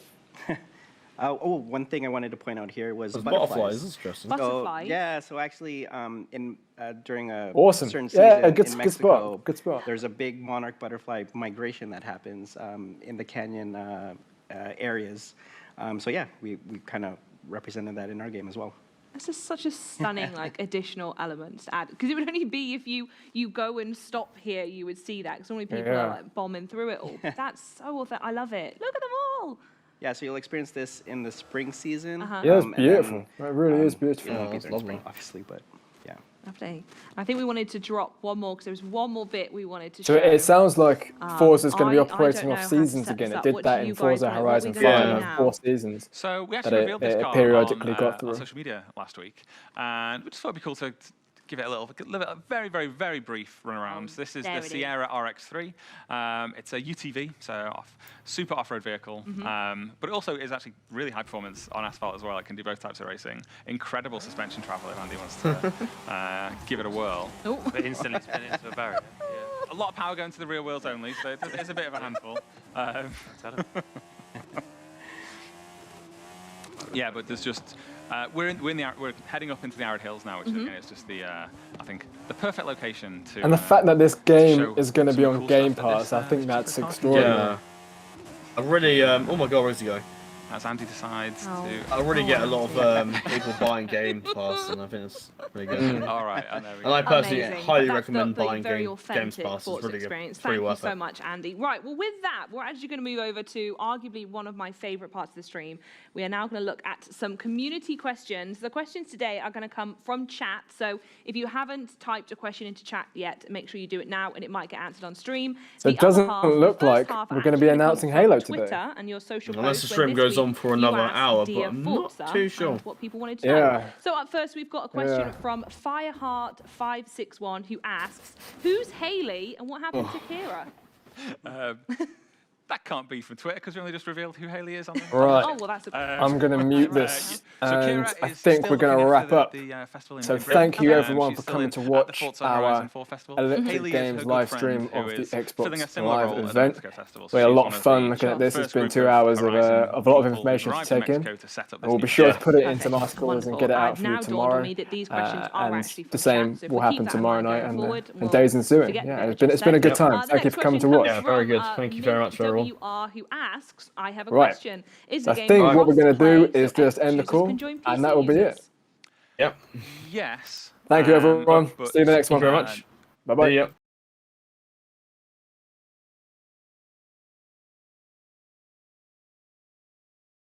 One thing I wanted to point out here was Those butterflies. butterflies, that's interesting. Butterflies? Yeah, so actually, during a Awesome. certain Yeah, season good in spot, Mexico, good spot. there's a big monarch butterfly migration that happens in the canyon areas. So yeah, we kind of represented that in our game as well. This is such a stunning additional element to add, because it would only be if you go and stop here you would see that, because normally people are like bombing through it all. That's so authentic. I love it. Look at them all. Yeah, so you'll experience this in the spring season. Yeah, it's and beautiful. then, It really is beautiful. You know, Yeah, it's during spring, lovely. obviously, but yeah. Lovely. I think we wanted to drop one more because there was one more bit we wanted to So show. it sounds like Forza's going to be I operating don't off know how to seasons set again. this It up. did What that do in you guys Forza want? What Horizon we 5 gonna do and now? 4 seasons. So we That actually revealed this it car periodically on, got through. on social media last week, and we just thought it'd be cool to give it a very, very, very brief run around. So this is there the it is. Sierra RX3. It's a UTV, so super off-road vehicle, but it also is actually really high performance on asphalt as well. It can do both types of racing. Incredible suspension travel if Andy wants to give it a whirl. But instantly spin into a barrier. A lot of power going to the rear wheels only, so it's a bit of a handful. Yeah, but there's just we're heading up into the arid hills now, which again is just the I think the perfect location to. And the fact that this game show is going to be some on cool Game stuff that Pass, this, I think that's particular car can do. extraordinary. Yeah. I really, oh my god, where's he going? as Andy decides to. I already get a lot of people buying Game Pass, and I think it's pretty good. All right, and there we go. And I personally Amazing. highly That's recommend the buying very Games authentic Pass. It's Forza really good. experience. It's pretty Thank you worth so it. much, Andy. Right, well, with that, we're actually going to move over to arguably one of my favorite parts of the stream. We are now going to look at some community questions. The questions today are going to come from chat, so if you haven't typed a question into chat yet, make sure you do it now, and it might get answered on stream. So it doesn't look like we're going to be announcing Halo today. Twitter and your social Unless the posts, stream when goes this on week for you another asked hour, but Dear I'm Forza not too sure. and what people wanted to know. Yeah. So up first, we've got a question from Fireheart561 who asks, "Who's Haley and what happened to Kira?" That can't be from Twitter because we only just revealed who Haley is on the Right. Oh, well, that's a I'm going to mute this, so and Kira I is think still we're going to looking wrap after up. the festival in So Britain. thank you everyone She's for still coming in to at the watch Forza our Horizon 4 Festival. Electric Haley is Games her good live friend stream who of the is filling a Xbox similar Live role at the event. Mexico Festival. We So had a she's lot one of of fun the looking at this. It's first been group 2 of hours of Horizon a lot of people information to arrived in take in. Mexico to set up this And we'll be new sure to game. put it into Perfect. articles and Wonderful. get it out I've for you now dawned on tomorrow. me that these questions are And actually the from same chat, so if will we keep happen that in tomorrow mind night going and forward, and we'll days ensuing. forget Yeah, what it's been a good Mitch said. time. The Thank you next for coming to question watch. comes Yeah, very good. from, Thank you very much for everyone. WR, who asks, "I have a Right. question. Is So the I game think what we're going to do cross-play is so just Xbox end the users call, can join and PC that will be it. users?" Yep. Yes. Thank you everyone. but See you in the next one. Thank you very much. Bye bye. See ya.